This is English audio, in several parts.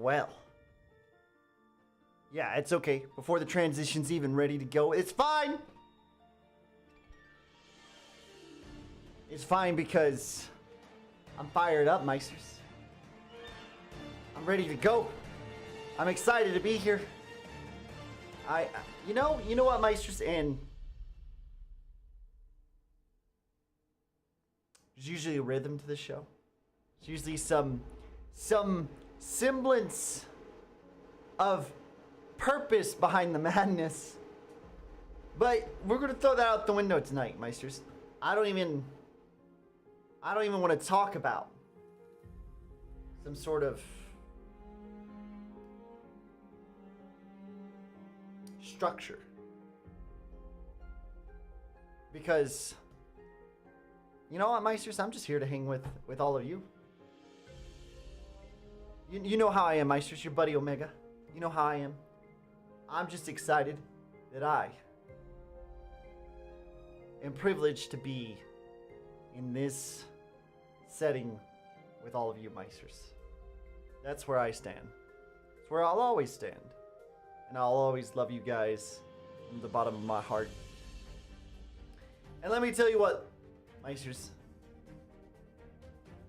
Well. Yeah, it's okay. Before the transition's even ready to go, it's fine! It's fine because I'm fired up, Meisters. I'm ready to go. I'm excited to be here. You know what, Meisters, and there's usually a rhythm to the show. There's usually some semblance of purpose behind the madness. But we're gonna throw that out the window tonight, Meisters. I don't even want to talk about some sort of structure. Because you know what, Meisters? I'm just here to hang with all of you. You know how I am, Meisters. Your buddy Omega. You know how I am. I'm just excited that I am privileged to be in this setting with all of you, Meisters. That's where I stand. It's where I'll always stand. And I'll always love you guys from the bottom of my heart. And let me tell you what, Meisters.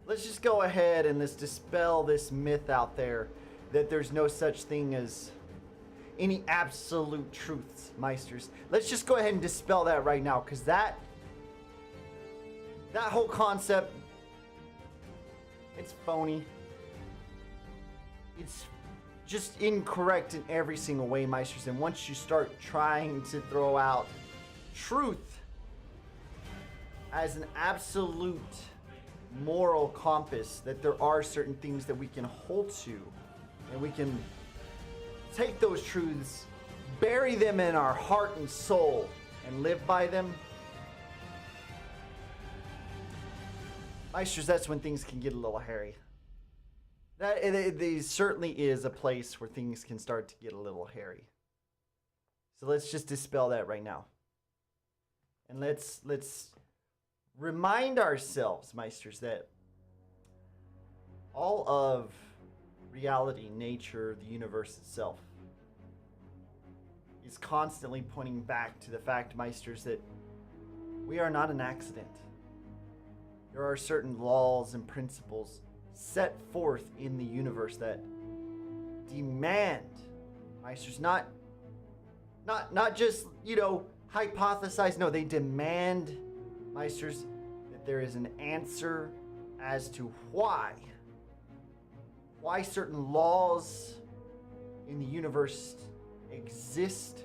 Let's just go ahead and let's dispel this myth out there that there's no such thing as any absolute truths, Meisters. Let's just go ahead and dispel that right now, because that whole concept, it's phony. It's just incorrect in every single way, Meisters. And once you start trying to throw out truth as an absolute moral compass, that there are certain things that we can hold to, and we can take those truths, bury them in our heart and soul, and live by them, Meisters, that's when things can get a little hairy. There certainly is a place where things can start to get a little hairy. So let's just dispel that right now. And let's remind ourselves, Meisters, that all of reality, nature, the universe itself, is constantly pointing back to the fact, Meisters, that we are not an accident. There are certain laws and principles set forth in the universe that demand, Meisters, not just, hypothesize. No, they demand, Meisters, that there is an answer as to why certain laws in the universe exist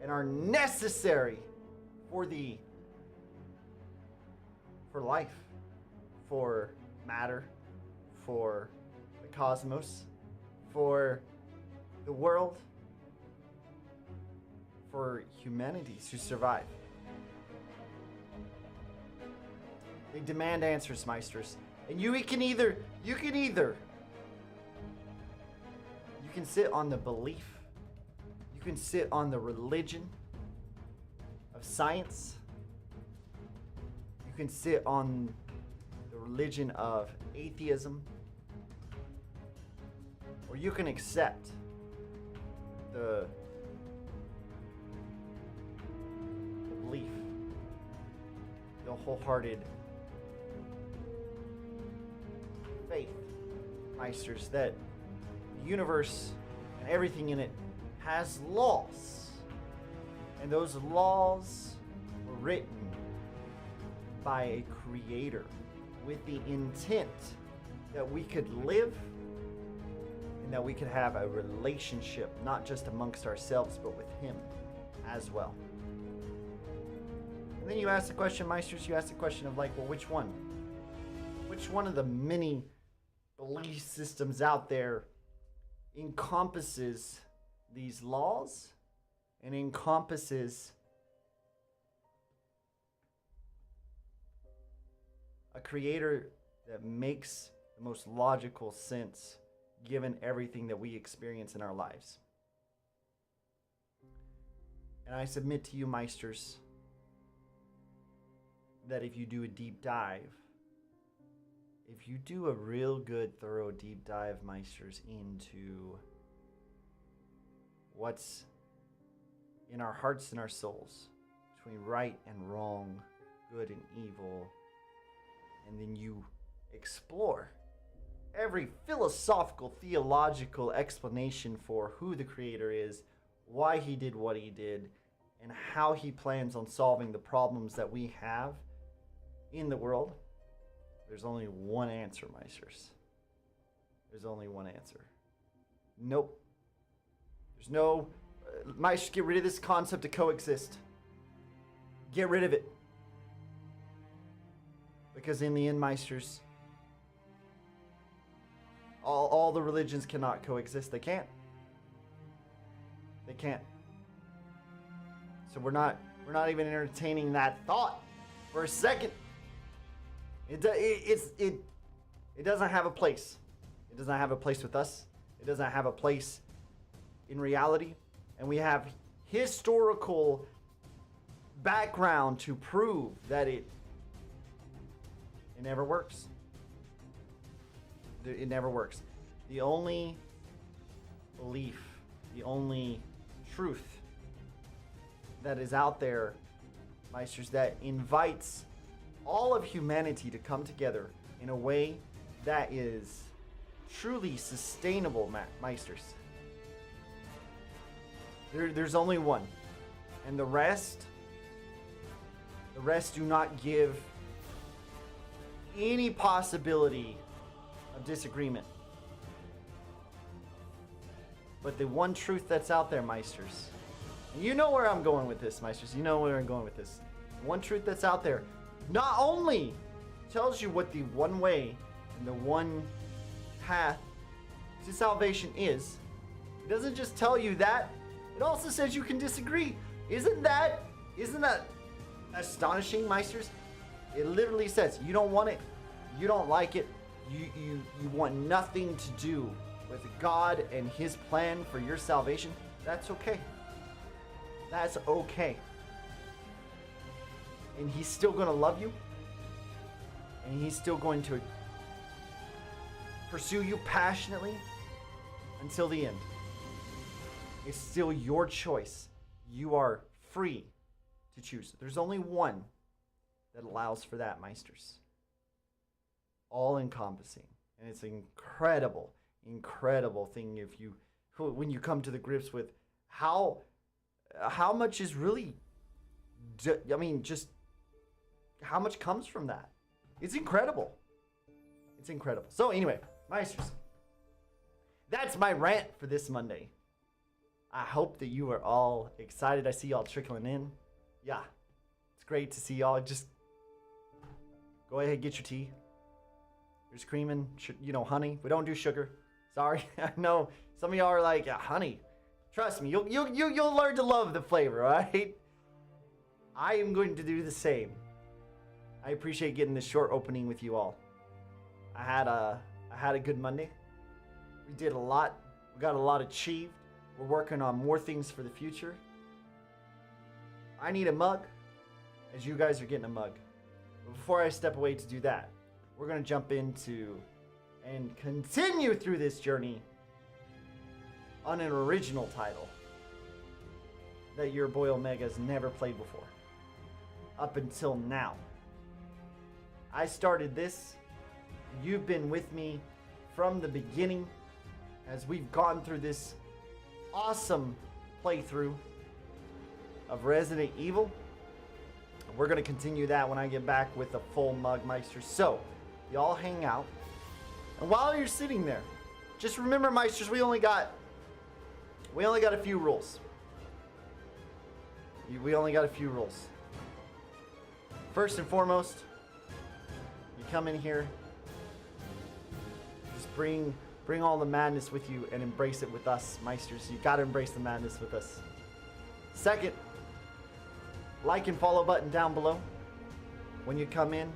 and are necessary for life, for matter, for the cosmos, for the world, for humanity to survive. They demand answers, Meisters. And you can sit on the belief, you can sit on the religion of science, you can sit on the religion of atheism, or you can accept the belief, the wholehearted faith, Meisters, that the universe and everything in it has laws, and those laws were written by a creator with the intent that we could live and that we could have a relationship, not just amongst ourselves, but with him as well. And then you ask the question, Meisters, you ask the question of which one? Which one of the many belief systems out there encompasses these laws and encompasses a creator that makes the most logical sense given everything that we experience in our lives? And I submit to you, Meisters, that if you do a deep dive, if you do a real good, thorough, deep dive, Meisters, into what's in our hearts and our souls, between right and wrong, good and evil, and then you explore every philosophical, theological explanation for who the Creator is, why he did what he did, and how he plans on solving the problems that we have in the world, there's only one answer, Meisters. There's only one answer. Nope. There's no... Meisters, get rid of this concept of coexist. Get rid of it. Because in the end, Meisters, all the religions cannot coexist. They can't. They can't. So we're not even entertaining that thought for a second. It doesn't have a place. It does not have a place with us. It doesn't have a place in reality. And we have historical background to prove that it never works. It never works. The only belief, the only truth that is out there, Meisters, that invites all of humanity to come together in a way that is truly sustainable, Meisters. There's only one. And the rest do not give any possibility of disagreement. But the one truth that's out there, Meisters, and you know where I'm going with this, Meisters, you know where I'm going with this. The one truth that's out there not only tells you what the one way and the one path to salvation is, it doesn't just tell you that, it also says you can disagree. Isn't that astonishing, Meisters? It literally says you don't want it, you don't like it, you want nothing to do with God and his plan for your salvation. That's okay. That's okay. And he's still going to love you. And he's still going to pursue you passionately until the end. It's still your choice. You are free to choose. There's only one that allows for that, Meisters. All encompassing. And it's an incredible thing when you come to the grips with how much is really, just how much comes from that. It's incredible. It's incredible. So anyway, Meisters, that's my rant for this Monday. I hope that you are all excited. I see y'all trickling in. Yeah, it's great to see y'all. Just go ahead, get your tea. There's cream and, honey. We don't do sugar. Sorry. I know some of y'all are like, yeah, honey. Trust me, you'll learn to love the flavor, right? I am going to do the same. I appreciate getting this short opening with you all. I had a good Monday. We did a lot. We got a lot achieved. We're working on more things for the future. I need a mug, as you guys are getting a mug. But before I step away to do that, we're going to jump into and continue through this journey on an original title that your boy Omega's never played before. Up until now. I started this. You've been with me from the beginning as we've gone through this awesome playthrough of Resident Evil. We're going to continue that when I get back with a full mug, Meister. So, y'all hang out. And while you're sitting there, just remember, Meisters, we only got a few rules. We only got a few rules. First and foremost, you come in here, just bring all the madness with you and embrace it with us, Meisters. You got to embrace the madness with us. Second, like and follow button down below when you come in.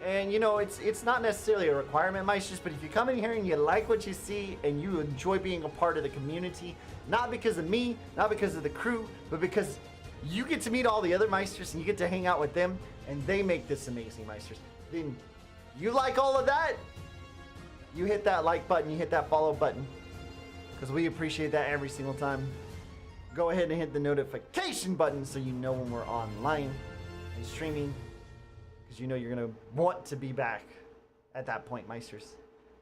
And it's not necessarily a requirement, Meisters, but if you come in here and you like what you see and you enjoy being a part of the community, not because of me, not because of the crew, but because you get to meet all the other Meisters and you get to hang out with them and they make this amazing, Meisters, then You like all of that? You hit that like button, you hit that follow button, because we appreciate that every single time. Go ahead and hit the notification button so you know when we're online and streaming, because you know you're going to want to be back at that point, Meisters.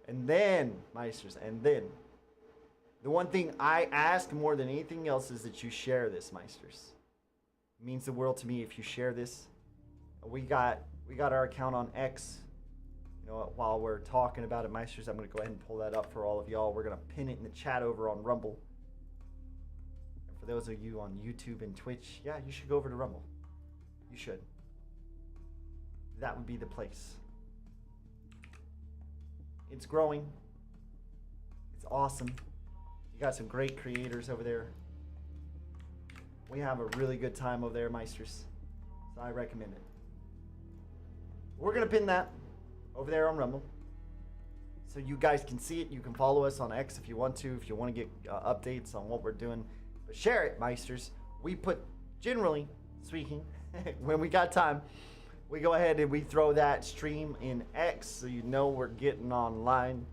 And then, Meisters, and then, the one thing I ask more than anything else is that you share this, Meisters. It means the world to me if you share this. We got our account on X. You know, while we're talking about it, Meisters, I'm going to go ahead and pull that up for all of y'all. We're going to pin it in the chat over on Rumble. And for those of you on YouTube and Twitch, yeah, you should go over to Rumble. You should. That would be the place. It's growing. It's awesome. You got some great creators over there. We have a really good time over there, Meisters. So I recommend it. We're going to pin that over there on Rumble, so you guys can see it. You can follow us on X if you want to get updates on what we're doing. But share it, Meisters. We put, generally speaking, when we got time, we go ahead and we throw that stream in X so you know we're getting online.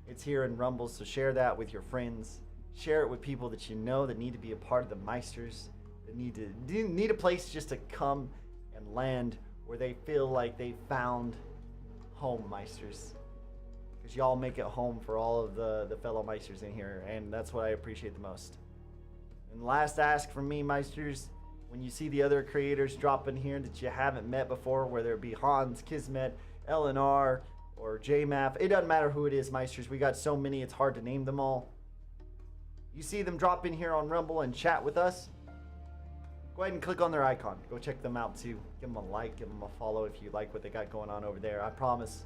It's here in Rumble, so share that with your friends. Share it with people that you know that need to be a part of the Meisters, that need a place just to come and land where they feel like they found home, Meisters. Because y'all make it home for all of the fellow Meisters in here, and that's what I appreciate the most. And last ask from me, Meisters, when you see the other creators drop in here that you haven't met before, whether it be Hans, Kismet, LNR, or JMAF, it doesn't matter who it is, Meisters. We got so many, it's hard to name them all. You see them drop in here on Rumble and chat with us, go ahead and click on their icon. Go check them out too. Give them a like, give them a follow if you like what they got going on over there. I promise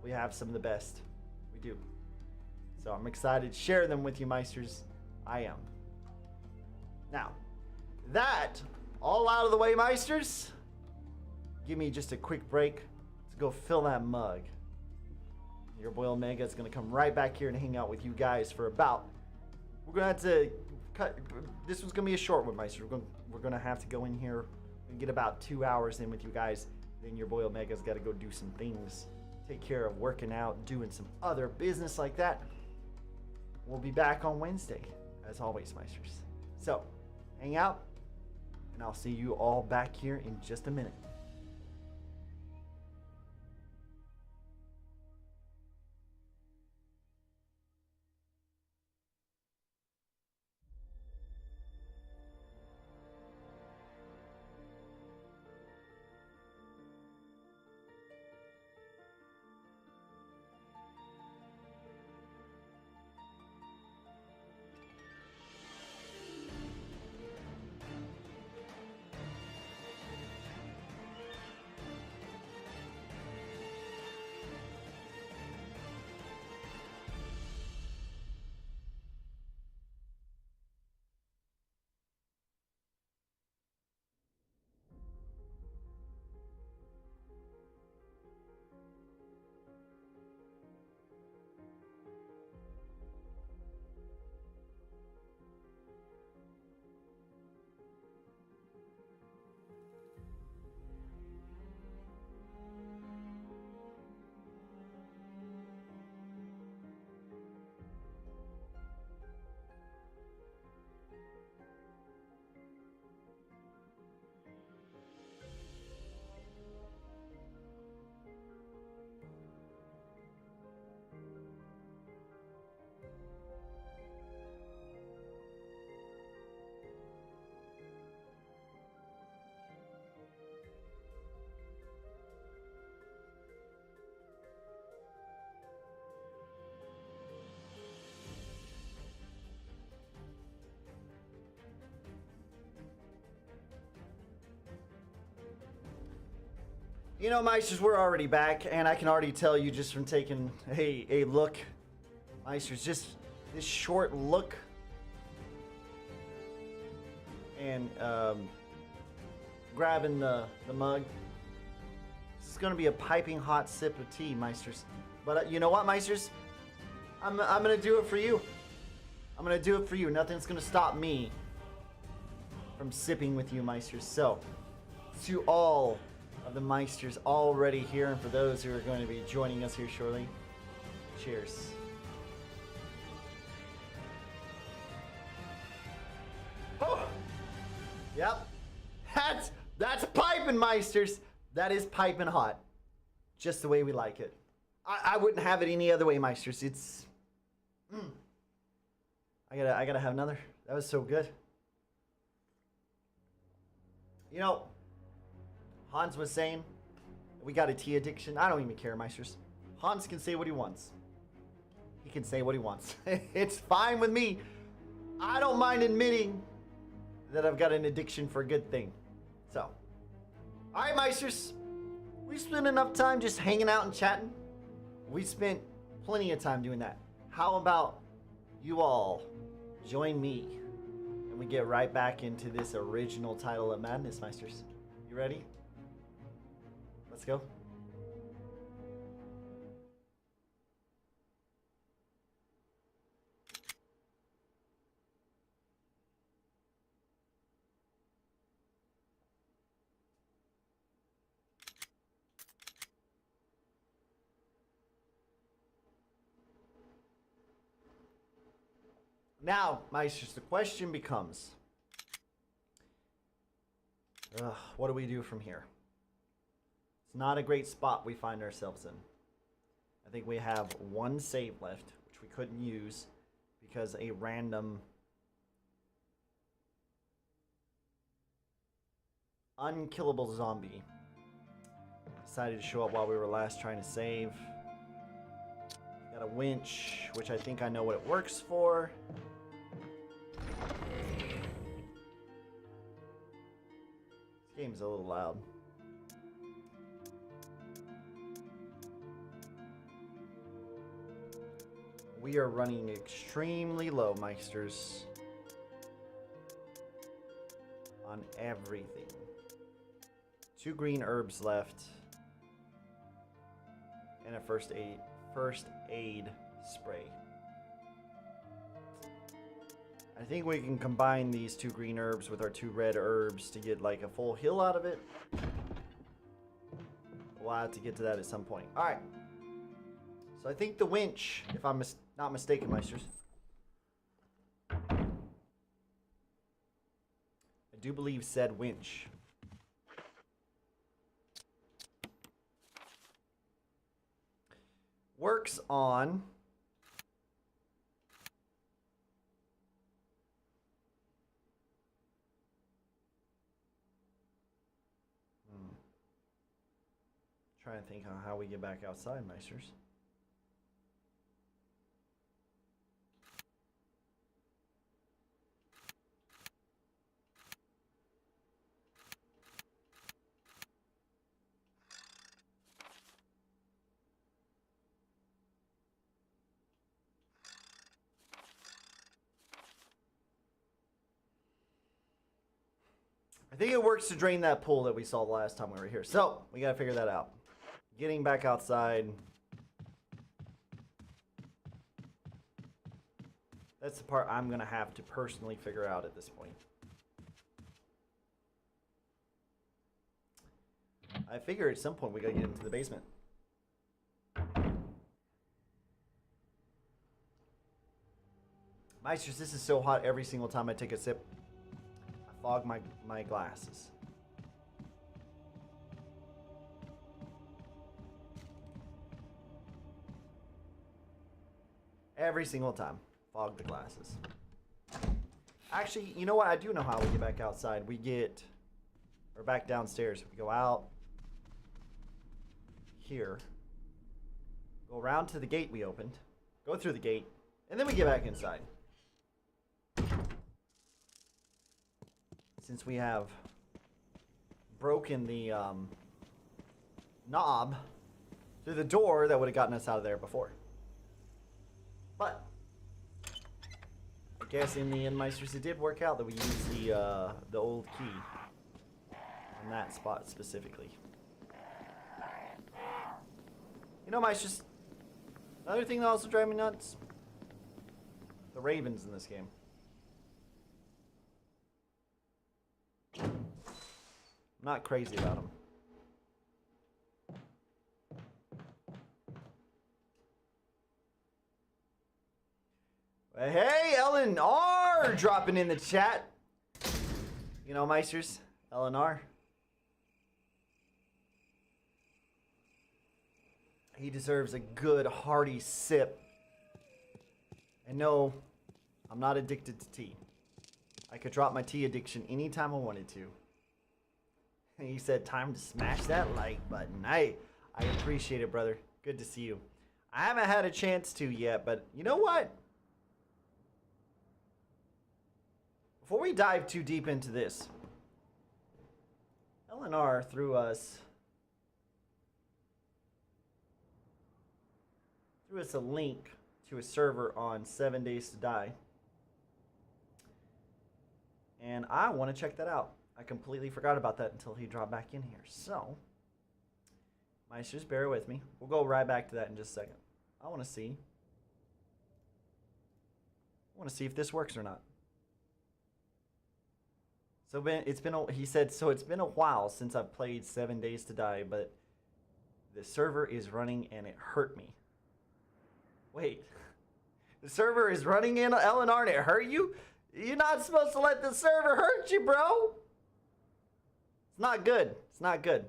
we have some of the best. We do. So I'm excited to share them with you, Meisters. I am. Now, that all out of the way, Meisters. Give me just a quick break to go fill that mug. Your boy Omega is going to come right back here and hang out with you guys for about... We're going to have to cut... This was going to be a short one, Meister. We're going to have to go in here and get about 2 hours in with you guys. Then your boy Omega's got to go do some things. Take care of working out, doing some other business like that. We'll be back on Wednesday, as always, Meisters. So, hang out, and I'll see you all back here in just a minute. You know, Meisters, we're already back, and I can already tell you just from taking a look, Meisters, just this short look, and grabbing the mug. This is going to be a piping hot sip of tea, Meisters. But you know what, Meisters? I'm going to do it for you. I'm going to do it for you. Nothing's going to stop me from sipping with you, Meisters. So, to all of the Meisters already here, and for those who are going to be joining us here shortly, cheers. Oh! Yep. That's piping, Meisters. That is piping hot. Just the way we like it. I wouldn't have it any other way, Meisters. It's... I gotta have another. That was so good. You know, Hans was saying we got a tea addiction. I don't even care, Meisters. Hans can say what he wants. He can say what he wants. It's fine with me. I don't mind admitting that I've got an addiction for a good thing. So, all right, Meisters. We spent enough time just hanging out and chatting. We spent plenty of time doing that. How about you all join me and we get right back into this original title of Madness, Meisters? You ready? Let's go. Now, Meisters, the question becomes, what do we do from here? It's not a great spot we find ourselves in. I think we have one save left, which we couldn't use because a random unkillable zombie decided to show up while we were last trying to save. Got a winch, which I think I know what it works for. This game's a little loud. We are running extremely low, Meisters, on everything. 2 green herbs left and a first aid spray. I think we can combine these 2 green herbs with our 2 red herbs to get like a full heal out of it. We'll have to get to that at some point. All right. So I think the winch, if I'm not mistaken, Meisters. I do believe said winch works on trying to think on how we get back outside, Meisters. I think it works to drain that pool that we saw the last time we were here. So, we gotta figure that out. Getting back outside. That's the part I'm gonna have to personally figure out at this point. I figure at some point we gotta get into the basement. Meisters, this is so hot every single time I take a sip. I fog my glasses. Every single time. Fog the glasses. Actually, you know what? I do know how we get back outside. Or back downstairs. We go out here. Go around to the gate we opened. Go through the gate. And then we get back inside. Since we have broken the knob through the door that would have gotten us out of there before. But I guess in the end, Meisters, it did work out that we used the old key on that spot specifically. You know, Meisters, another thing that also drives me nuts: the ravens in this game. I'm not crazy about them. Hey, Ellen R dropping in the chat. You know, Meisters, Ellen R. He deserves a good hearty sip. And no, I'm not addicted to tea. I could drop my tea addiction anytime I wanted to. And he said, time to smash that like button. I appreciate it, brother. Good to see you. I haven't had a chance to yet, but you know what? Before we dive too deep into this, LNR threw us a link to a server on 7 Days to Die. And I want to check that out. I completely forgot about that until he dropped back in here. So, Meisters, bear with me. We'll go right back to that in just a second. I want to see if this works or not. So he said, so it's been a while since I've played 7 Days to Die, but the server is running and it hurt me. Wait, the server is running in LNR and it hurt you? You're not supposed to let the server hurt you, bro. It's not good. It's not good.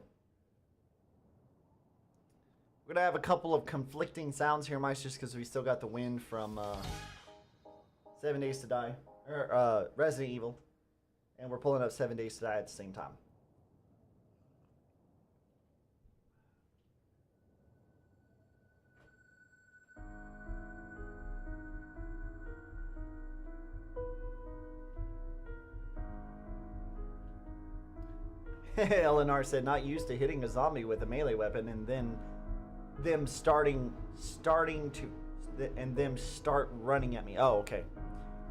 We're gonna have a couple of conflicting sounds here, Meisters, because we still got the wind from 7 Days to Die, or Resident Evil. And we're pulling up 7 Days to Die at the same time. LNR said, not used to hitting a zombie with a melee weapon and then them start running at me. Oh, okay.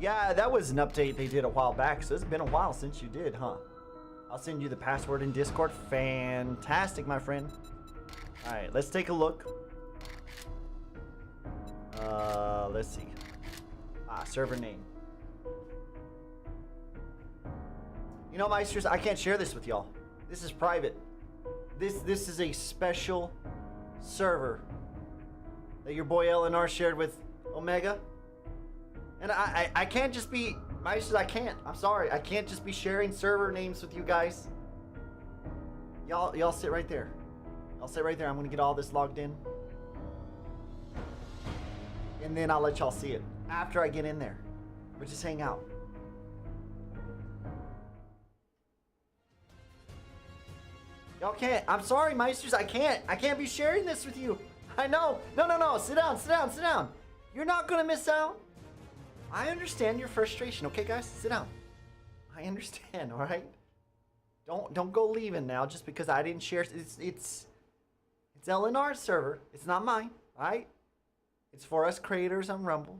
Yeah, that was an update they did a while back, so it's been a while since you did, huh? I'll send you the password in Discord. Fantastic, my friend. Alright, let's take a look. Let's see. Server name. You know, Meisters, I can't share this with y'all. This is private. This is a special server that your boy LNR shared with Omega. And I can't just be, Meisters, I can't. I'm sorry. I can't just be sharing server names with you guys. Y'all sit right there. I'll sit right there. I'm going to get all this logged in. And then I'll let y'all see it after I get in there. We'll just hang out. Y'all can't. I'm sorry, Meisters. I can't. I can't be sharing this with you. I know. No. Sit down. You're not going to miss out. I understand your frustration, okay, guys? Sit down. I understand, all right? Don't go leaving now just because I didn't share. It's LNR's server. It's not mine, all right? It's for us creators on Rumble.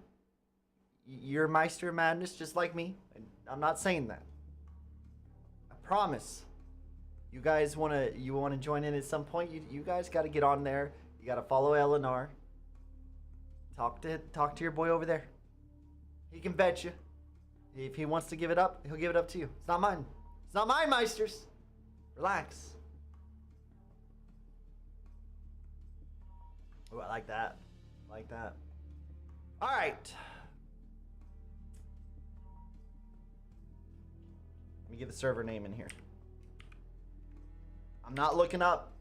You're Meister of Madness just like me. And I'm not saying that. I promise. You guys want to join in at some point? You guys got to get on there. You got to follow LNR. Talk to your boy over there. He can bet you. If he wants to give it up, he'll give it up to you. It's not mine. It's not mine, Meisters. Relax. Oh, I like that. I like that. All right. Let me get the server name in here. I'm not looking up.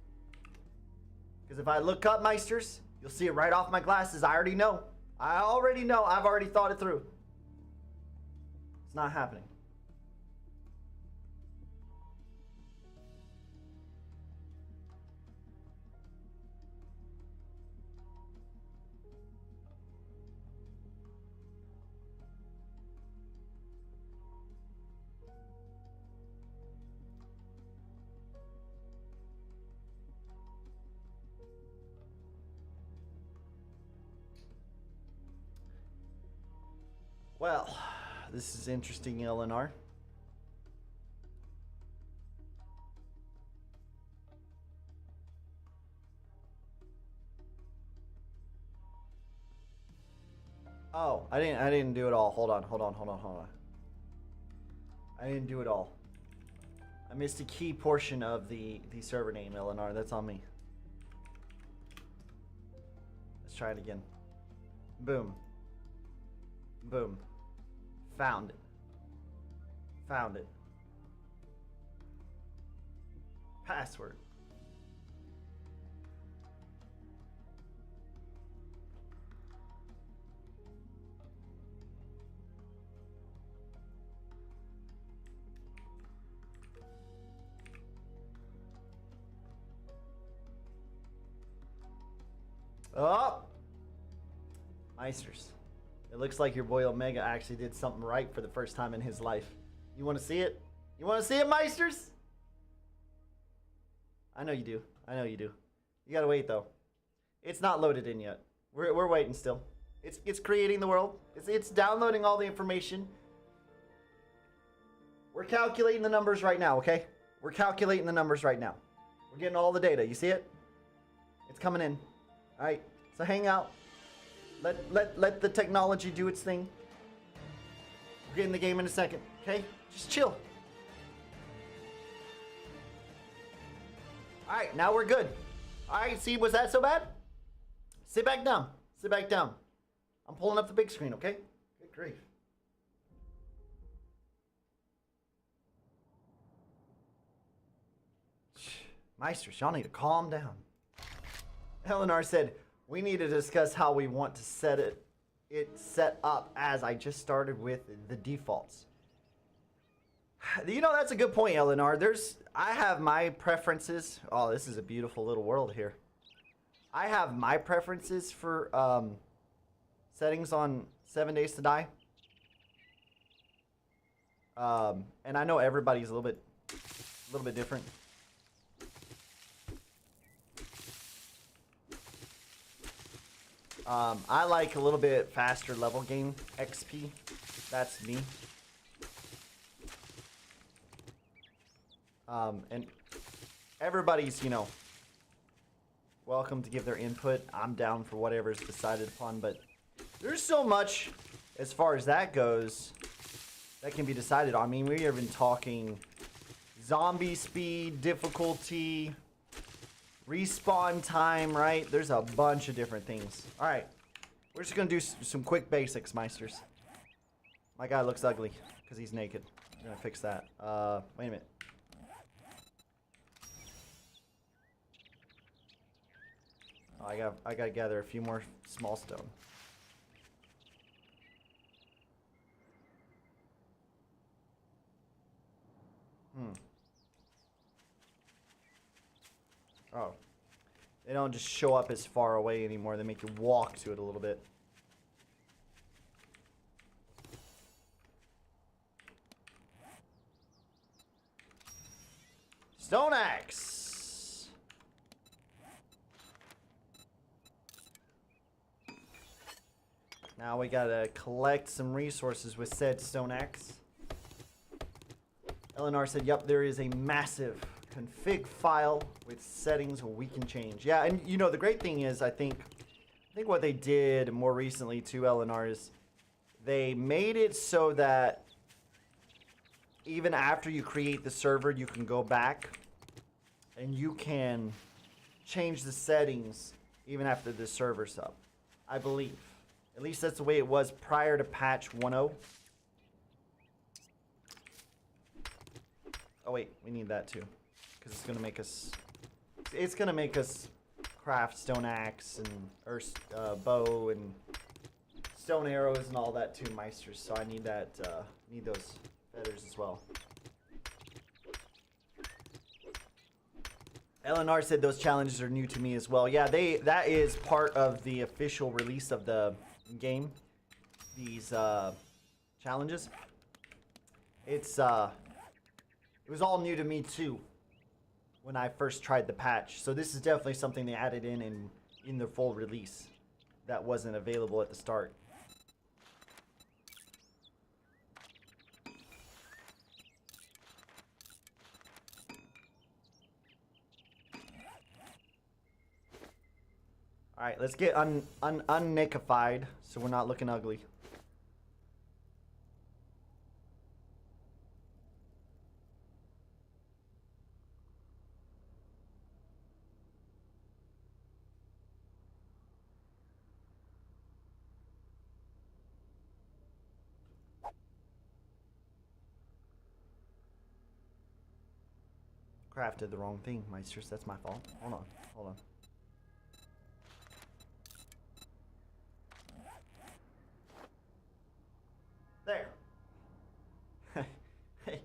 Because if I look up, Meisters, you'll see it right off my glasses. I already know. I've already thought it through. It's not happening. Well, this is interesting, LNR. Oh, I didn't do it all. Hold on. I didn't do it all. I missed a key portion of the server name, LNR. That's on me. Let's try it again. Boom. Boom. Found it. Found it. Password. Oh! Meisters. It looks like your boy Omega actually did something right for the first time in his life. You want to see it? You want to see it, Meisters? I know you do. I know you do. You gotta wait though. It's not loaded in yet. We're waiting still. It's creating the world. It's downloading all the information. We're calculating the numbers right now, okay? We're calculating the numbers right now. We're getting all the data. You see it? It's coming in. All right. So hang out. Let the technology do its thing. We're getting the game in a second, okay? Just chill. All right, now we're good. All right, see, was that so bad? Sit back down. Sit back down. I'm pulling up the big screen, okay? Good grief. Meisters, y'all need to calm down. Eleanor said, we need to discuss how we want to set up as I just started with the defaults. You know, that's a good point, Eleanor. I have my preferences. Oh, this is a beautiful little world here. I have my preferences for settings on 7 Days to Die. And I know everybody's a little bit different. I like a little bit faster level gain XP. That's me. And everybody's, you know, welcome to give their input. I'm down for whatever's decided upon, but there's so much as far as that goes that can be decided on. I mean, we're even talking zombie speed, difficulty, respawn time, right? There's a bunch of different things. All right, we're just gonna do some quick basics, Meisters. My guy looks ugly because he's naked. We're gonna fix that. Wait a minute. Oh, I gotta gather a few more small stone. Oh. They don't just show up as far away anymore. They make you walk to it a little bit. Stone axe. Now we gotta collect some resources with said stone axe. Eleanor said, yep, there is a massive config file with settings we can change. Yeah, and you know, the great thing is, I think what they did more recently to Eleanor is they made it so that even after you create the server, you can go back and you can change the settings even after the server's up, I believe. At least that's the way it was prior to patch 1.0. Oh wait, we need that too. Because it's gonna make us craft stone axe and bow and stone arrows and all that too, Meisters. So I need that, need those feathers as well. Eleanor said those challenges are new to me as well. Yeah, that is part of the official release of the game. These challenges. It was all new to me too when I first tried the patch. So this is definitely something they added in the full release that wasn't available at the start. All right, let's get unnickified so we're not looking ugly. crafted the wrong thing, Meisters. That's my fault. Hold on. Hold on. There. Hey,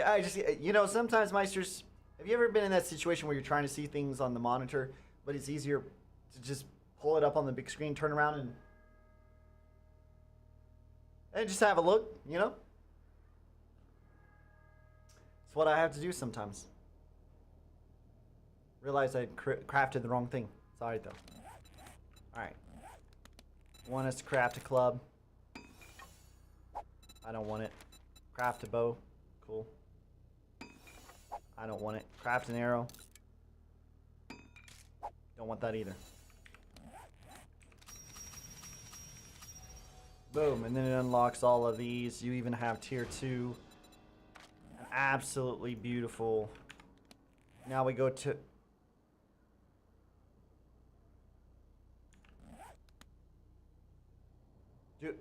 I just, you know, sometimes, Meisters, have you ever been in that situation where you're trying to see things on the monitor, but it's easier to just pull it up on the big screen, turn around, and just have a look, you know? It's what I have to do sometimes. Realize I crafted the wrong thing. Sorry, though. Alright. Want us to craft a club. I don't want it. Craft a bow. Cool. I don't want it. Craft an arrow. Don't want that either. Boom, and then it unlocks all of these. You even have tier 2. Absolutely beautiful. Now we go to... Dude.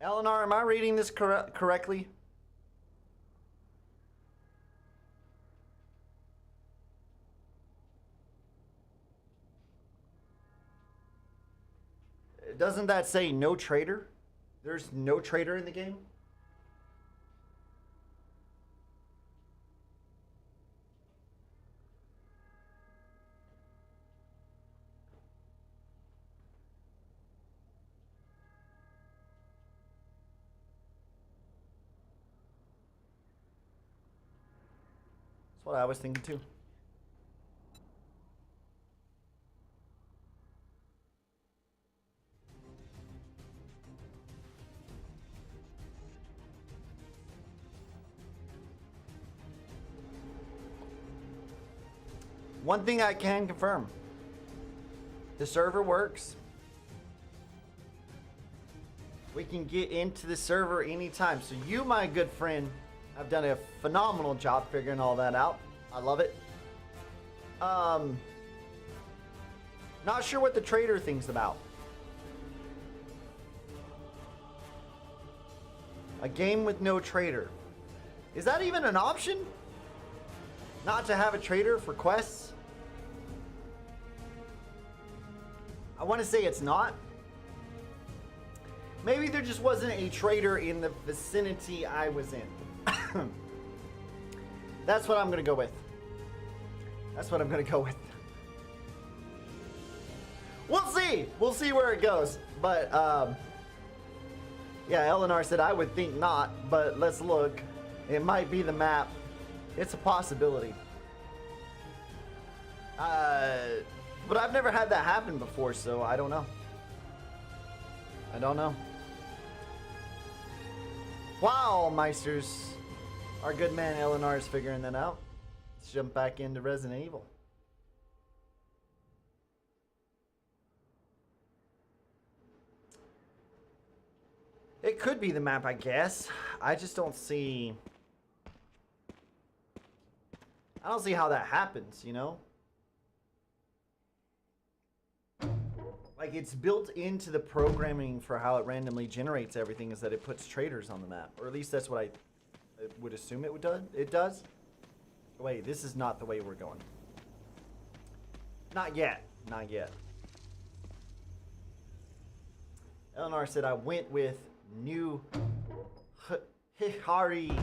Eleanor, am I reading this correctly? Doesn't that say no trader? There's no trader in the game? That's what I was thinking too. One thing I can confirm. The server works. We can get into the server anytime. So you, my good friend, have done a phenomenal job figuring all that out. I love it. Not sure what the trader thing's about. A game with no trader. Is that even an option? Not to have a trader for quests? I want to say it's not. Maybe there just wasn't a trader in the vicinity I was in. That's what I'm going to go with. That's what I'm going to go with. We'll see. We'll see where it goes. But, yeah, Eleanor said, I would think not, but let's look. It might be the map. It's a possibility. But I've never had that happen before, so I don't know. I don't know. Wow, Meisters. Our good man Eleanor is figuring that out. Let's jump back into Resident Evil. It could be the map, I guess. I just don't see... I don't see how that happens, you know? Like, it's built into the programming for how it randomly generates everything, is that it puts traders on the map. Or at least that's what I would assume it does. Wait, this is not the way we're going. Not yet. Not yet. Eleanor said I went with new Hihari.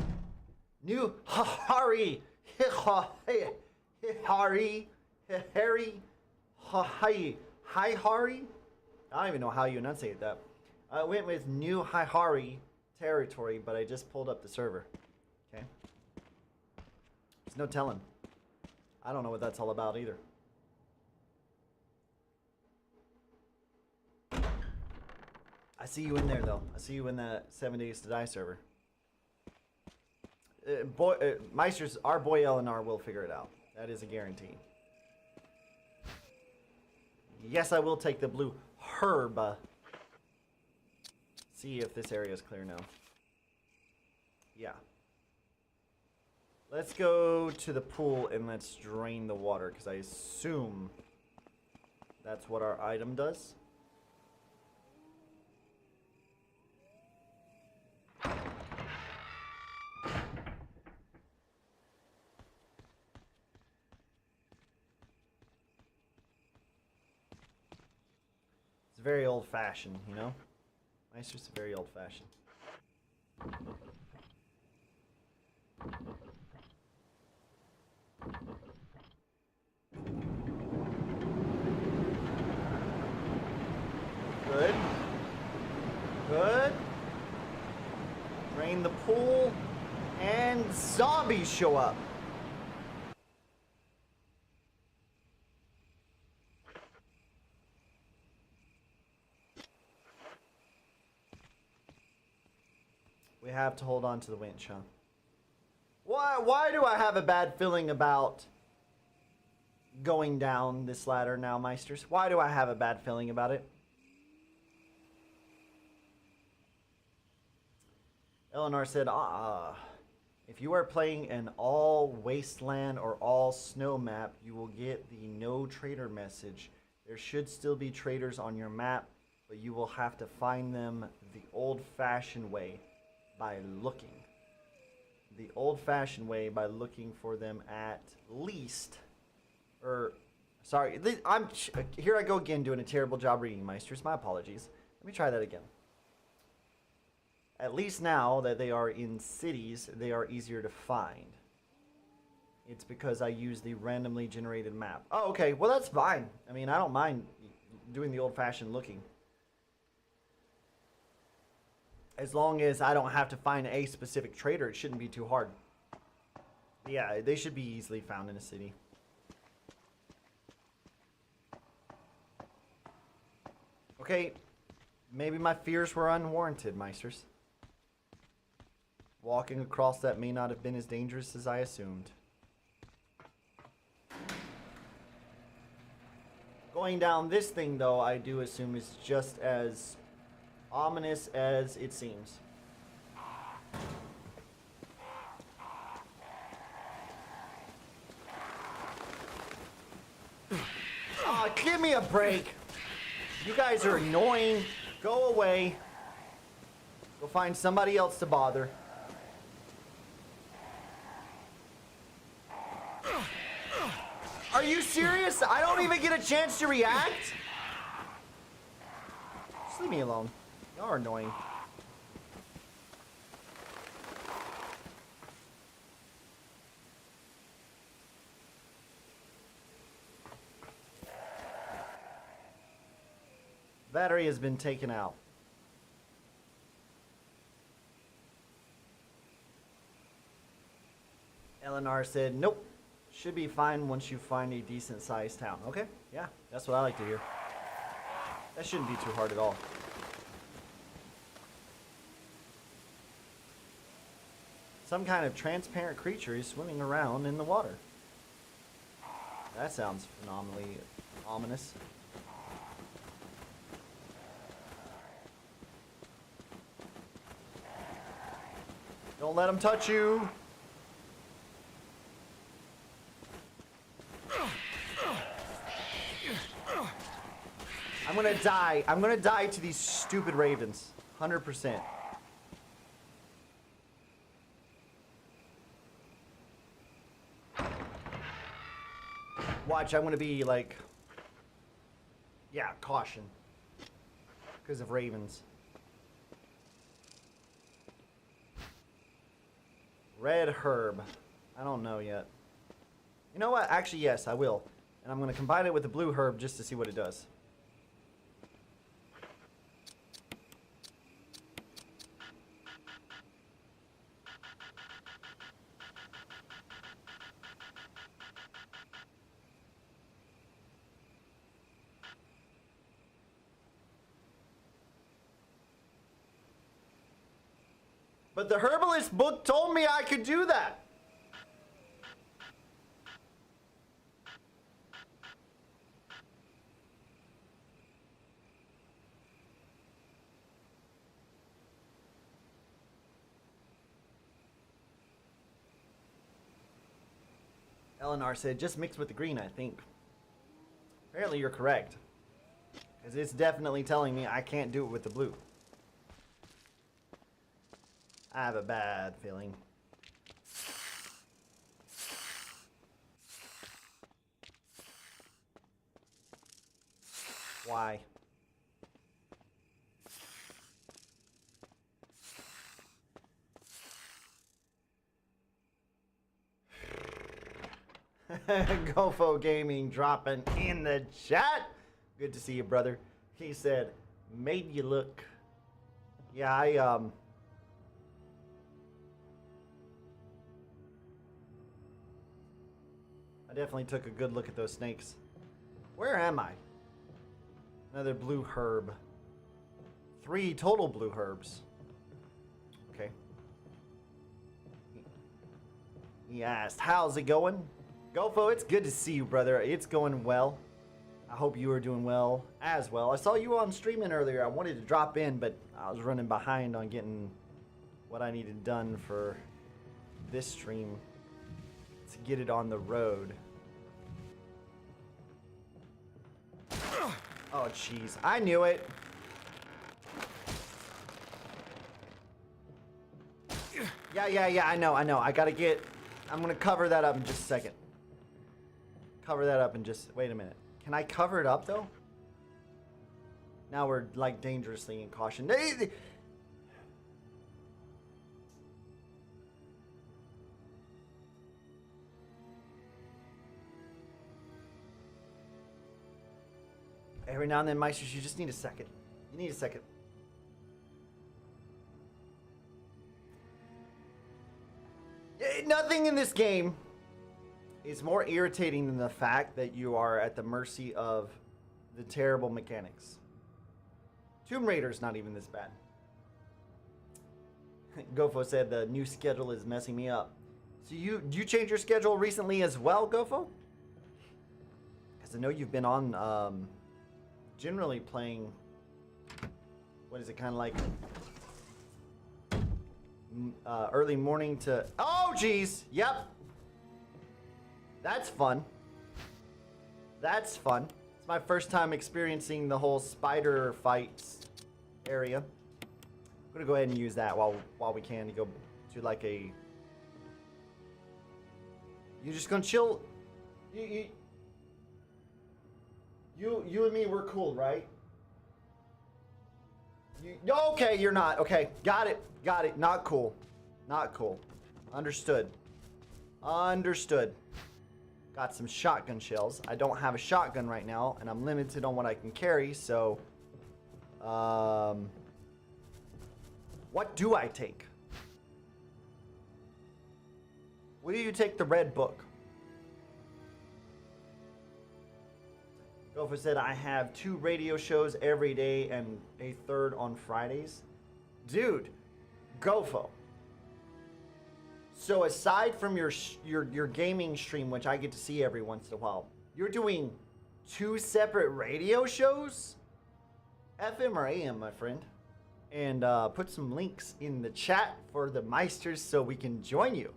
New Hihari. Hihari. Hihari. Hihari. Hihari? I don't even know how you enunciate that. I went with new Hihari territory, but I just pulled up the server. Okay? There's no telling. I don't know what that's all about either. I see you in there, though. I see you in that 7 Days to Die server. Meisters, our boy Eleanor will figure it out. That is a guarantee. Yes, I will take the blue herb. See if this area is clear now. Yeah. Let's go to the pool and let's drain the water, because I assume that's what our item does. very old-fashioned, you know? Meisters are very old-fashioned. Good. Good. Drain the pool. And zombies show up. We have to hold on to the winch, huh? Why do I have a bad feeling about going down this ladder now, Meisters? Why do I have a bad feeling about it? Eleanor said, if you are playing an all wasteland or all snow map, you will get the no trader message. There should still be traders on your map, but you will have to find them the old-fashioned way by looking. The old-fashioned way by looking for them at least, sorry, here I go again doing a terrible job reading, Meisters. My apologies. Let me try that again. At least now that they are in cities, they are easier to find. It's because I use the randomly generated map. Oh, okay. Well, that's fine. I mean, I don't mind doing the old-fashioned looking. As long as I don't have to find a specific trader, it shouldn't be too hard. Yeah, they should be easily found in a city. Okay, maybe my fears were unwarranted, Meisters. Walking across that may not have been as dangerous as I assumed. Going down this thing, though, I do assume is just as ominous as it seems. Oh, give me a break. You guys are annoying. Go away. Go find somebody else to bother. Are you serious? I don't even get a chance to react? Just leave me alone. Y'all are annoying. Battery has been taken out. Eleanor said, nope. Should be fine once you find a decent sized town. Okay, yeah, that's what I like to hear. That shouldn't be too hard at all. Some kind of transparent creature is swimming around in the water. That sounds phenomenally ominous. Don't let them touch you. I'm gonna die. I'm gonna die to these stupid ravens. 100%. Watch, I'm gonna be like... Yeah, caution. Because of ravens. Red herb. I don't know yet. You know what? Actually, yes, I will. And I'm gonna combine it with the blue herb just to see what it does. But the herbalist book told me I could do that. Eleanor said, just mix with the green, I think. Apparently you're correct. Because it's definitely telling me I can't do it with the blue. I have a bad feeling. Why? Gofo Gaming dropping in the chat. Good to see you, brother. He said, made you look. Yeah, I definitely took a good look at those snakes. Where am I? Another blue herb. 3 total blue herbs. Okay. He asked, how's it going? Gofo, it's good to see you, brother. It's going well. I hope you are doing well as well. I saw you on streaming earlier. I wanted to drop in, but I was running behind on getting what I needed done for this stream to get it on the road. Oh, jeez. I knew it. Yeah. I know. I gotta get... I'm gonna cover that up in just a second. Cover that up in just... Wait a minute. Can I cover it up, though? Now we're, like, dangerously in caution. Every now and then, Meisters, you just need a second. You need a second. Nothing in this game is more irritating than the fact that you are at the mercy of the terrible mechanics. Tomb Raider's not even this bad. Gofo said the new schedule is messing me up. So did you change your schedule recently as well, Gofo? Because I know you've been on generally playing, what is it, kind of like early morning to... Oh, geez. Yep. That's fun. That's fun. It's my first time experiencing the whole spider fights area. I'm going to go ahead and use that while we can to go to like a... You're just going to chill? You and me, we're cool, right? Okay, you're not. Okay, got it. Not cool. Not cool. Understood. Got some shotgun shells. I don't have a shotgun right now, and I'm limited on what I can carry, so... What do I take? Will you take the red book? Gopher said, I have 2 radio shows every day and a 3rd on Fridays. Dude, Gofo. So aside from your gaming stream, which I get to see every once in a while, you're doing 2 separate radio shows? FM or AM, my friend? And put some links in the chat for the Meisters so we can join you.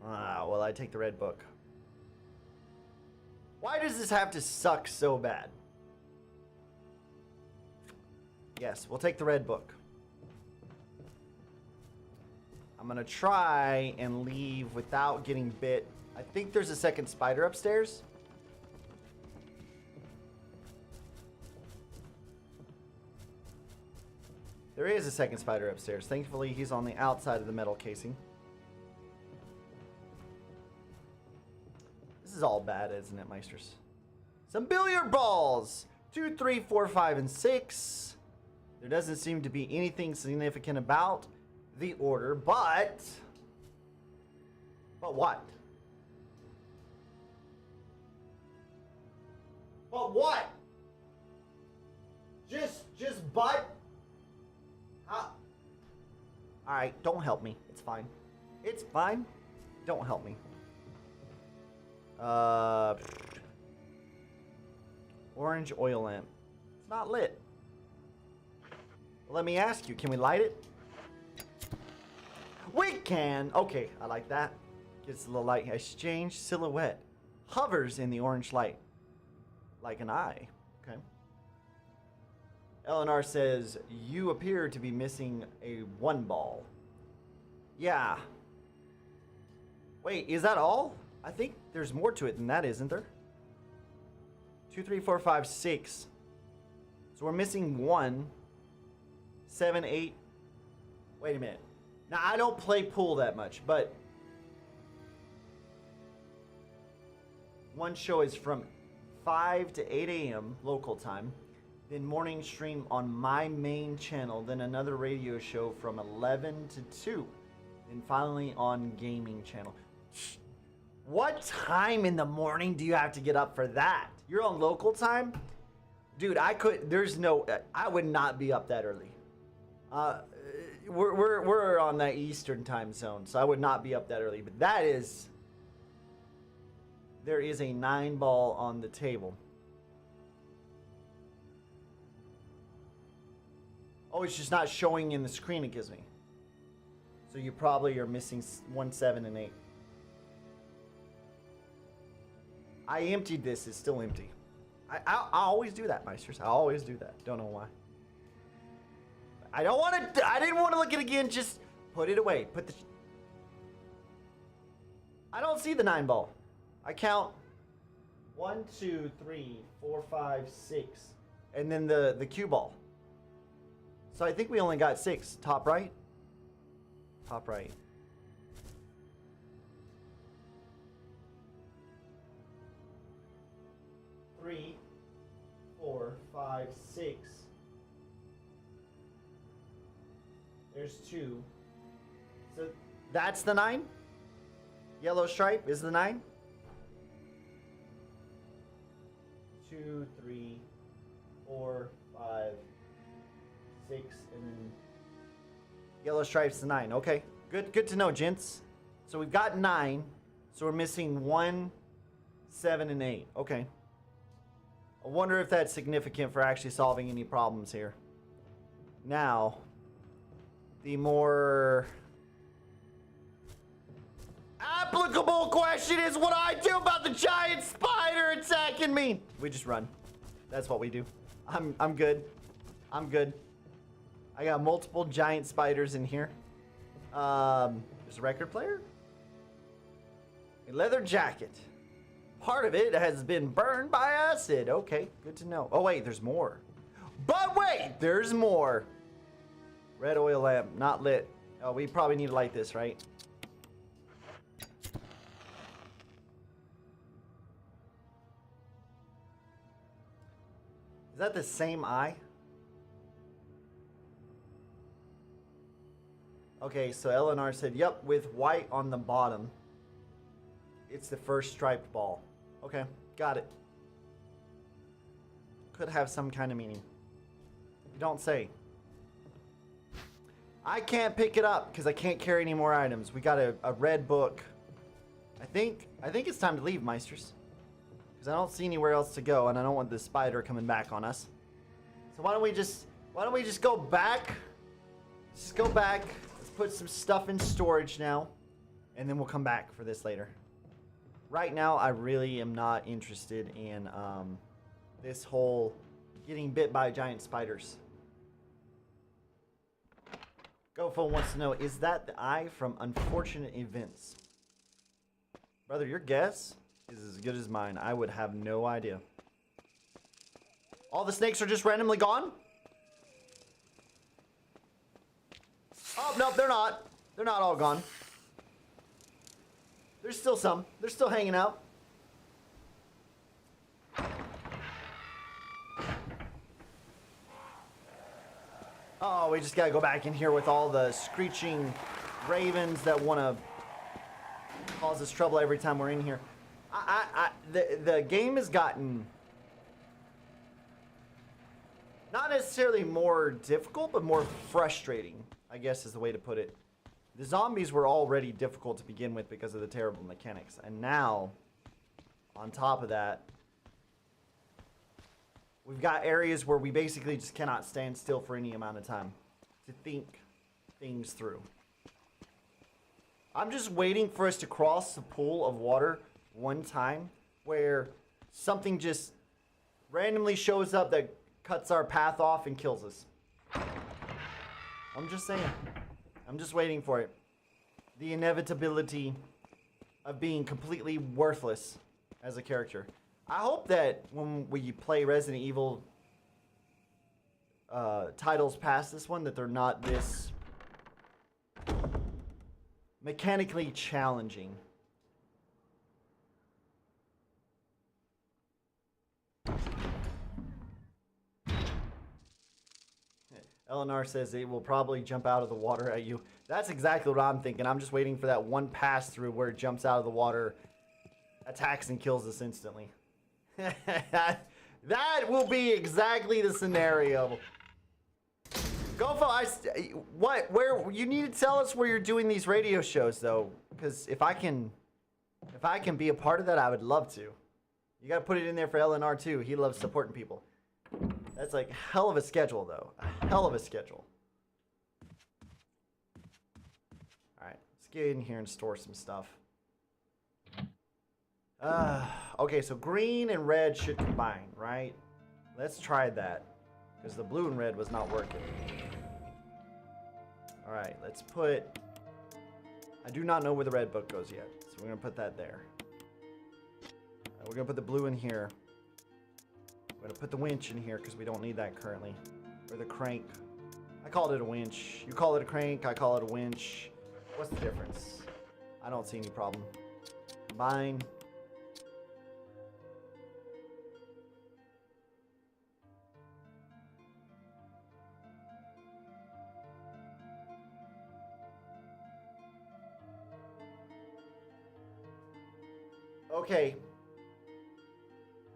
Well, I take the red book. Why does this have to suck so bad? Yes, we'll take the red book. I'm gonna try and leave without getting bit. I think there's a second spider upstairs. There is a second spider upstairs. Thankfully, he's on the outside of the metal casing. This is all bad, isn't it, Meisters? Some billiard balls! 2, 3, 4, 5, and 6. There doesn't seem to be anything significant about the order, but... But what? But what? Just but? Alright, don't help me. It's fine. It's fine. Don't help me. Orange oil lamp. It's not lit. Well, let me ask you, can we light it? We can! Okay, I like that. Gets a little light. Exchange silhouette. Hovers in the orange light. Like an eye. Okay. Eleanor says, you appear to be missing a 1 ball. Yeah. Wait, is that all? I think there's more to it than that, isn't there? 2, 3, 4, 5, 6. So we're missing 1. 7, 8. Wait a minute. Now, I don't play pool that much, but One show is from 5 to 8 a.m. local time. Then morning stream on my main channel. Then another radio show from 11 to 2. And finally on gaming channel. What time in the morning do you have to get up for that? You're on local time? Dude, I would not be up that early. We're on that Eastern time zone, so I would not be up that early. But there is a 9-ball on the table. Oh, it's just not showing in the screen it gives me. So you probably are missing 1, 7, and 8. I emptied this. It's still empty. I always do that, Meisters. I always do that. Don't know why. I didn't want to look at it again. Just put it away. I don't see the 9-ball. I count 1, 2, 3, 4, 5, 6, and then the cue ball. So I think we only got 6. Top right. Top right. Three, 4, 5, 6. There's 2. So that's the 9. Yellow stripe is the 9. 2, 3, 4, 5, 6, and then yellow stripe's the 9. Okay, good to know, gents. So we've got 9. So we're missing 1, 7, and 8. Okay. I wonder if that's significant for actually solving any problems here. Now, the more applicable question is what I do about the giant spider attacking me. We just run. That's what we do. I'm good. I'm good. I got multiple giant spiders in here. There's a record player. A leather jacket. Part of it has been burned by acid. Okay, good to know. Oh, wait, there's more. But wait, there's more. Red oil lamp, not lit. Oh, we probably need to light this, right? Is that the same eye? Okay, so Eleanor said, yep, with white on the bottom. It's the first striped ball. Okay, got it. Could have some kind of meaning. You don't say. I can't pick it up because I can't carry any more items. We got a red book. I think it's time to leave, Meisters. Because I don't see anywhere else to go, and I don't want the spider coming back on us. So why don't we just go back? Just go back. Let's put some stuff in storage now, and then we'll come back for this later. Right now, I really am not interested in this whole getting bit by giant spiders. GoPhone wants to know, is that the eye from Unfortunate Events? Brother, your guess is as good as mine. I would have no idea. All the snakes are just randomly gone? Oh, no, they're not. They're not all gone. There's still some. They're still hanging out. Oh, we just gotta go back in here with all the screeching ravens that want to cause us trouble every time we're in here. The game has gotten not necessarily more difficult, but more frustrating, I guess is the way to put it. The zombies were already difficult to begin with because of the terrible mechanics. And now, on top of that, we've got areas where we basically just cannot stand still for any amount of time to think things through. I'm just waiting for us to cross the pool of water one time where something just randomly shows up that cuts our path off and kills us. I'm just saying. I'm just waiting for it. The inevitability of being completely worthless as a character. I hope that when we play Resident Evil titles past this one, that they're not this mechanically challenging. Eleanor says it will probably jump out of the water at you. That's exactly what I'm thinking. I'm just waiting for that one pass through where it jumps out of the water, attacks and kills us instantly. That will be exactly the scenario. Gofo, where you need to tell us where you're doing these radio shows though, because if I can be a part of that, I would love to. You gotta put it in there for LNR too. He loves supporting people. That's like hell of a schedule though. A hell of a schedule. Alright, let's get in here and store some stuff. Okay, so green and red should combine, right? Let's try that. Because the blue and red was not working. Alright, let's put... I do not know where the red book goes yet. So we're going to put that there. We're going to put the blue in here. We're going to put the winch in here because we don't need that currently. Or the crank. I called it a winch. You call it a crank, I call it a winch. What's the difference? I don't see any problem. Combine. Okay.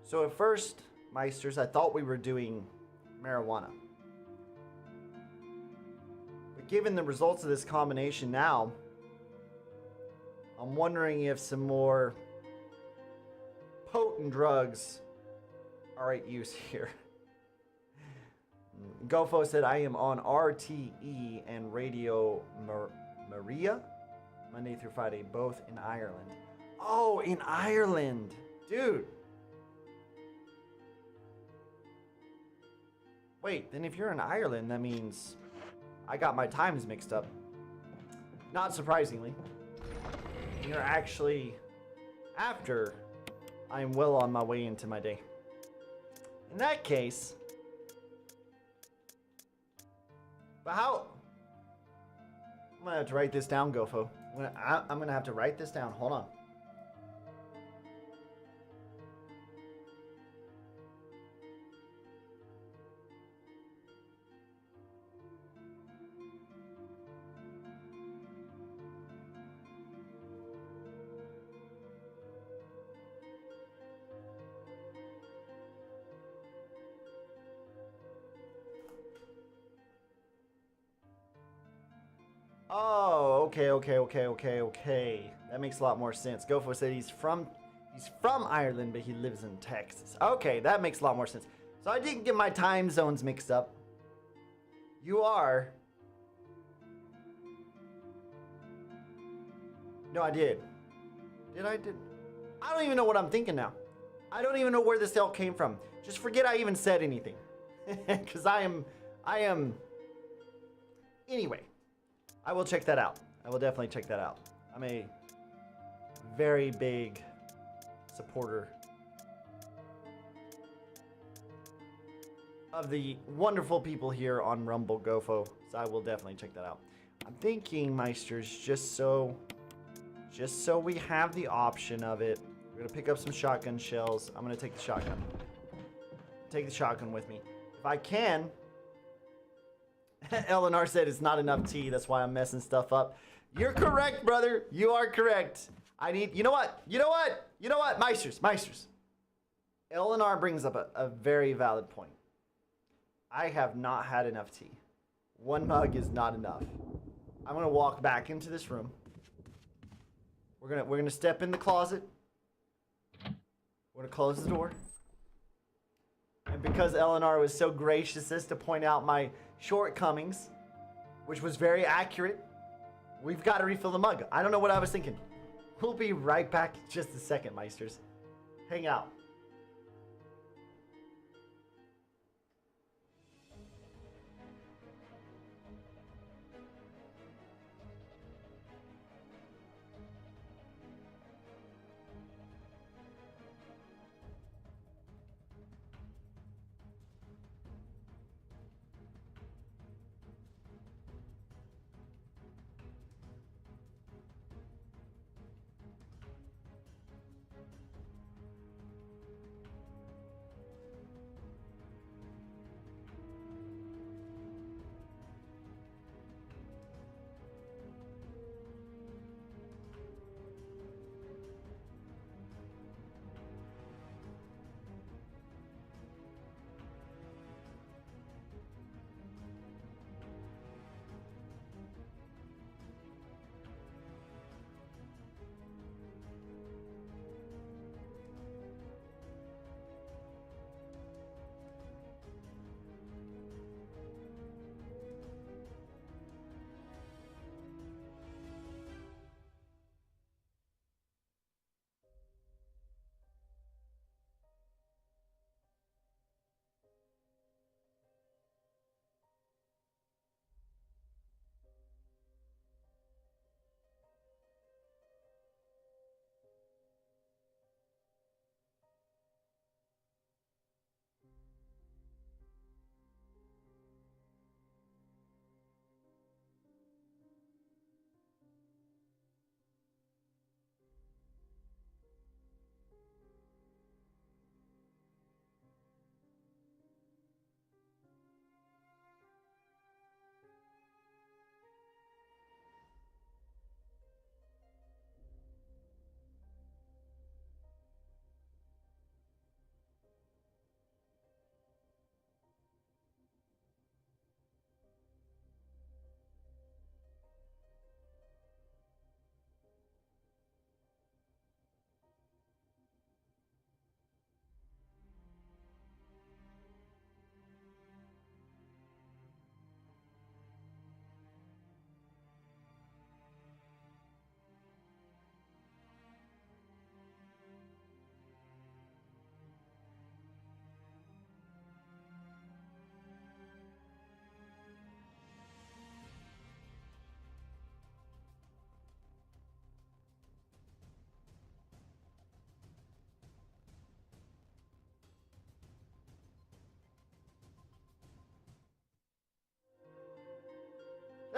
So at first, Meisters, I thought we were doing marijuana. But given the results of this combination now, I'm wondering if some more potent drugs are at use here. Gofo said, I am on RTE and Radio Maria, Monday through Friday, both in Ireland. Oh, in Ireland. Dude. Wait, then if you're in Ireland, that means I got my times mixed up. Not surprisingly. You're actually after I am well on my way into my day. In that case... But how... I'm going to have to write this down, Gofo. I'm going to have to write this down. Hold on. Oh, okay. That makes a lot more sense. Gofo said he's from Ireland, but he lives in Texas. Okay, that makes a lot more sense. So I didn't get my time zones mixed up. You are. No, I did. Did I? I don't even know what I'm thinking now. I don't even know where this all came from. Just forget I even said anything. Because I am. Anyway. I will check that out. I will definitely check that out. I'm a very big supporter of the wonderful people here on Rumble Gofo, so I will definitely check that out. I'm thinking, Meisters, just so we have the option of it, we're gonna pick up some shotgun shells. I'm gonna take the shotgun. Take the shotgun with me. If I can. Eleanor said it's not enough tea. That's why I'm messing stuff up. You're correct, brother. You are correct. I need... You know what? Meisters. Eleanor brings up a very valid point. I have not had enough tea. One mug is not enough. I'm going to walk back into this room. We're gonna step in the closet. We're going to close the door. And because Eleanor was so gracious as to point out my shortcomings, which was very accurate, we've got to refill the mug. I don't know what I was thinking. We'll be right back in just a second, Meisters. Hang out.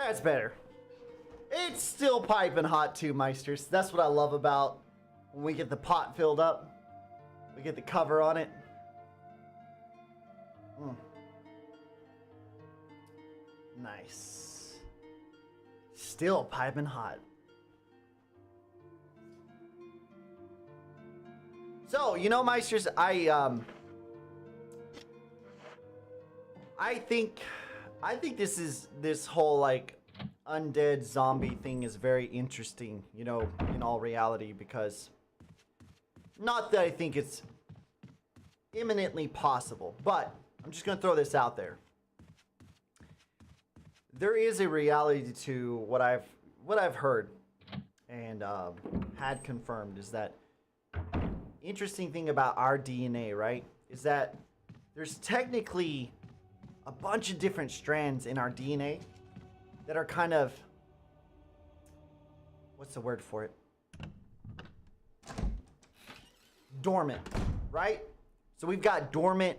That's better. It's still piping hot too, Meisters. That's what I love about when we get the pot filled up. We get the cover on it. Nice. Still piping hot. So, you know, Meisters, I think this whole like undead zombie thing is very interesting, you know, in all reality, because not that I think it's imminently possible, but I'm just gonna throw this out there. There is a reality to what I've heard and had confirmed, is that interesting thing about our DNA, right, is that there's technically a bunch of different strands in our DNA that are kind of, what's the word for it? Dormant, right? So we've got dormant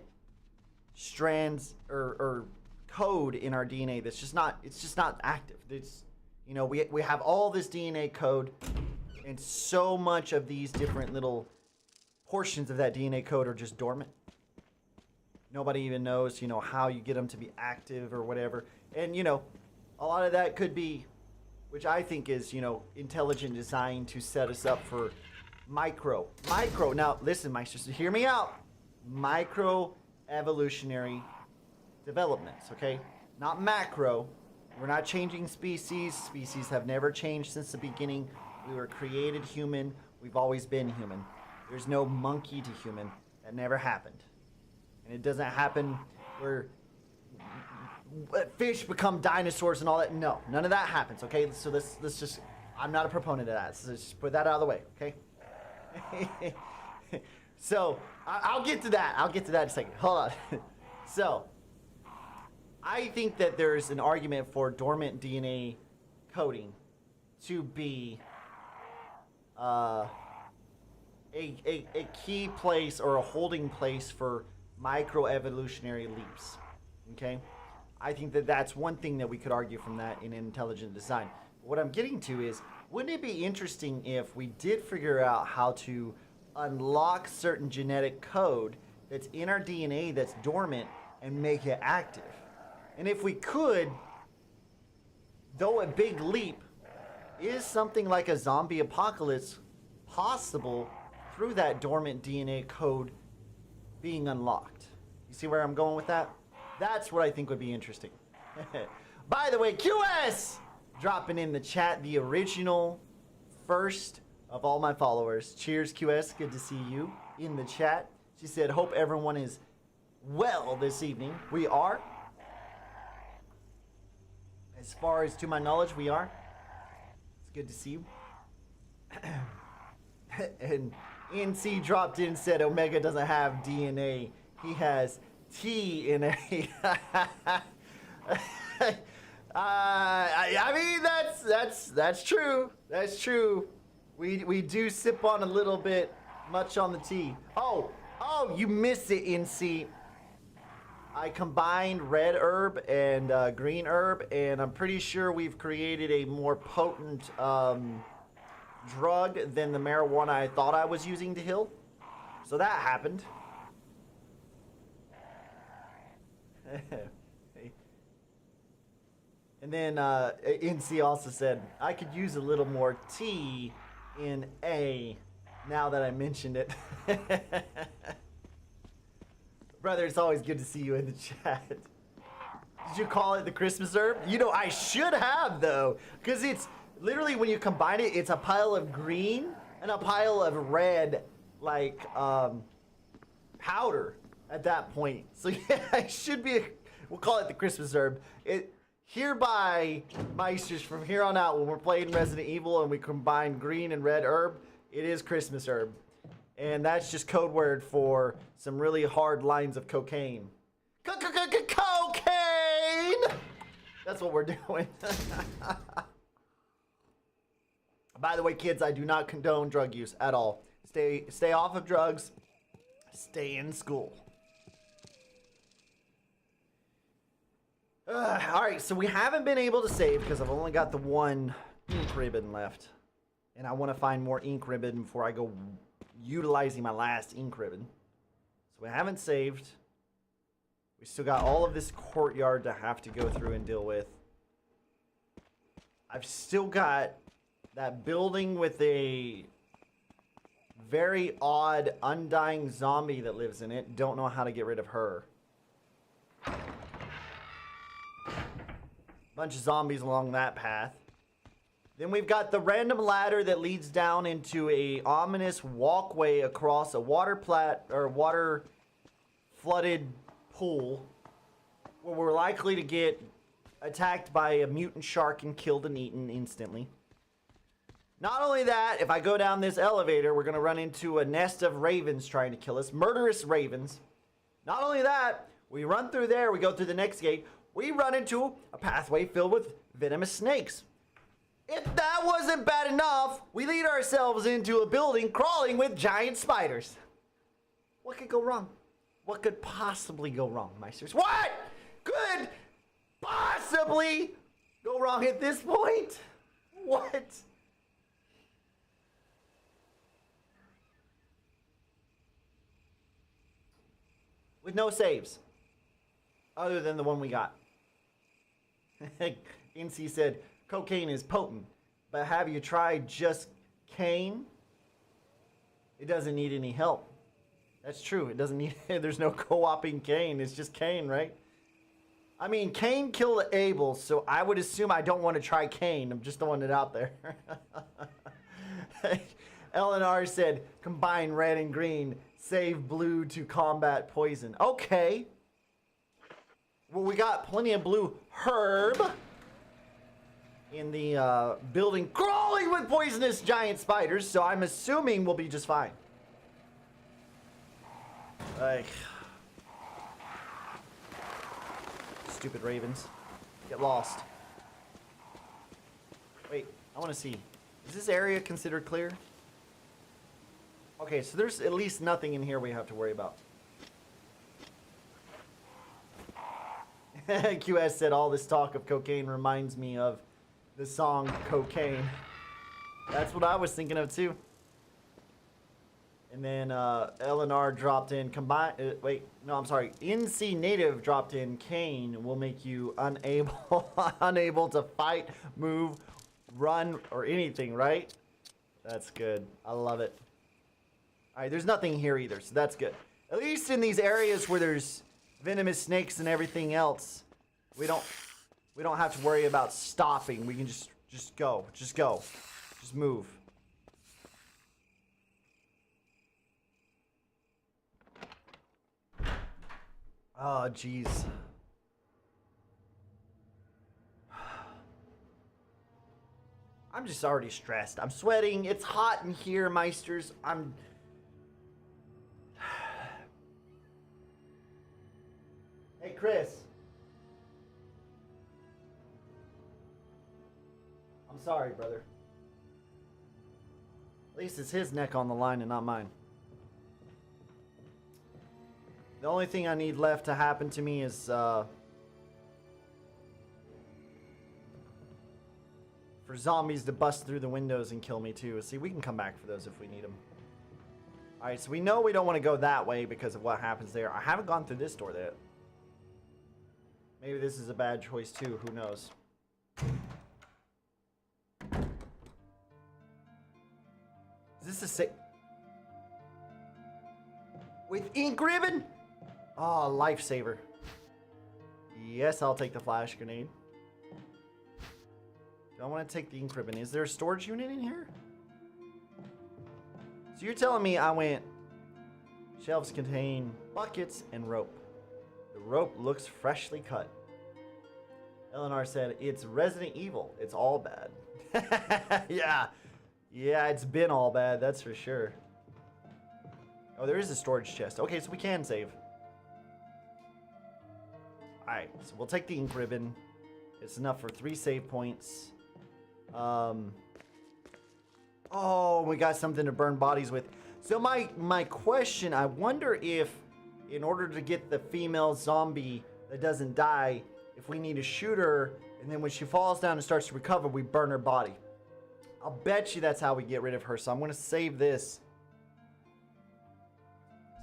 strands or code in our DNA that's just not, it's just not active. It's, you know, we have all this DNA code, and so much of these different little portions of that DNA code are just dormant. Nobody even knows, you know, how you get them to be active or whatever. And, you know, a lot of that could be, which I think is, you know, intelligent design to set us up for micro. Now, listen, Meisters, hear me out. Micro evolutionary developments, okay? Not macro. We're not changing species. Species have never changed since the beginning. We were created human. We've always been human. There's no monkey to human. That never happened. And it doesn't happen where fish become dinosaurs and all that. No, none of that happens, okay? So let's just, I'm not a proponent of that. So let's just put that out of the way, okay? So, I'll get to that. I'll get to that in a second. Hold on. So, I think that there's an argument for dormant DNA coding to be a key place or a holding place for microevolutionary leaps. Okay? I think that that's one thing that we could argue from that in intelligent design. What I'm getting to is, wouldn't it be interesting if we did figure out how to unlock certain genetic code that's in our DNA that's dormant and make it active? And if we could, though a big leap, is something like a zombie apocalypse possible through that dormant DNA code being unlocked? You see where I'm going with that? That's what I think would be interesting. By the way, QS dropping in the chat, the original first of all my followers. Cheers, QS. Good to see you in the chat. She said, hope everyone is well this evening. We are. As far as to my knowledge, we are. It's good to see you. And NC dropped in and said Omega doesn't have DNA. He has TNA. I mean, that's true. That's true. We do sip on a little bit much on the tea. Oh, you missed it, NC. I combined red herb and green herb, and I'm pretty sure we've created a more potent drug than the marijuana I thought I was using to heal. So that happened. And then NC also said, I could use a little more tea in A now that I mentioned it. Brother, it's always good to see you in the chat. Did you call it the Christmas herb? You know, I should have, though, because it's literally, when you combine it, it's a pile of green and a pile of red, like, powder at that point. So, yeah, it should be, we'll call it the Christmas herb. It hereby, Meisters, from here on out, when we're playing Resident Evil and we combine green and red herb, it is Christmas herb. And that's just code word for some really hard lines of cocaine. Cocaine! That's what we're doing. By the way, kids, I do not condone drug use at all. Stay off of drugs. Stay in school. Alright, so we haven't been able to save because I've only got the one ink ribbon left. And I want to find more ink ribbon before I go utilizing my last ink ribbon. So we haven't saved. We still got all of this courtyard to have to go through and deal with. I've still got that building with a very odd undying zombie that lives in it. Don't know how to get rid of her. Bunch of zombies along that path. Then we've got the random ladder that leads down into a ominous walkway across a water flooded pool where we're likely to get attacked by a mutant shark and killed and eaten instantly. Not only that, if I go down this elevator, we're going to run into a nest of ravens trying to kill us. Murderous ravens. Not only that, we run through there, we go through the next gate, we run into a pathway filled with venomous snakes. If that wasn't bad enough, we lead ourselves into a building crawling with giant spiders. What could go wrong? What could possibly go wrong, Meisters? What could possibly go wrong at this point? What? With no saves. Other than the one we got. NC said, cocaine is potent, but have you tried just cane? It doesn't need any help. That's true. It doesn't need, there's no co-oping cane. It's just cane, right? I mean, Cain killed Abel, so I would assume I don't want to try Cain. I'm just throwing it out there. LNR said, combine red and green, save blue to combat poison. Okay. Well, we got plenty of blue herb in the building crawling with poisonous giant spiders, so I'm assuming we'll be just fine. Like, stupid ravens. Get lost. Wait, I want to see. Is this area considered clear? Okay, so there's at least nothing in here we have to worry about. QS said all this talk of cocaine reminds me of the song Cocaine. That's what I was thinking of too. And then LNR dropped in NC Native dropped in Cain will make you unable to fight, move, run, or anything, right? That's good. I love it. Alright, there's nothing here either, so that's good. At least in these areas where there's venomous snakes and everything else, we don't have to worry about stopping. We can just go. Just move. Oh, jeez. I'm just already stressed. I'm sweating. It's hot in here, Meisters. Hey, Chris. I'm sorry, brother. At least it's his neck on the line and not mine. The only thing I need left to happen to me is, for zombies to bust through the windows and kill me too. See, we can come back for those if we need them. Alright, so we know we don't want to go that way because of what happens there. I haven't gone through this door yet. Maybe this is a bad choice too, who knows. Is this a sick... With ink ribbon? Oh, lifesaver. Yes, I'll take the flash grenade. Do I want to take the ink ribbon? Is there a storage unit in here? So you're telling me I went... Shelves contain buckets and rope. The rope looks freshly cut. LNR said, it's Resident Evil. It's all bad. Yeah. Yeah, it's been all bad, that's for sure. Oh, there is a storage chest. Okay, so we can save. Alright, so we'll take the ink ribbon. It's enough for 3 save points. Oh, we got something to burn bodies with. So my question, I wonder if in order to get the female zombie that doesn't die, if we need to shoot her, and then when she falls down and starts to recover, we burn her body. I'll bet you that's how we get rid of her. So I'm going to save this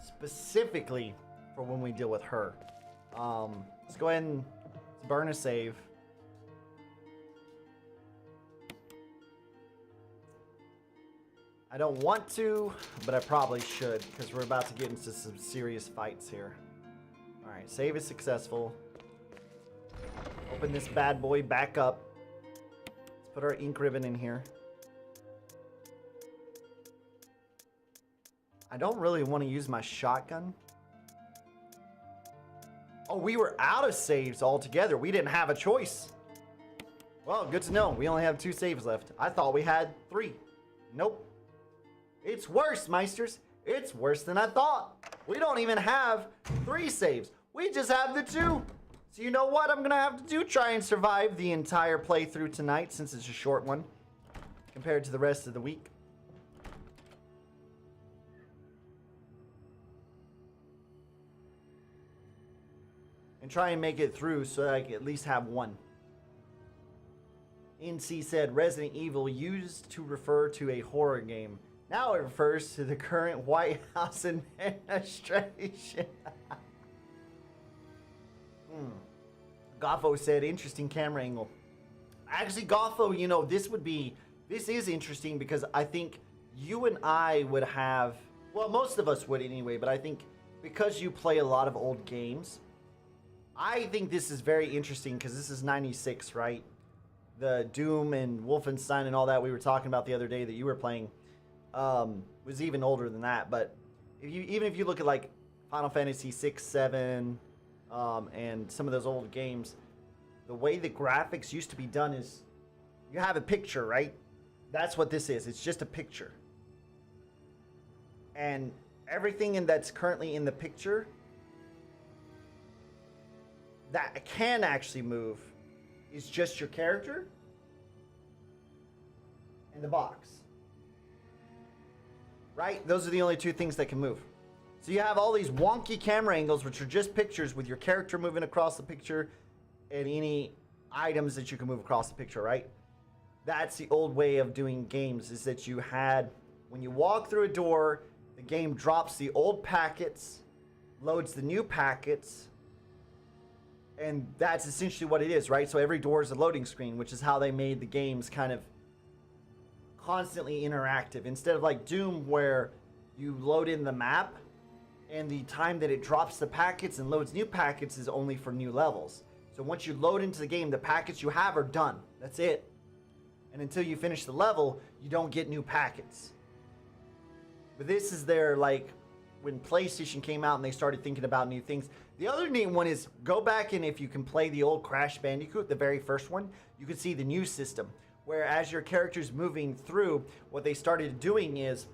specifically for when we deal with her. Let's go ahead and burn a save. I don't want to, but I probably should, because we're about to get into some serious fights here. Alright, save is successful. Open this bad boy back up. Let's put our ink ribbon in here. I don't really want to use my shotgun. Oh, we were out of saves altogether. We didn't have a choice. Well, good to know. We only have 2 saves left. I thought we had 3. Nope. It's worse, Meisters. It's worse than I thought. We don't even have 3 saves. We just have the 2. So you know what I'm going to have to do? Try and survive the entire playthrough tonight, since it's a short one compared to the rest of the week. And try and make it through so that I can at least have 1. NC said Resident Evil used to refer to a horror game. Now it refers to the current White House administration. Goffo said interesting camera angle. Actually, Goffo, you know, this is interesting because I think you and I would have, well, most of us would anyway, but I think because you play a lot of old games, I think this is very interesting because this is 96, right? The Doom and Wolfenstein and all that we were talking about the other day that you were playing was even older than that. But even if you look at like Final Fantasy 6, 7, and some of those old games, the way the graphics used to be done is you have a picture, right? That's what this is. It's just a picture. And everything that's currently in the picture that can actually move is just your character and the box. Right? Those are the only 2 things that can move. So you have all these wonky camera angles, which are just pictures with your character moving across the picture and any items that you can move across the picture, right? That's the old way of doing games, is that you had, when you walk through a door, the game drops the old packets, loads the new packets, and that's essentially what it is, right? So every door is a loading screen, which is how they made the games kind of constantly interactive. Instead of like Doom, where you load in the map, and the time that it drops the packets and loads new packets is only for new levels. So once you load into the game, the packets you have are done. That's it. And until you finish the level, you don't get new packets. But this is their, like, when PlayStation came out and they started thinking about new things. The other neat one is, go back and if you can play the old Crash Bandicoot, the very first one, you can see the new system. Where as your character's moving through, what they started doing is,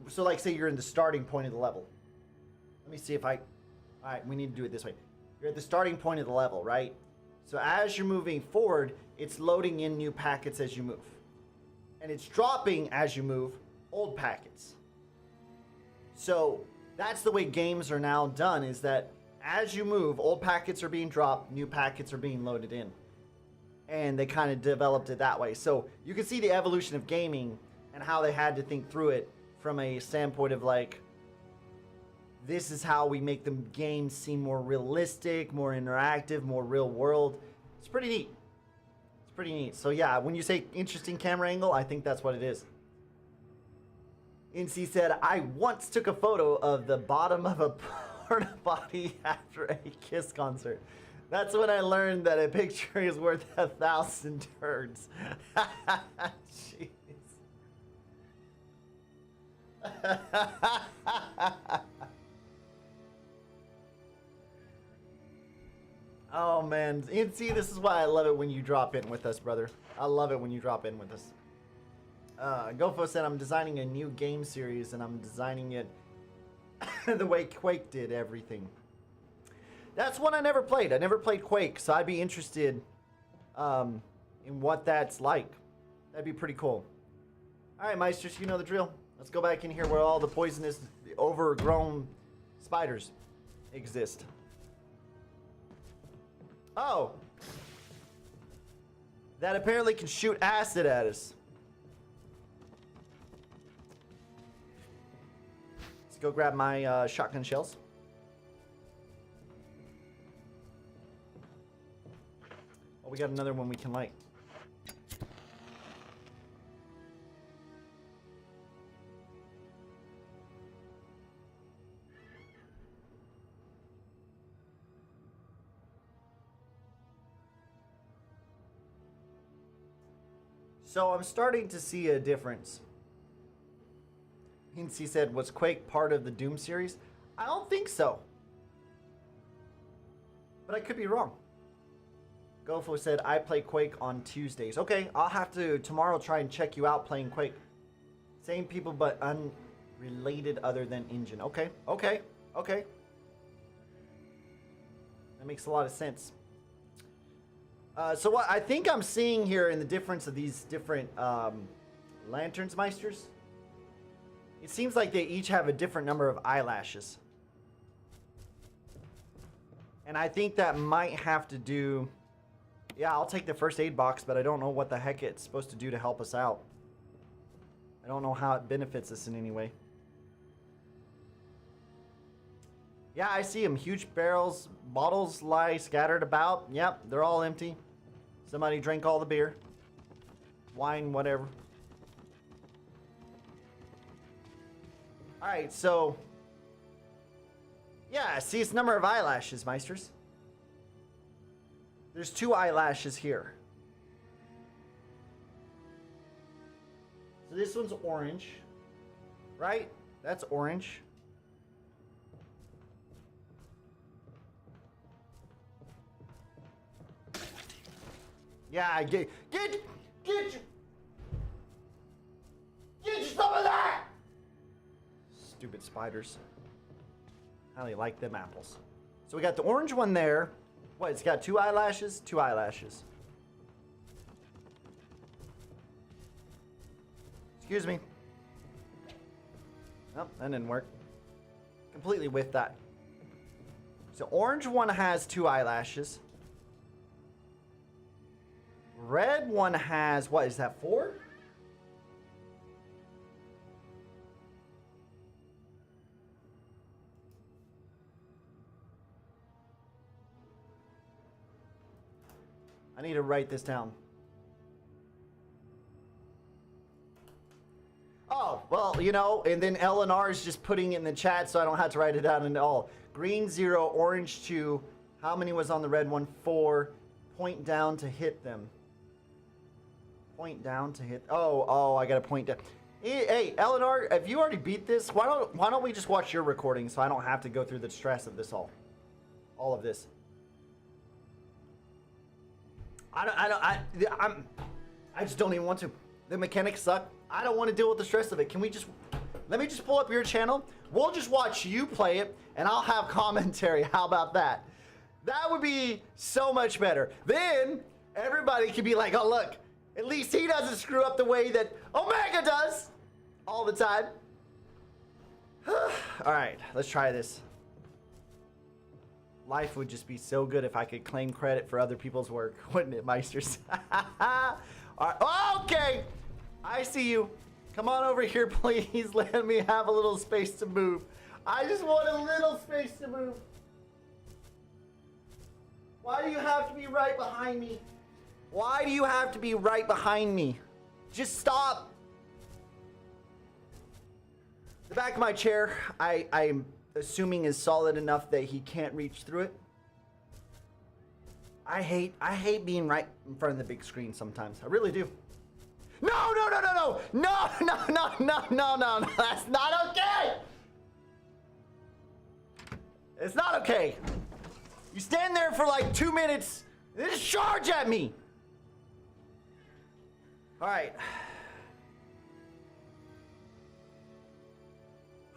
so like say you're in the starting point of the level. Let me see if alright, we need to do it this way. You're at the starting point of the level, right? So as you're moving forward, it's loading in new packets as you move. And it's dropping as you move old packets. So that's the way games are now done, is that as you move, old packets are being dropped, new packets are being loaded in. And they kind of developed it that way. So you can see the evolution of gaming and how they had to think through it from a standpoint of like, this is how we make the game seem more realistic, more interactive, more real world. It's pretty neat. It's pretty neat. So yeah, when you say interesting camera angle, I think that's what it is. NC said, I once took a photo of the bottom of a porta potty after a Kiss concert. That's when I learned that a picture is worth 1,000 turds. Jeez. Oh man, and see, this is why I love it when you drop in with us, brother. I love it when you drop in with us. Gofo said, I'm designing a new game series and I'm designing it the way Quake did everything. That's one I never played. I never played Quake, so I'd be interested in what that's like. That'd be pretty cool. All right, Meisters, you know the drill. Let's go back in here where all the poisonous, overgrown spiders exist. Oh. That apparently can shoot acid at us. Let's go grab my shotgun shells. Oh, we got another one we can light. So I'm starting to see a difference. He said, was Quake part of the Doom series? I don't think so. But I could be wrong. Gofo said, I play Quake on Tuesdays. Okay, I'll have to tomorrow try and check you out playing Quake. Same people but unrelated other than engine. Okay. That makes a lot of sense. So what I think I'm seeing here in the difference of these different lanterns, Meisters, it seems like they each have a different number of eyelashes. And I think that might have to do... Yeah, I'll take the first aid box, but I don't know what the heck it's supposed to do to help us out. I don't know how it benefits us in any way. Yeah, I see them. Huge barrels, bottles lie scattered about. Yep, they're all empty. Somebody drank all the beer. Wine, whatever. Alright, so... Yeah, see its number of eyelashes, Meisters. There's 2 eyelashes here. So this one's orange. Right? That's orange. Yeah, get you some of that! Stupid spiders. How do you like them apples? So we got the orange one there. What, it's got 2 eyelashes? 2 eyelashes. Excuse me. Nope, that didn't work. Completely whiffed that. So orange one has 2 eyelashes. Red one has, what is that, 4? I need to write this down. Oh, well, you know, and then LNR is just putting it in the chat so I don't have to write it down at all. Green 0, orange 2. How many was on the red one? 4. Point down to hit them. Point down to hit. Oh, I gotta point down. Hey, Eleanor, if you already beat this, why don't we just watch your recording so I don't have to go through the stress of this all of this. I just don't even want to. The mechanics suck. I don't want to deal with the stress of it. Can we just let me just pull up your channel? We'll just watch you play it, and I'll have commentary. How about that? That would be so much better. Then everybody can be like, oh look. At least he doesn't screw up the way that Omega does all the time. All right, let's try this. Life would just be so good if I could claim credit for other people's work, wouldn't it, Meisters? All right. Okay, I see you. Come on over here, please. Let me have a little space to move. I just want a little space to move. Why do you have to be right behind me? Why do you have to be right behind me? Just stop. The back of my chair, I'm assuming is solid enough that he can't reach through it. I hate being right in front of the big screen sometimes. I really do. No. That's not okay. It's not okay. You stand there for like 2 minutes and just charge at me. All right.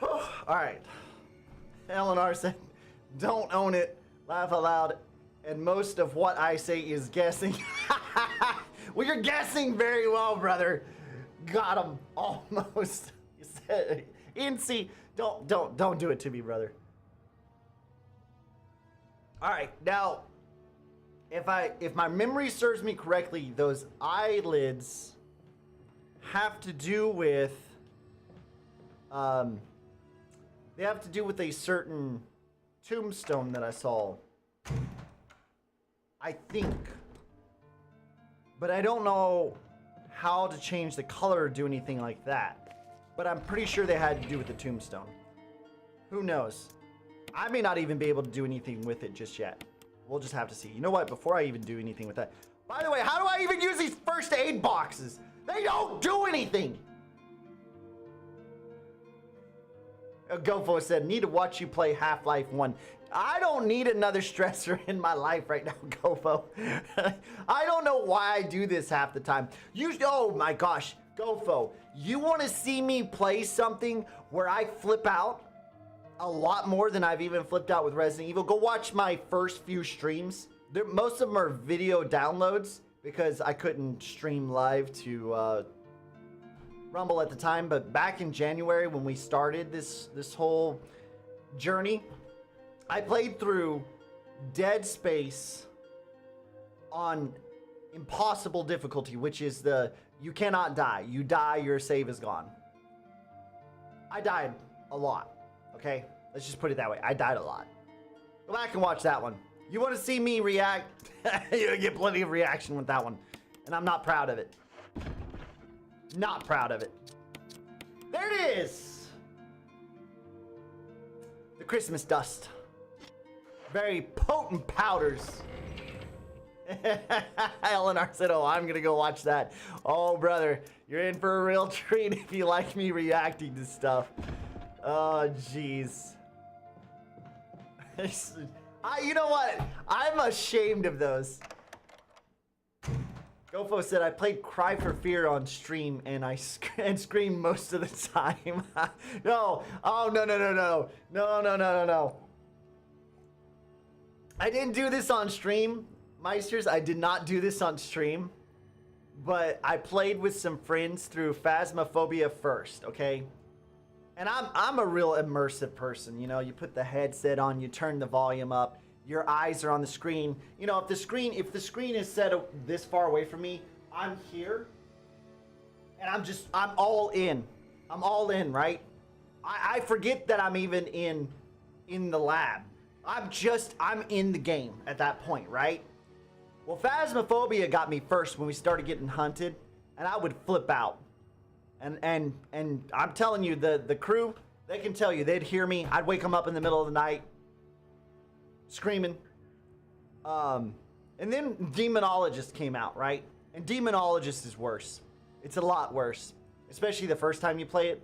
All right. Eleanor said, don't own it. Laugh aloud. And most of what I say is guessing. Well, you're guessing very well, brother. Got him almost. You said, Incy, don't do it to me, brother. All right, now, if my memory serves me correctly, those eyelids have to do with they have to do with a certain tombstone that I saw. I think. But I don't know how to change the color or do anything like that. But I'm pretty sure they had to do with the tombstone. Who knows? I may not even be able to do anything with it just yet. We'll just have to see. You know what? Before I even do anything with that. By the way, how do I even use these first aid boxes? They don't do anything. GoFo said, need to watch you play Half-Life 1. I don't need another stressor in my life right now, GoFo. I don't know why I do this half the time. Oh my gosh, GoFo, you want to see me play something where I flip out a lot more than I've even flipped out with Resident Evil? Go watch my first few streams. Most of them are video downloads because I couldn't stream live to Rumble at the time. But back in January when we started this whole journey, I played through Dead Space on impossible difficulty, which is you cannot die. You die, your save is gone. I died a lot. Okay, let's just put it that way. I died a lot. Go back and watch that one. You want to see me react? You'll get plenty of reaction with that one. And I'm not proud of it. Not proud of it. There it is. The Christmas dust. Very potent powders. Eleanor said, oh, I'm going to go watch that. Oh, brother, you're in for a real treat if you like me reacting to stuff. Oh, jeez. You know what? I'm ashamed of those. GoFo said, I played Cry for Fear on stream and I screamed most of the time. No. Oh, no. No. I didn't do this on stream, Meisters. I did not do this on stream. But I played with some friends through Phasmophobia first, okay? And I'm a real immersive person, you know. You put the headset on, you turn the volume up, your eyes are on the screen. You know, if the screen is set this far away from me, I'm here, and I'm all in. I'm all in, right? I forget that I'm even in the lab. I'm in the game at that point, right? Well, Phasmophobia got me first when we started getting hunted, and I would flip out. And I'm telling you, the crew, they can tell you, they'd hear me. I'd wake them up in the middle of the night, screaming. And then Demonologist came out, right? And Demonologist is worse. It's a lot worse, especially the first time you play it.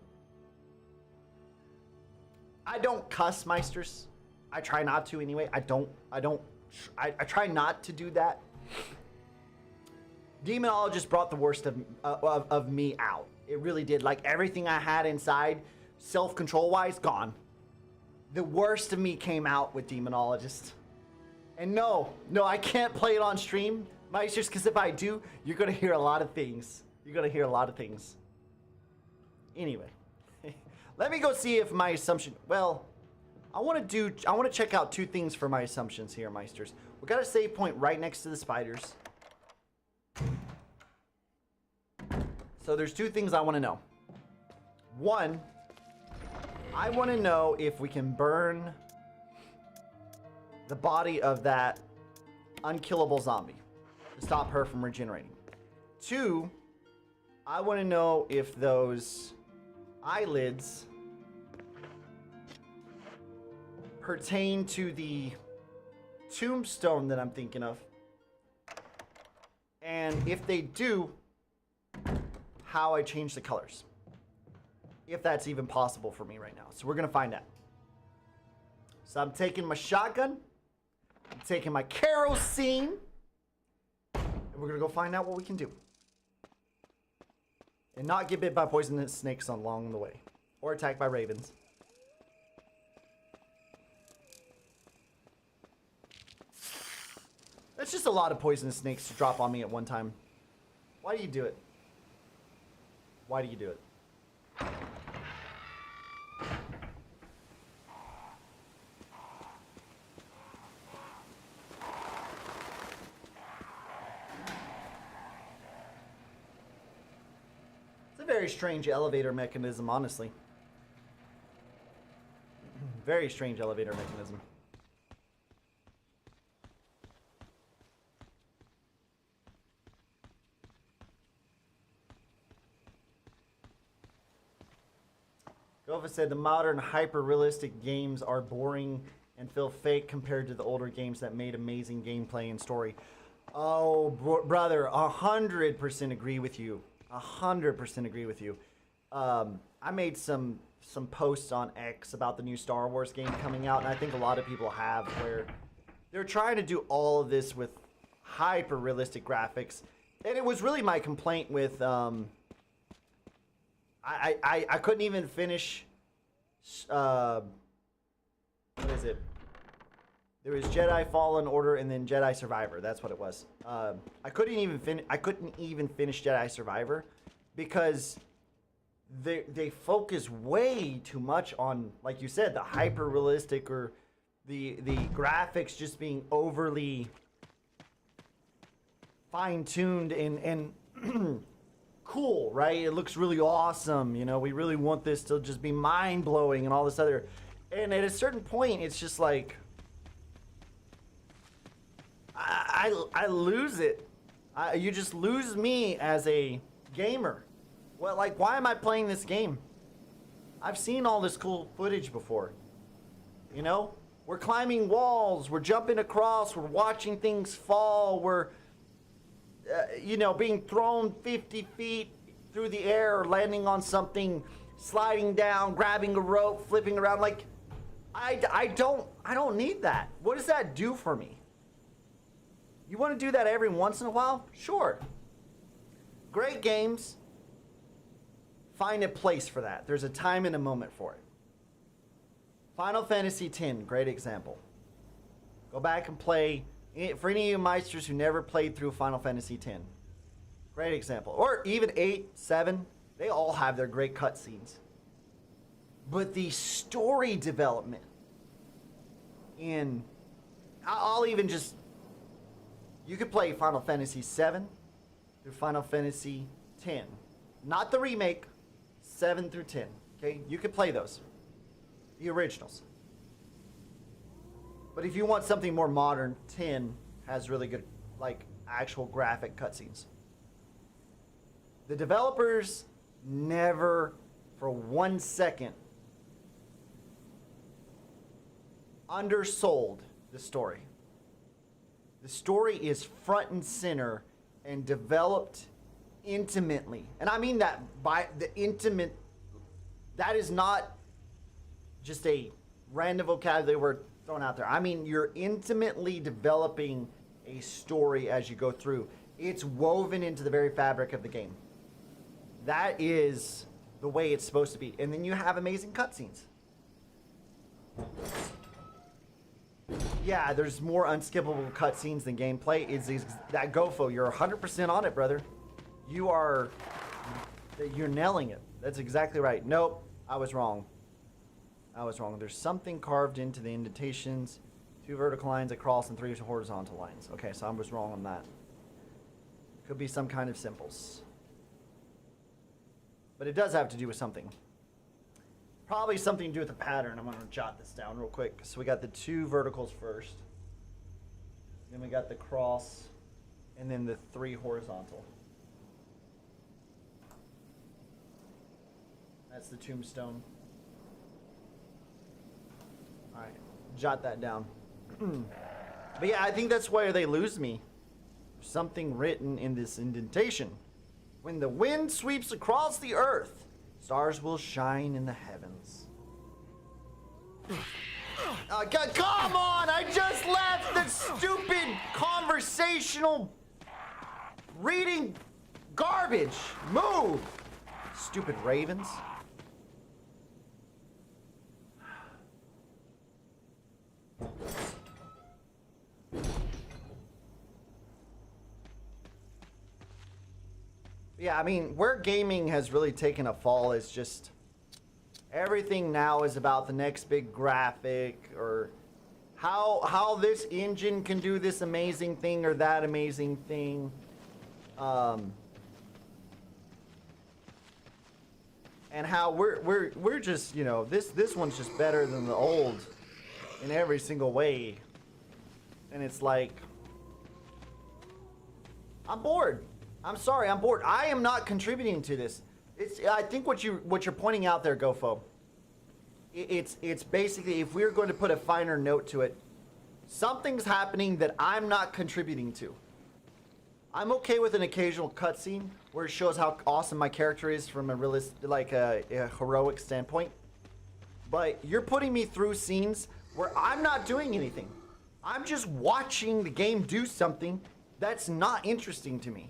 I don't cuss, Meisters. I try not to anyway. I try not to do that. Demonologist brought the worst of me out. It really did. Like, everything I had inside, self-control wise, gone. The worst of me came out with Demonologist. And no, I can't play it on stream, Meisters, because if I do, you're gonna hear a lot of things. You're gonna hear a lot of things. Anyway, let me go see if my assumption. Well, I want to check out two things for my assumptions here, Meisters. We got a save point right next to the spiders. So there's two things I want to know. One, I want to know if we can burn the body of that unkillable zombie to stop her from regenerating. Two, I want to know if those eyelids pertain to the tombstone that I'm thinking of. And if they do, how I change the colors. If that's even possible for me right now. So we're going to find out. So I'm taking my shotgun. I'm taking my kerosene. And we're going to go find out what we can do. And not get bit by poisonous snakes along the way. Or attacked by ravens. That's just a lot of poisonous snakes to drop on me at one time. Why do you do it? Why do you do it? a very strange elevator mechanism, honestly. Very strange elevator mechanism. Gova said the modern hyper-realistic games are boring and feel fake compared to the older games that made amazing gameplay and story. Oh, brother, 100% agree with you. 100% agree with you. I made some posts on X about the new Star Wars game coming out, and I think a lot of people have, where they're trying to do all of this with hyper-realistic graphics. And it was really my complaint with... I couldn't even finish. What is it? There was Jedi Fallen Order and then Jedi Survivor. That's what it was. I couldn't even finish Jedi Survivor because they focus way too much on, like you said, the hyper realistic or the graphics just being overly fine tuned and cool, right? It looks really awesome. You know, we really want this to just be mind blowing and all this other. And at a certain point, it's just like I lose it. You just lose me as a gamer. Well, like, why am I playing this game? I've seen all this cool footage before. You know, we're climbing walls, we're jumping across, we're watching things fall, we're you know, being thrown 50 feet through the air, landing on something, sliding down, grabbing a rope, flipping around. Like, I don't need that. What does that do for me? You want to do that every once in a while? Sure. Great games find a place for that. There's a time and a moment for it. Final Fantasy X, great example. Go back and play. For any of you Meisters who never played through Final Fantasy X, great example. Or even 8, 7, they all have their great cutscenes. But the story development in... I'll even just... You could play Final Fantasy 7 through Final Fantasy 10. Not the remake, 7 through 10. Okay? You could play those. The originals. But if you want something more modern, 10 has really good, like, actual graphic cutscenes. The developers never, for 1 second, undersold the story. The story is front and center and developed intimately. And I mean that by the intimate, that is not just a random vocabulary word thrown out there. I mean, you're intimately developing a story as you go through. It's woven into the very fabric of the game. That is the way it's supposed to be. And then you have amazing cutscenes. Yeah, there's more unskippable cutscenes than gameplay. It's that GoFo, you're 100% on it, brother. You're nailing it. That's exactly right. Nope, I was wrong. There's something carved into the indentations. 2 vertical lines across and 3 horizontal lines. Okay, so I was wrong on that. Could be some kind of symbols. But it does have to do with something. Probably something to do with the pattern. I'm going to jot this down real quick. So we got the 2 verticals first. Then we got the cross. And then the 3 horizontal. That's the tombstone. Alright, jot that down. But yeah, I think that's where they lose me. Something written in this indentation. When the wind sweeps across the earth, stars will shine in the heavens. God, come on! I just left the stupid conversational reading garbage. Move! Stupid ravens. Yeah, I mean, where gaming has really taken a fall is just everything now is about the next big graphic or how this engine can do this amazing thing or that amazing thing. and how we're just, you know, this one's just better than the old in every single way. And it's like, I'm bored. I'm sorry, I'm bored. I am not contributing to this. I think what you're pointing out there, Gofo, it's basically, if we're going to put a finer note to it, something's happening that I'm not contributing to. I'm okay with an occasional cutscene where it shows how awesome my character is from a a heroic standpoint. But you're putting me through scenes where I'm not doing anything. I'm just watching the game do something that's not interesting to me.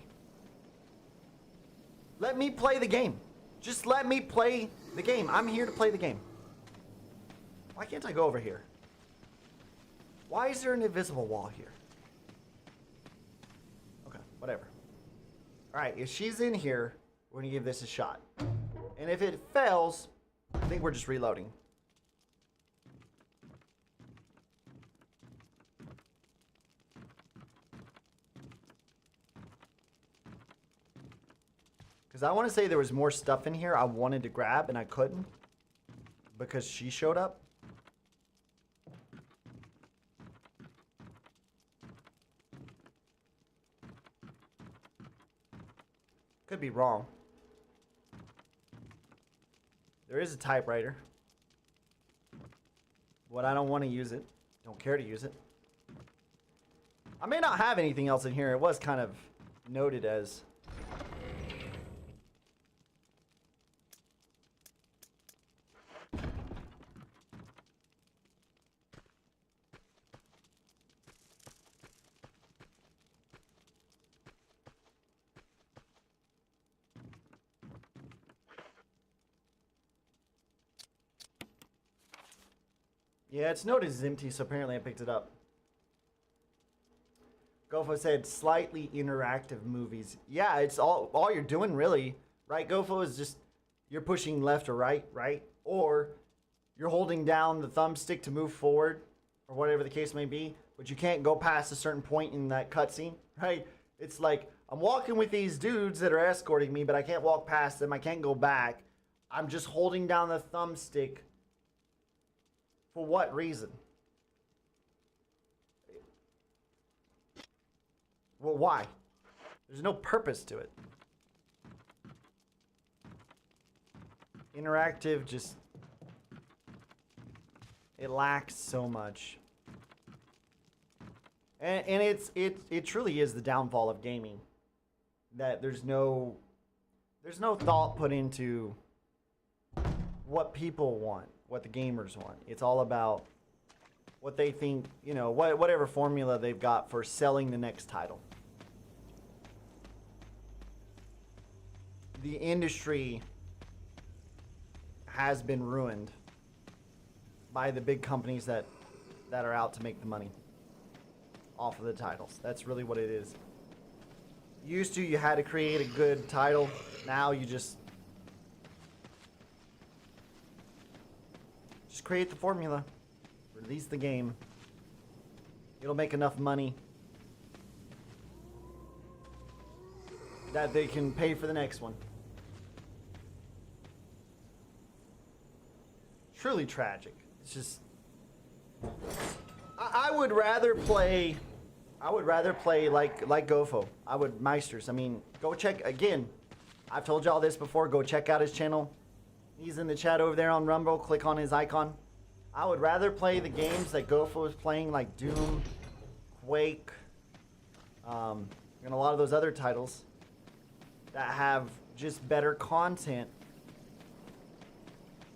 Let me play the game. Just let me play the game. I'm here to play the game. Why can't I go over here? Why is there an invisible wall here? Okay, whatever. Alright, if she's in here, we're gonna give this a shot. And if it fails, I think we're just reloading. Because I want to say there was more stuff in here I wanted to grab and I couldn't. Because she showed up. Could be wrong. There is a typewriter. But I don't want to use it. Don't care to use it. I may not have anything else in here. It was kind of noted as... Yeah, it's noted as empty, so apparently I picked it up. Gofo said slightly interactive movies. Yeah, it's all you're doing really, right? Gofo is just, you're pushing left or right? Or you're holding down the thumbstick to move forward, or whatever the case may be, but you can't go past a certain point in that cutscene, right? It's like, I'm walking with these dudes that are escorting me, but I can't walk past them, I can't go back. I'm just holding down the thumbstick. For what reason? Well, why? There's no purpose to it. Interactive just... it lacks so much. And it truly is the downfall of gaming. That there's no thought put into what people want. What the gamers want. It's all about what they think, you know, whatever formula they've got for selling the next title. The industry has been ruined by the big companies that are out to make the money off of the titles. That's really what it is. Used to, you had to create a good title. Now you just create the formula, release the game. It'll make enough money that they can pay for the next one. Truly tragic. It's just, I would rather play like Gofo. I would Meisters. I mean, go check again. I've told y'all this before. Go check out his channel. He's in the chat over there on Rumble. Click on his icon. I would rather play the games that Gofo is playing, like Doom, Quake, and a lot of those other titles that have just better content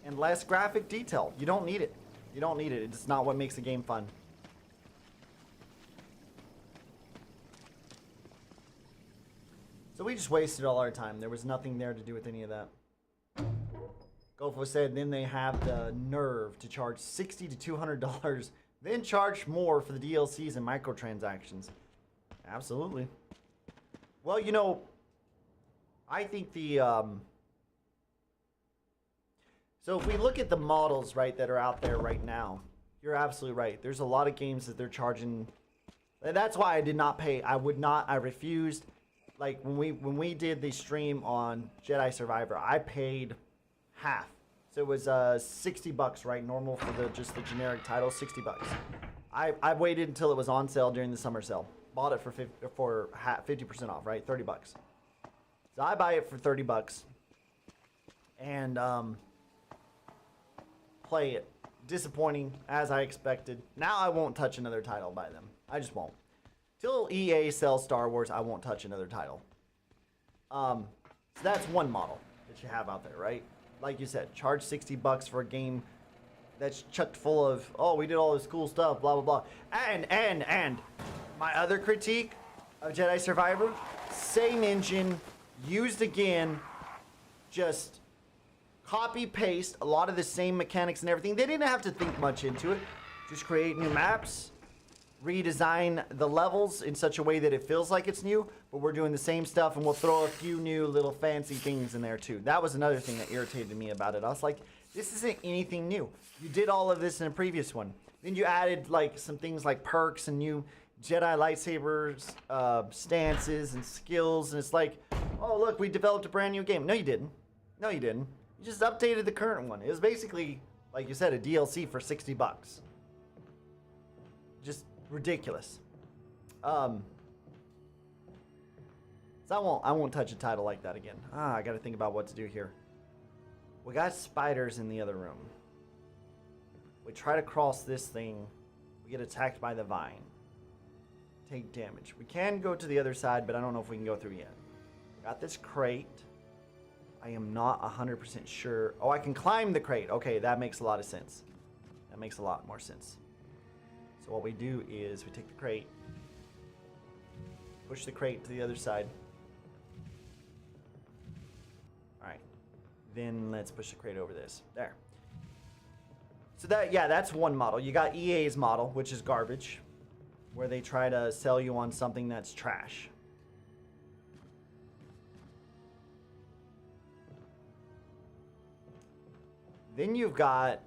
and less graphic detail. You don't need it. You don't need it. It's not what makes a game fun. So we just wasted all our time. There was nothing there to do with any of that. Gofo said then they have the nerve to charge $60 to $200, then charge more for the DLCs and microtransactions. Absolutely. Well, you know, I think the... So if we look at the models, right, that are out there right now, you're absolutely right. There's a lot of games that they're charging. And that's why I did not pay. I refused. Like when we did the stream on Jedi Survivor, I paid half. So it was $60, right? Normal for just the generic title, $60. I waited until it was on sale during the summer sale. Bought it for 50% off, right? $30. So I buy it for $30 and play it. Disappointing, as I expected. Now I won't touch another title by them. I just won't. Till EA sells Star Wars, I won't touch another title. So that's one model that you have out there, right? Like you said, charge $60 for a game that's chucked full of, oh, we did all this cool stuff, blah, blah, blah. And my other critique of Jedi Survivor, same engine, used again, just copy paste a lot of the same mechanics and everything. They didn't have to think much into it. Just create new maps, redesign the levels in such a way that it feels like it's new, but we're doing the same stuff and we'll throw a few new little fancy things in there too. That was another thing that irritated me about it. I was like, this isn't anything new. You did all of this in a previous one. Then you added like some things like perks and new Jedi lightsabers, stances and skills, and it's like, oh look, we developed a brand new game. No, you didn't. No, you didn't. You just updated the current one. It was basically, like you said, a DLC for $60. Just ridiculous. So I won't touch a title like that again. I got to think about what to do here. We got spiders in the other room. We try to cross this thing. We get attacked by the vine. Take damage. We can go to the other side, but I don't know if we can go through yet. Got this crate. I am not 100% sure. Oh, I can climb the crate. Okay, that makes a lot of sense. That makes a lot more sense. So what we do is we take the crate, push the crate to the other side. All right. Then let's push the crate over this. There. So that's one model. You got EA's model, which is garbage, where they try to sell you on something that's trash. Then you've got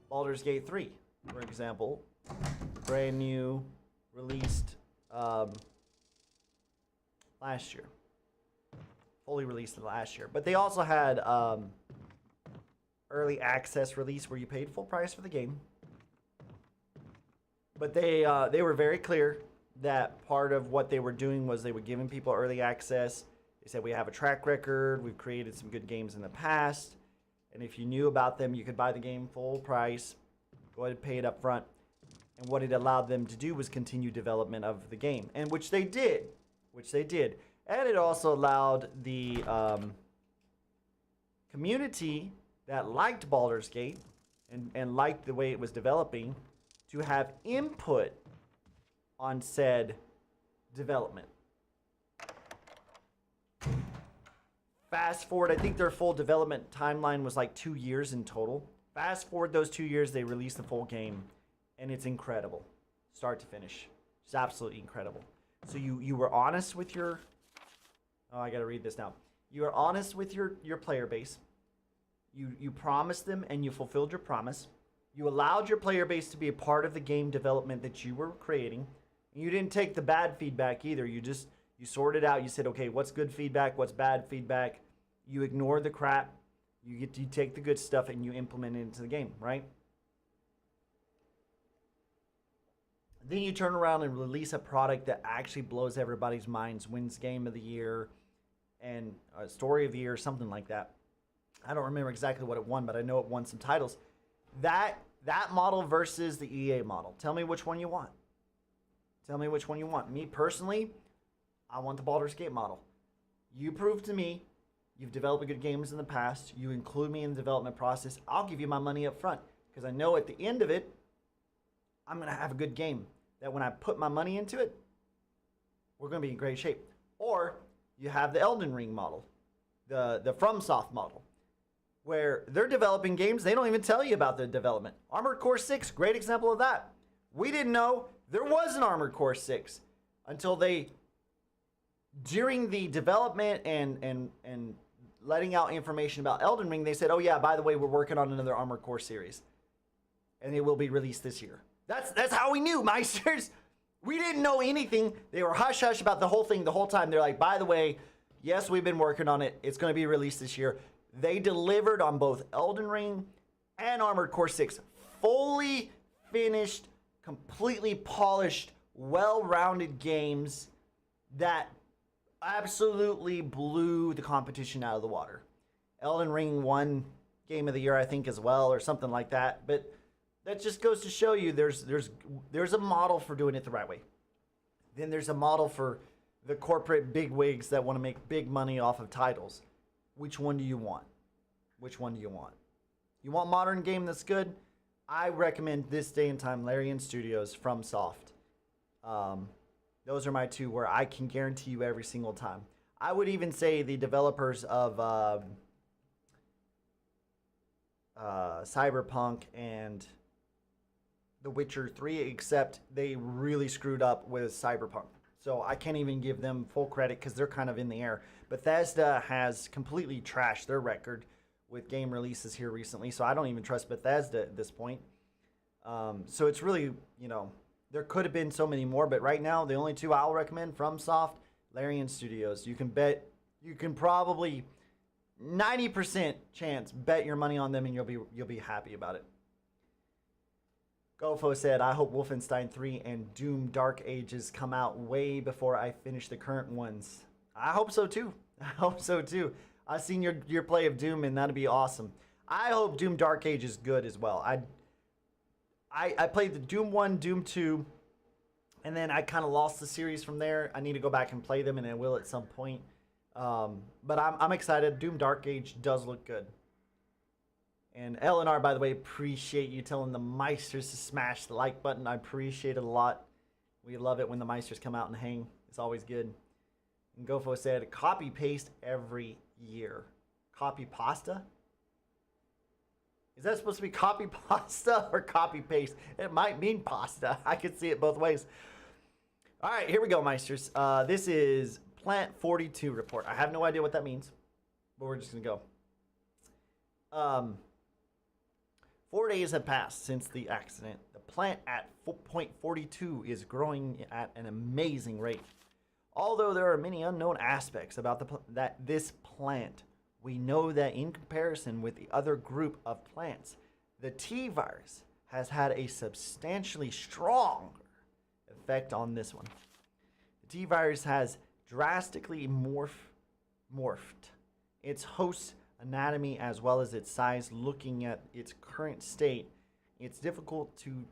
Baldur's Gate 3, for example, brand new, released last year. Fully released last year. But they also had early access release where you paid full price for the game. But they were very clear that part of what they were doing was they were giving people early access. They said, we have a track record. We've created some good games in the past. And if you knew about them, you could buy the game full price, go ahead and pay it up front. And what it allowed them to do was continue development of the game, and which they did. And it also allowed the community that liked Baldur's Gate and liked the way it was developing to have input on said development. Fast forward, I think their full development timeline was like 2 years in total. Fast forward those 2 years, they released the full game, and it's incredible, start to finish. It's absolutely incredible. So you were honest with your, oh, I gotta read this now. You were honest with your player base. You promised them, and you fulfilled your promise. You allowed your player base to be a part of the game development that you were creating. And you didn't take the bad feedback either. You sorted out. You said, okay, what's good feedback? What's bad feedback? You ignore the crap. You take the good stuff and you implement it into the game, right? Then you turn around and release a product that actually blows everybody's minds, wins Game of the Year and Story of the Year, something like that. I don't remember exactly what it won, but I know it won some titles. That model versus the EA model. Tell me which one you want. Tell me which one you want. Me personally, I want the Baldur's Gate model. You prove to me you've developed good games in the past. You include me in the development process. I'll give you my money up front because I know at the end of it, I'm going to have a good game that when I put my money into it, we're going to be in great shape. Or you have the Elden Ring model, the FromSoft model, where they're developing games. They don't even tell you about the development. Armored Core 6, great example of that. We didn't know there was an Armored Core 6 until they, during the development and letting out information about Elden Ring, they said, oh yeah, by the way, we're working on another Armored Core series. And it will be released this year. That's how we knew, Meisters. We didn't know anything. They were hush-hush about the whole thing the whole time. They're like, by the way, yes, we've been working on it. It's going to be released this year. They delivered on both Elden Ring and Armored Core 6. Fully finished, completely polished, well-rounded games that absolutely blew the competition out of the water. Elden Ring won Game of the Year, I think, as well, or something like that. But that just goes to show you there's a model for doing it the right way. Then there's a model for the corporate bigwigs that want to make big money off of titles. Which one do you want? Which one do you want? You want modern game that's good? I recommend this day and time Larian Studios from Soft. Those are my two where I can guarantee you every single time. I would even say the developers of Cyberpunk and The Witcher 3, except they really screwed up with Cyberpunk. So I can't even give them full credit because they're kind of in the air. Bethesda has completely trashed their record with game releases here recently, so I don't even trust Bethesda at this point. So it's really, there could have been so many more, but right now the only two I'll recommend from Soft, Larian Studios. You can probably 90% chance bet your money on them and you'll be happy about it. Gofo said, I hope Wolfenstein 3 and Doom Dark Ages come out way before I finish the current ones. I hope so too. I've seen your play of Doom and that'd be awesome. I hope Doom Dark Age is good as well. I played the Doom 1, Doom 2, and then I kind of lost the series from there. I need to go back and play them, and I will at some point. But I'm excited. Doom Dark Age does look good. And LNR, by the way, appreciate you telling the Meisters to smash the like button. I appreciate it a lot. We love it when the Meisters come out and hang. It's always good. And Gofo said, copy paste every year. Copy pasta? Is that supposed to be copy pasta or copy paste? It might mean pasta. I could see it both ways. All right, here we go, Meisters. This is Plant 42 report. I have no idea what that means, but we're just going to go. 4 days have passed since the accident. The plant at point 42 is growing at an amazing rate. Although there are many unknown aspects about this plant, we know that in comparison with the other group of plants, the T virus has had a substantially strong effect on this one. The T virus has drastically morphed its host anatomy as well as its size. Looking at its current state, it's difficult to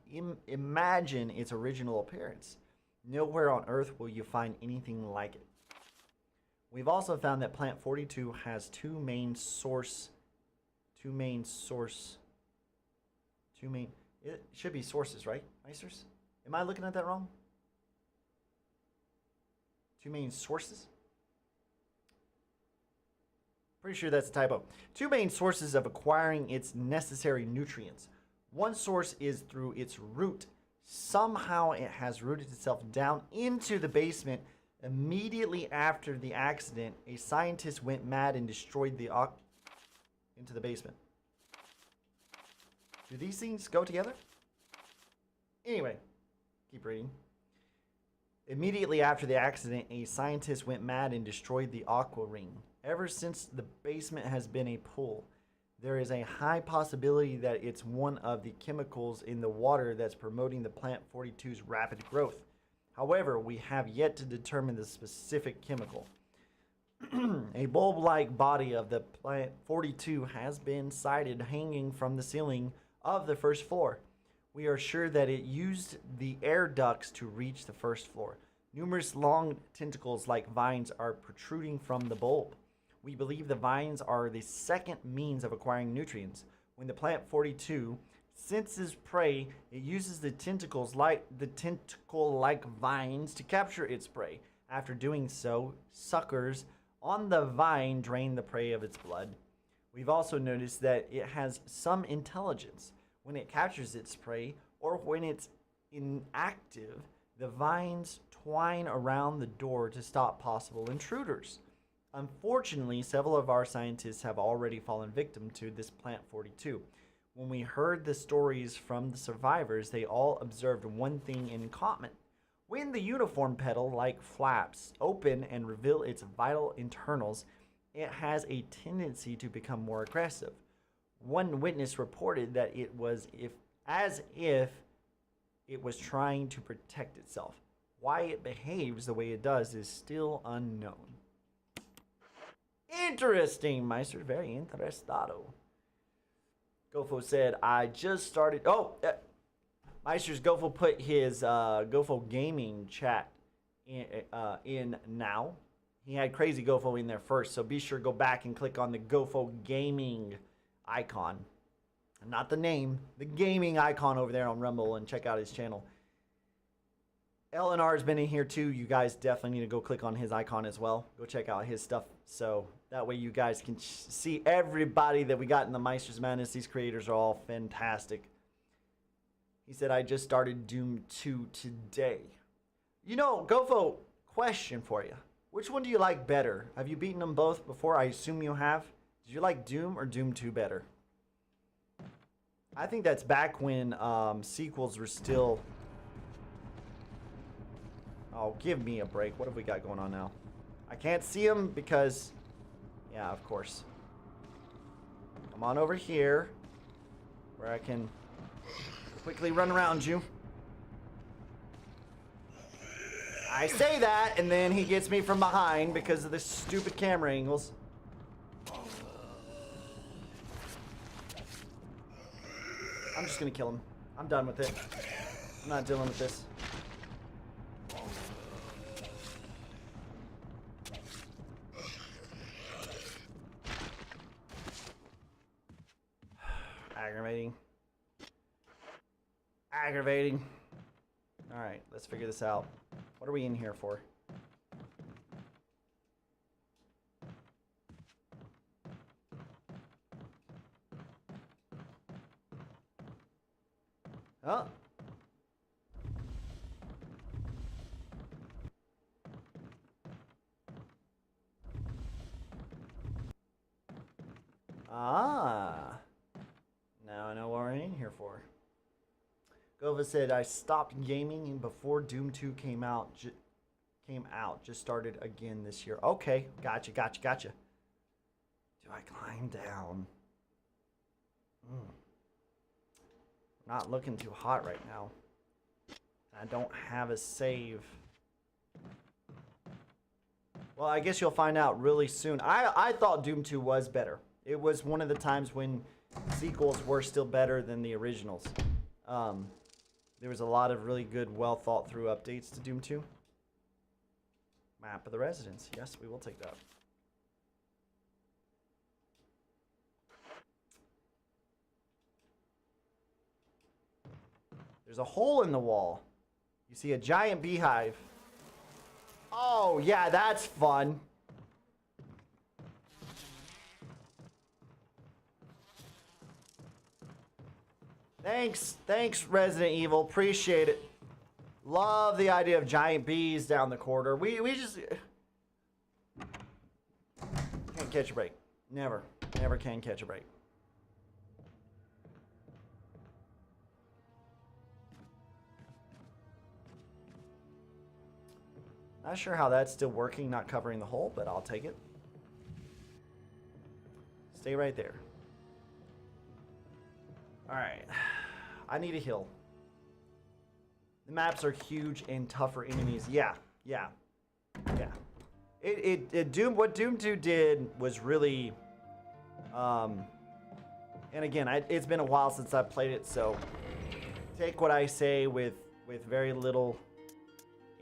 imagine its original appearance. Nowhere on Earth will you find anything like it. We've also found that Plant 42 has two main, it should be sources, right, Meisters? Am I looking at that wrong? Two main sources? Pretty sure that's a typo. Two main sources of acquiring its necessary nutrients. One source is through its root. Somehow it has rooted itself down into the basement. Immediately after the accident, a scientist went mad and destroyed the into the basement. Do these things go together? Anyway, keep reading. Immediately after the accident, a scientist went mad and destroyed the aqua ring. Ever since, the basement has been a pool. There is a high possibility that it's one of the chemicals in the water that's promoting the Plant 42's rapid growth. However, we have yet to determine the specific chemical. A bulb-like body of the Plant 42 has been sighted hanging from the ceiling of the first floor. We are sure that it used the air ducts to reach the first floor. Numerous long tentacles like vines are protruding from the bulb. We believe the vines are the second means of acquiring nutrients. When the Plant 42 senses prey, it uses the tentacle-like vines to capture its prey. After doing so, suckers on the vine drain the prey of its blood. We've also noticed that it has some intelligence. When it captures its prey, or when it's inactive, the vines twine around the door to stop possible intruders. Unfortunately, several of our scientists have already fallen victim to this Plant 42. When we heard the stories from the survivors, they all observed one thing in common. When the uniform petal-like flaps open and reveal its vital internals, it has a tendency to become more aggressive. One witness reported that it was as if it was trying to protect itself. Why it behaves the way it does is still unknown. Interesting, Meister. Very interessado. Gofo said, I just started. Oh, Meister's Gofo put his Gofo gaming chat in now. He had Crazy Gofo in there first, so be sure to go back and click on the Gofo gaming icon. Not the name, the gaming icon over there on Rumble, and check out his channel. LNR has been in here too. You guys definitely need to go click on his icon as well. Go check out his stuff, so that way you guys can see everybody that we got in the Meisters Madness. These creators are all fantastic. He said, I just started Doom 2 today. You know, Gofo, question for you. Which one do you like better? Have you beaten them both before? I assume you have. Did you like Doom or Doom 2 better? I think that's back when sequels were still... Oh, give me a break. What have we got going on now? I can't see him because... Yeah, of course. Come on over here, where I can quickly run around you. I say that, and then he gets me from behind because of the stupid camera angles. I'm just gonna kill him. I'm done with it. I'm not dealing with this. Aggravating. Aggravating. Alright, let's figure this out. What are we in here for? Oh. Ah. Now I know what we're in here for. Gova said, I stopped gaming before Doom 2 came out. Just started again this year. Okay, gotcha. Do I climb down? Not looking too hot right now. I don't have a save. Well, I guess you'll find out really soon. I thought Doom 2 was better. It was one of the times when sequels were still better than the originals. There was a lot of really good, well thought through updates to Doom 2. Map of the residence. Yes, we will take that. There's a hole in the wall. You see a giant beehive. Oh, yeah, that's fun. Thanks, Resident Evil. Appreciate it. Love the idea of giant bees down the corridor. We just can't catch a break. Never can catch a break. Not sure how that's still working, not covering the hole, but I'll take it. Stay right there. Alright. I need a hill. The maps are huge and tougher enemies. Yeah. What Doom 2 did was really... and again, it's been a while since I've played it, so... Take what I say with very little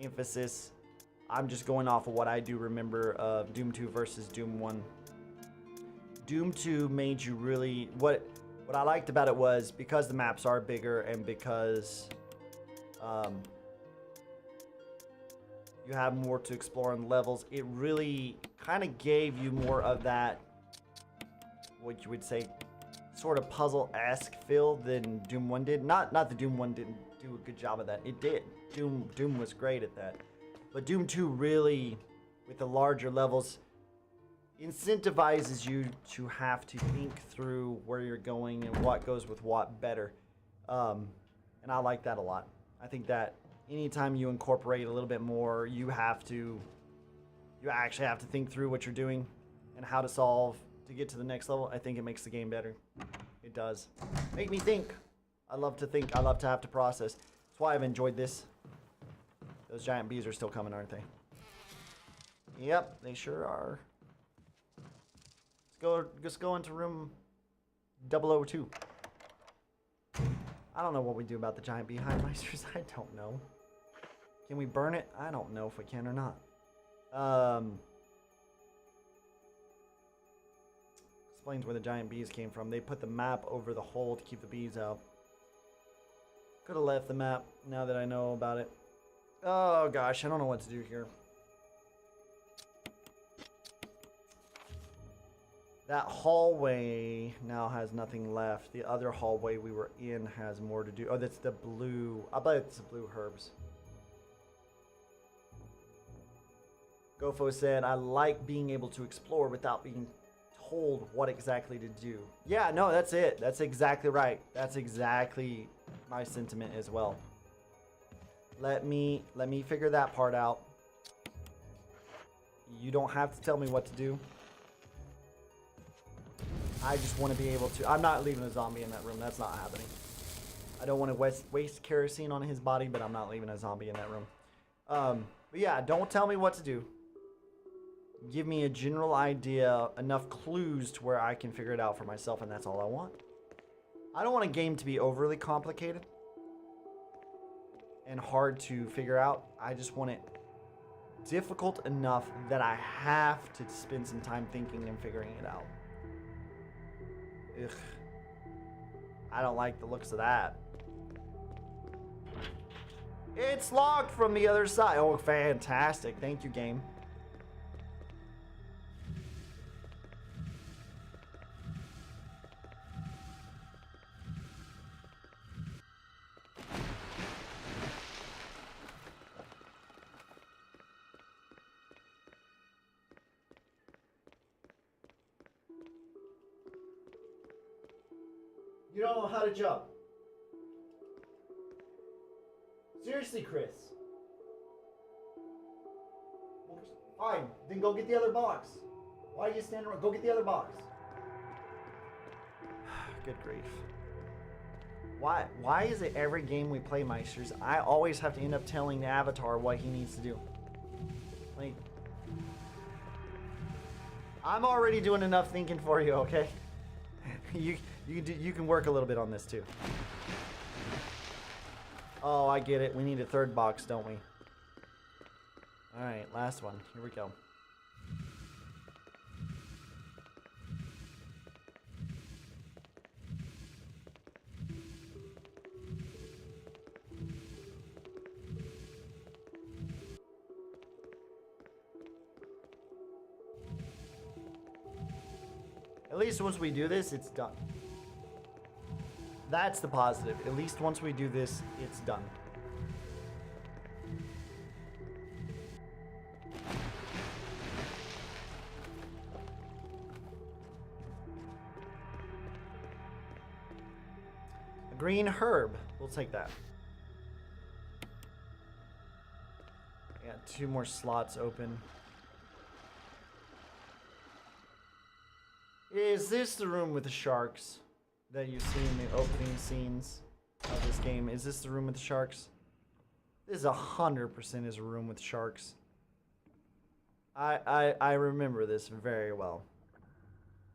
emphasis. I'm just going off of what I do remember of Doom 2 versus Doom 1. Doom 2 made you really... What I liked about it was because the maps are bigger and because you have more to explore in levels, it really kind of gave you more of that, what you would say, sort of puzzle-esque feel than Doom 1 did. Not that Doom 1 didn't do a good job of that. It did. Doom was great at that. But Doom 2 really, with the larger levels, incentivizes you to have to think through where you're going and what goes with what better. And I like that a lot. I think that anytime you incorporate a little bit more, you actually have to think through what you're doing. and how to solve to get to the next level, I think it makes the game better. It does. Make me think. I love to think. I love to have to process. That's why I've enjoyed this. Those giant bees are still coming, aren't they? Yep, they sure are. Let's go into room 002. I don't know what we do about the giant beehive, Meisters. I don't know. Can we burn it? I don't know if we can or not. Explains where the giant bees came from. They put the map over the hole to keep the bees out. Could have left the map now that I know about it. Oh gosh, I don't know what to do here. That hallway now has nothing left. The other hallway we were in has more to do. Oh, that's the blue. I bet it's the blue herbs. Gofo said, I like being able to explore without being told what exactly to do. Yeah, no, that's it. That's exactly right. That's exactly my sentiment as well. Let me figure that part out. You don't have to tell me what to do. I just want to be able to. I'm not leaving a zombie in that room. That's not happening. I don't want to waste kerosene on his body, but I'm not leaving a zombie in that room. But yeah, don't tell me what to do. Give me a general idea, enough clues to where I can figure it out for myself, and that's all I want. I don't want a game to be overly complicated and hard to figure out. I just want it difficult enough that I have to spend some time thinking and figuring it out. Ugh. I don't like the looks of that. It's locked from the other side. Oh, fantastic. Thank you, game. You don't know how to jump. Seriously, Chris. Fine, then go get the other box. Why are you standing around? Go get the other box. Good grief. Why is it every game we play, Meisters, I always have to end up telling the avatar what he needs to do? Like, I'm already doing enough thinking for you, okay? You can work a little bit on this too. Oh, I get it. We need a third box, don't we? Alright, last one. Here we go. At least once we do this, it's done. That's the positive. At least once we do this, it's done. A green herb. We'll take that. I got 2 more slots open. Is this the room with the sharks that you see in the opening scenes of this game? Is this the room with the sharks? This is 100% is a room with sharks. I remember this very well.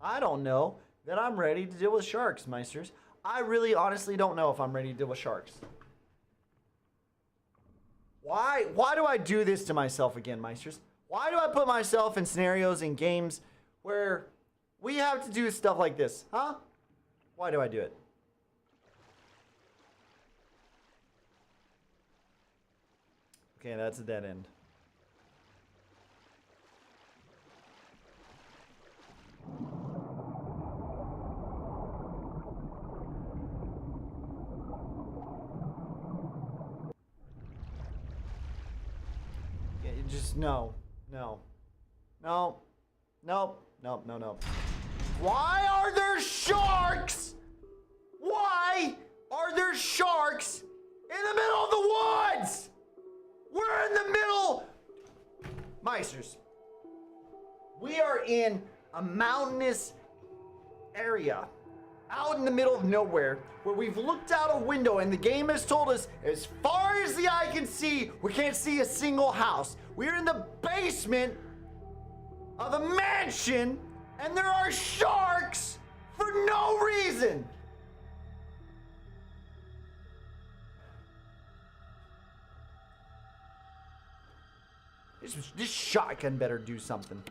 I don't know that I'm ready to deal with sharks, Meisters. I really honestly don't know if I'm ready to deal with sharks. Why do I do this to myself again, Meisters? Why do I put myself in scenarios in games where we have to do stuff like this, huh? Why do I do it? Okay, that's a dead end. Yeah, just no. Why are there sharks? Why are there sharks in the middle of the woods? We're in the middle. Meisters, we are in a mountainous area out in the middle of nowhere where we've looked out a window and the game has told us as far as the eye can see, we can't see a single house. We're in the basement of a mansion and there are sharks for no reason. This shotgun better do something.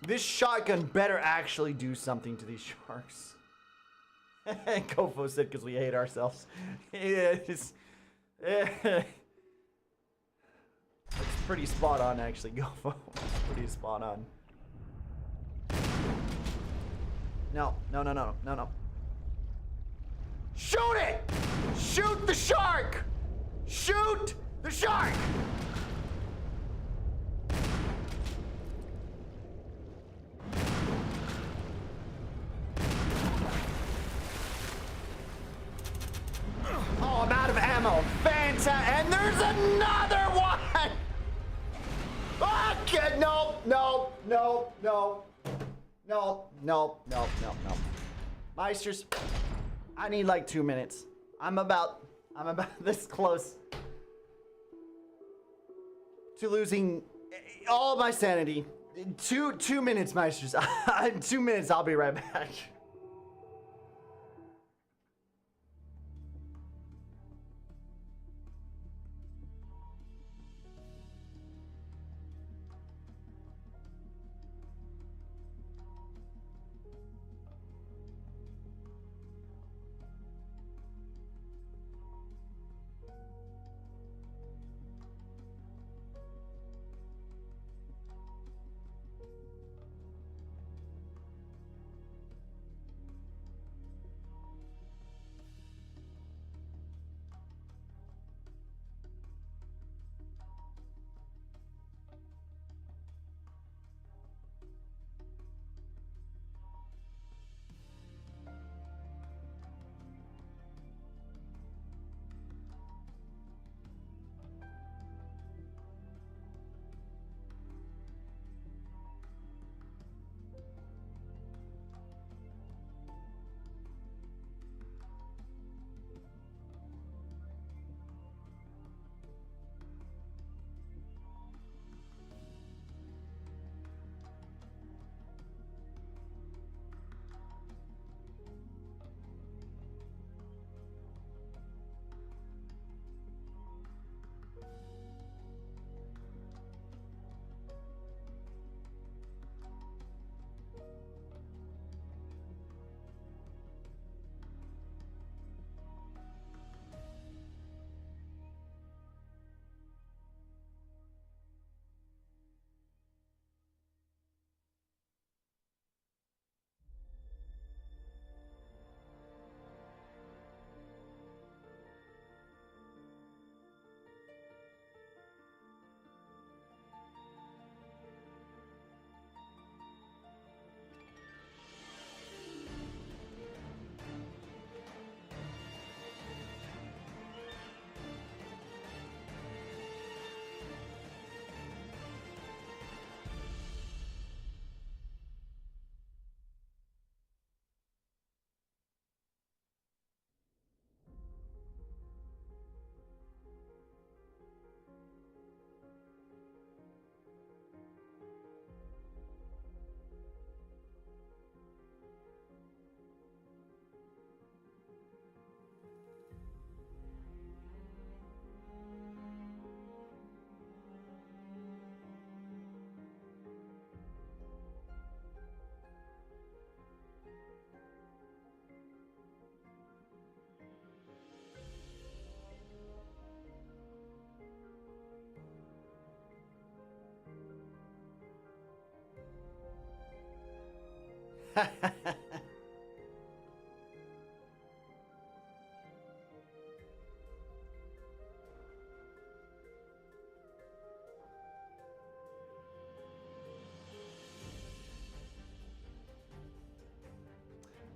This shotgun better actually do something to these sharks. Kofo said because we hate ourselves. It's pretty spot on actually, Kofo. It's pretty spot on. No. Shoot it! Shoot the shark! Shoot the shark! Oh, I'm out of ammo. Fantastic. And there's another one. Okay, no. Meisters, I need like 2 minutes. I'm about this close to losing all my sanity. Two minutes, Meisters. 2 minutes, I'll be right back.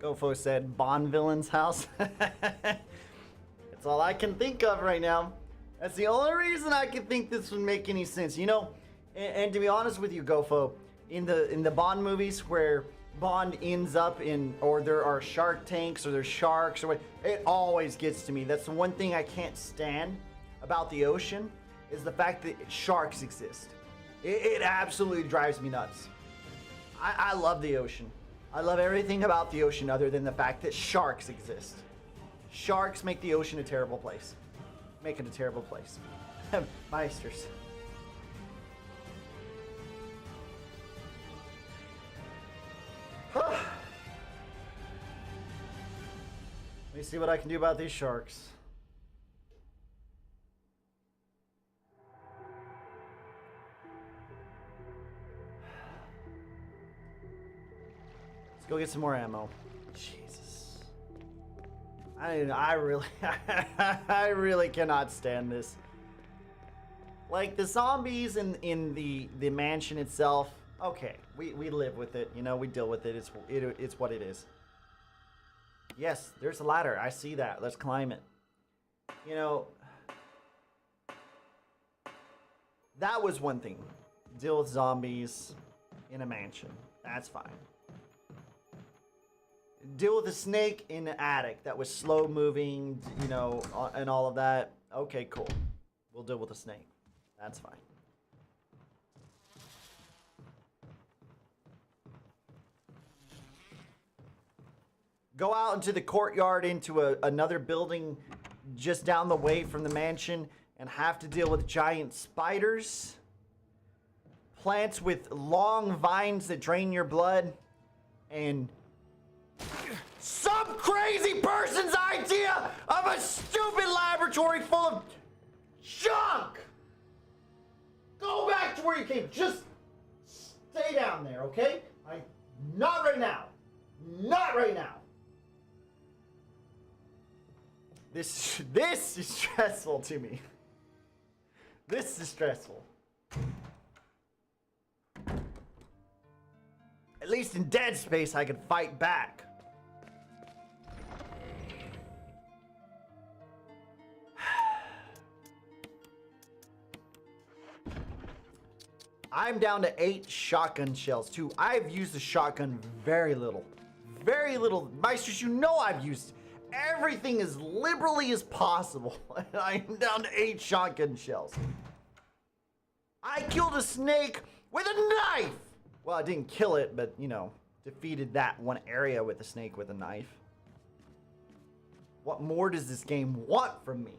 Gofo said Bond villain's house. That's all I can think of right now. That's the only reason I can think this would make any sense. You know, and to be honest with you, Gofo, in the Bond movies where Bond ends up in, or there are shark tanks, or there's sharks, or what. It always gets to me. That's the one thing I can't stand about the ocean, is the fact that sharks exist. It absolutely drives me nuts. I love the ocean. I love everything about the ocean other than the fact that sharks exist. Sharks make the ocean a terrible place. Make it a terrible place. Meisters. Let me see what I can do about these sharks. Let's go get some more ammo. Jesus. I really I really cannot stand this. Like the zombies in the mansion itself, okay, we live with it, you know, we deal with it. It's what it is. Yes, there's a ladder. I see that. Let's climb it. You know, that was one thing. Deal with zombies in a mansion. That's fine. Deal with a snake in an attic that was slow moving, you know, and all of that. Okay, cool. We'll deal with a snake. That's fine. Go out into the courtyard into another building just down the way from the mansion and have to deal with giant spiders, plants with long vines that drain your blood, and some crazy person's idea of a stupid laboratory full of junk. Go back to where you came. Just stay down there, okay? Not right now. Not right now. This is stressful to me. This is stressful. At least in Dead Space, I could fight back. I'm down to 8 shotgun shells, too. I've used the shotgun very little. Very little. Meisters, you know I've used everything as liberally as possible. And I'm down to 8 shotgun shells. I killed a snake with a knife! Well, I didn't kill it, but, you know, defeated that one area with a snake with a knife. What more does this game want from me?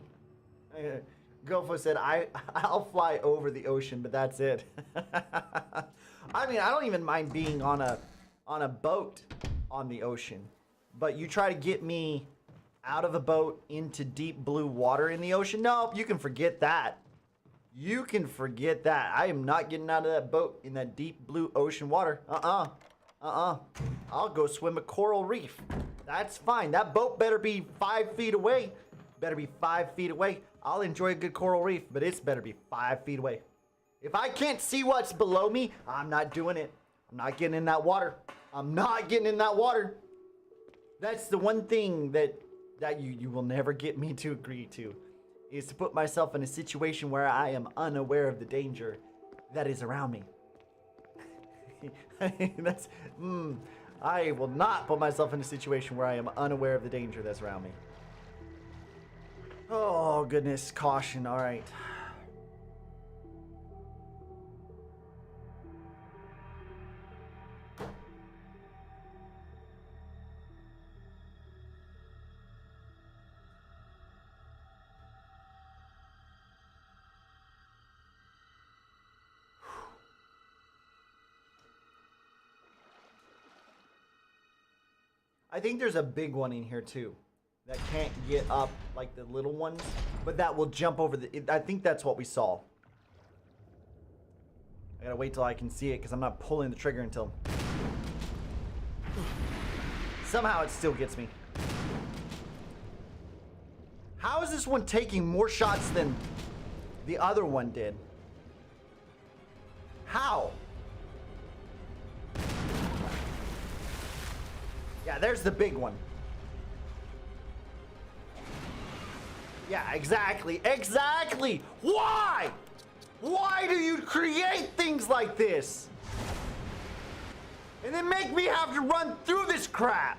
Gofo said, I'll fly over the ocean, but that's it. I mean, I don't even mind being on a boat on the ocean. But you try to get me out of a boat into deep blue water in the ocean? No, you can forget that. You can forget that. I am not getting out of that boat in that deep blue ocean water. I'll go swim a coral reef. That's fine. That boat better be 5 feet away. Better be 5 feet away. I'll enjoy a good coral reef, but it's better be 5 feet away. If I can't see what's below me, I'm not doing it. I'm not getting in that water. I'm not getting in that water. That's the one thing that you will never get me to agree to, is to put myself in a situation where I am unaware of the danger that is around me. I will not put myself in a situation where I am unaware of the danger that's around me. Oh, goodness. Caution. All right. I think there's a big one in here too that can't get up like the little ones, but that will jump over the... I think that's what we saw. I gotta wait till I can see it because I'm not pulling the trigger until... Somehow it still gets me. How is this one taking more shots than the other one did? How? Yeah, there's the big one. Yeah, exactly. Exactly! Why? Why do you create things like this? And then make me have to run through this crap.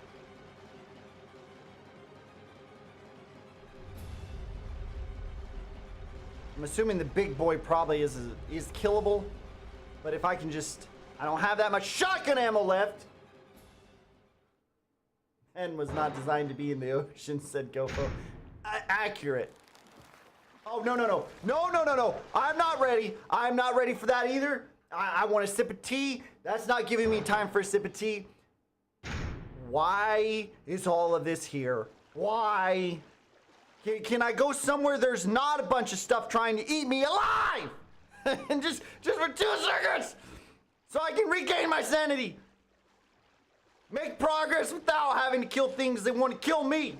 I'm assuming the big boy probably is killable. But if I can just... I don't have that much shotgun ammo left. And was not designed to be in the ocean, said GoPro. Accurate. Oh, no, no, no. No, no, no, no. I'm not ready. I'm not ready for that either. I want a sip of tea. That's not giving me time for a sip of tea. Why is all of this here? Why? Can I go somewhere there's not a bunch of stuff trying to eat me alive? And just for 2 seconds. So I can regain my sanity. Make progress without having to kill things that want to kill me.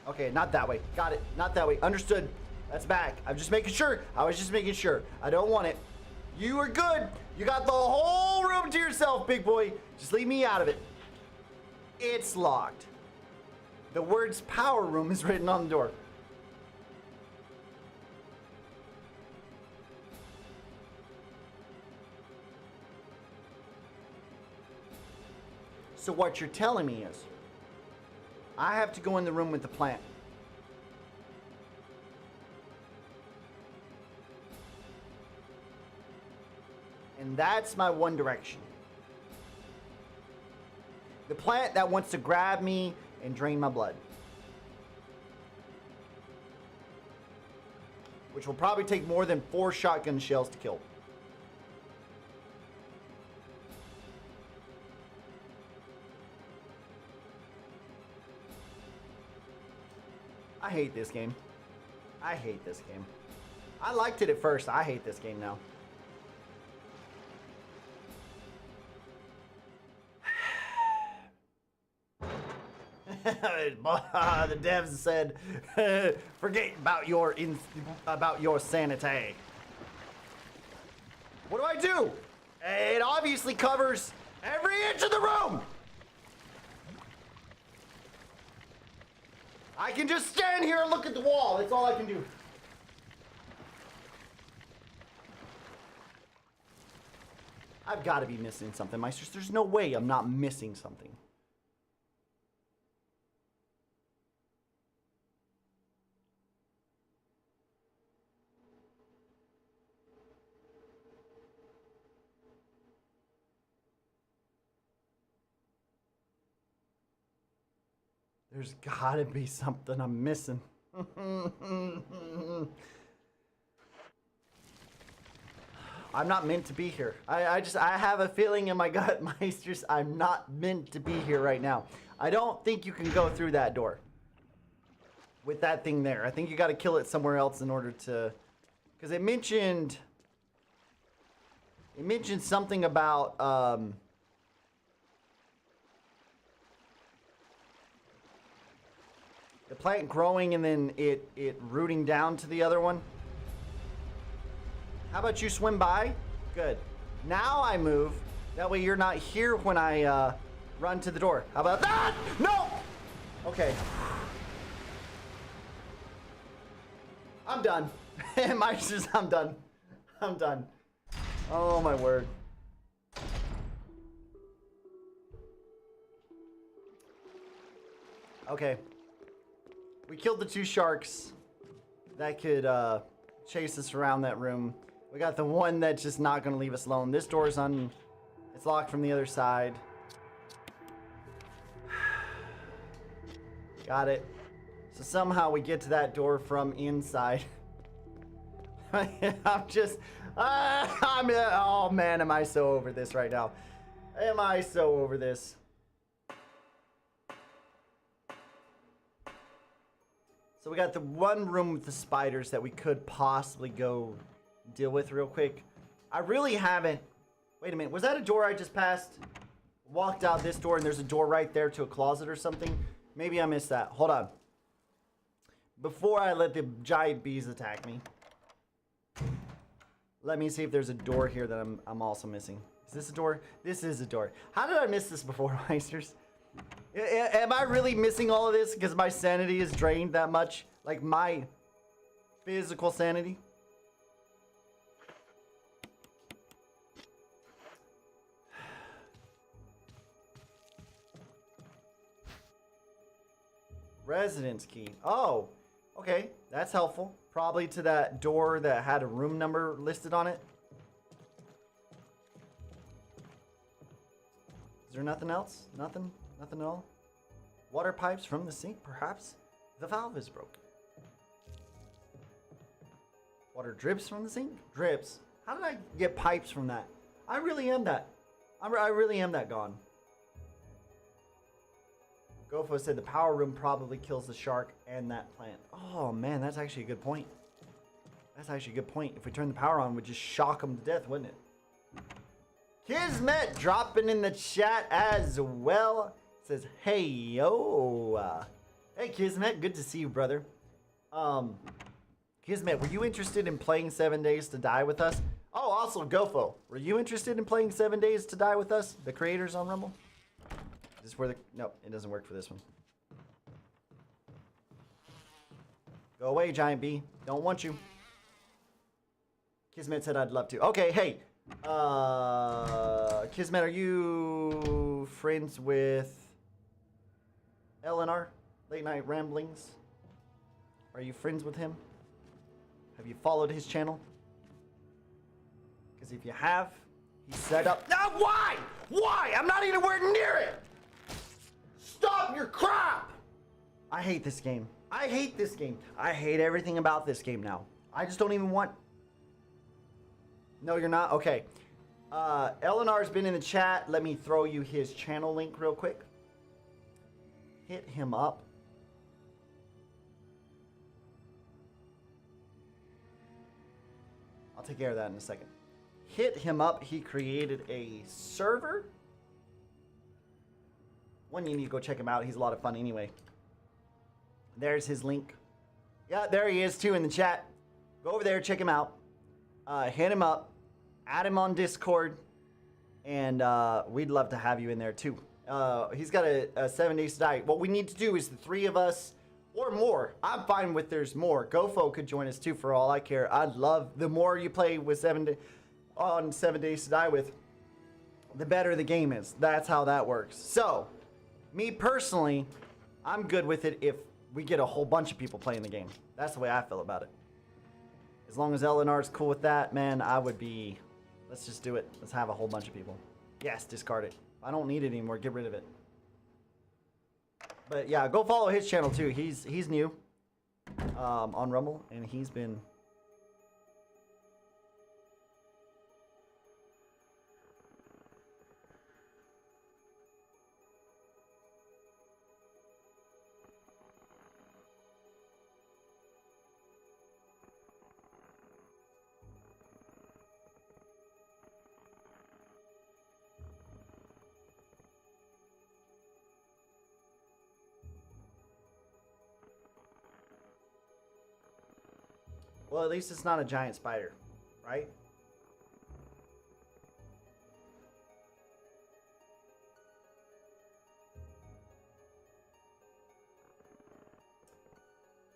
Okay, not that way. Got it. Not that way. Understood. That's back. I'm just making sure. I was just making sure. I don't want it. You are good. You got the whole room to yourself, big boy. Just leave me out of it. It's locked. The words power room is written on the door. So what you're telling me is, I have to go in the room with the plant. And that's my one direction. The plant that wants to grab me and drain my blood. Which will probably take more than 4 shotgun shells to kill. I hate this game. I hate this game. I liked it at first. I hate this game now. The devs said, forget about your sanity. What do I do? It obviously covers every inch of the room. I can just stand here and look at the wall. That's all I can do. I've got to be missing something, Meisters. There's no way I'm not missing something. There's gotta be something I'm missing. I'm not meant to be here. I have a feeling in my gut, Meisters, I'm not meant to be here right now. I don't think you can go through that door with that thing there. I think you gotta kill it somewhere else in order to... Because it mentioned something about... the plant growing and then it rooting down to the other one. How about you swim by? Good. Now I move. That way you're not here when I run to the door. How about that? No! Okay. I'm done. Meisters, I'm done. I'm done. Oh my word. Okay. We killed the 2 sharks that could chase us around that room. We got the one that's just not going to leave us alone. This door's it's locked from the other side. Got it. So somehow we get to that door from inside. Oh man, am I so over this right now. Am I so over this. So we got the one room with the spiders that we could possibly go deal with real quick. I really haven't... Wait a minute, was that a door I just passed? Walked out this door and there's a door right there to a closet or something? Maybe I missed that. Hold on. Before I let the giant bees attack me. Let me see if there's a door here that I'm also missing. Is this a door? This is a door. How did I miss this before, Meisters? Am I really missing all of this because my sanity is drained that much? Like my physical sanity? Residence key. Oh, okay. That's helpful. Probably to that door that had a room number listed on it. Is there nothing else? Nothing? Nothing at all? Water pipes from the sink, perhaps? The valve is broken. Water drips from the sink? Drips. How did I get pipes from that? I really am that. I really am that gone. Gofo said the power room probably kills the shark and that plant. Oh man, that's actually a good point. That's actually a good point. If we turn the power on, we'd just shock them to death, wouldn't it? Kismet dropping in the chat as well. Says, hey, yo. Hey, Kismet, good to see you, brother. Kismet, were you interested in playing 7 Days to Die with us? Oh, also, Gofo, were you interested in playing 7 Days to Die with us? The creators on Rumble? Is this where the... No, it doesn't work for this one. Go away, Giant B. Don't want you. Kismet said I'd love to. Okay, hey. Kismet, are you friends with LNR? Late Night Ramblings? Are you friends with him? Have you followed his channel? Because if you have, he set up... No, why? Why? I'm not even anywhere near it! Stop your crap! I hate this game. I hate this game. I hate everything about this game now. I just don't even want... No, you're not? Okay. LNR's been in the chat. Let me throw you his channel link real quick. Hit him up. I'll take care of that in a second. Hit him up. He created a server. One, you need to go check him out. He's a lot of fun anyway. There's his link. Yeah, there he is too in the chat. Go over there, check him out. Hit him up. Add him on Discord. And we'd love to have you in there too. He's got a 7 Days to Die. What we need to do is the 3 of us or more. I'm fine with there's more. Gofo could join us too for all I care. I'd love the more you play with 7 Days to Die with, the better the game is. That's how that works. So, me personally, I'm good with it if we get a whole bunch of people playing the game. That's the way I feel about it. As long as LNR's cool with that, man, I would be... Let's just do it. Let's have a whole bunch of people. Yes, discard it. I don't need it anymore. Get rid of it. But yeah, go follow his channel too. He's new on Rumble, and he's been... Well, at least it's not a giant spider, right?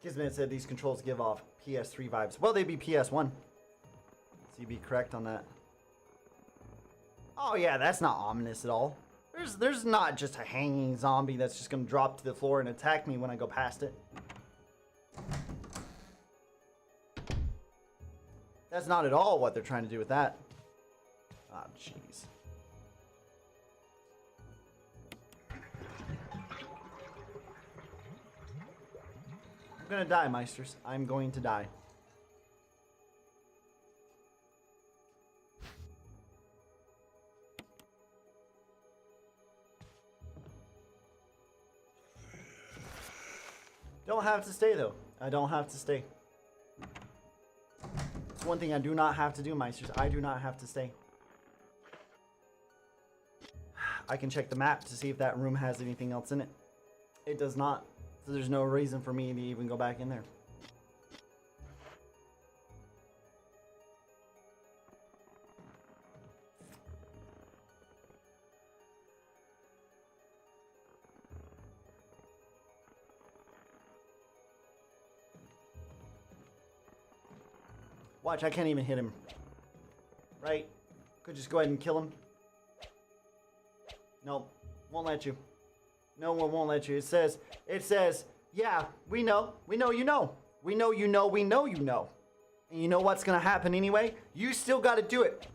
Kismet said these controls give off PS3 vibes. Well, they'd be PS1. So you'd be correct on that. Oh yeah, that's not ominous at all. There's not just a hanging zombie that's just gonna drop to the floor and attack me when I go past it. That's not at all what they're trying to do with that. Ah, oh, jeez. I'm gonna die, Meisters. I'm going to die. Don't have to stay, though. I don't have to stay. One thing I do not have to do, Meisters. I do not have to stay. I can check the map to see if that room has anything else in it. It does not. So there's no reason for me to even go back in there. Watch, I can't even hit him. Right? Could just go ahead and kill him. Nope. Won't let you. No one won't let you. It says, Yeah, we know. We know you know. We know you know we know you know. And you know what's gonna happen anyway? You still gotta do it.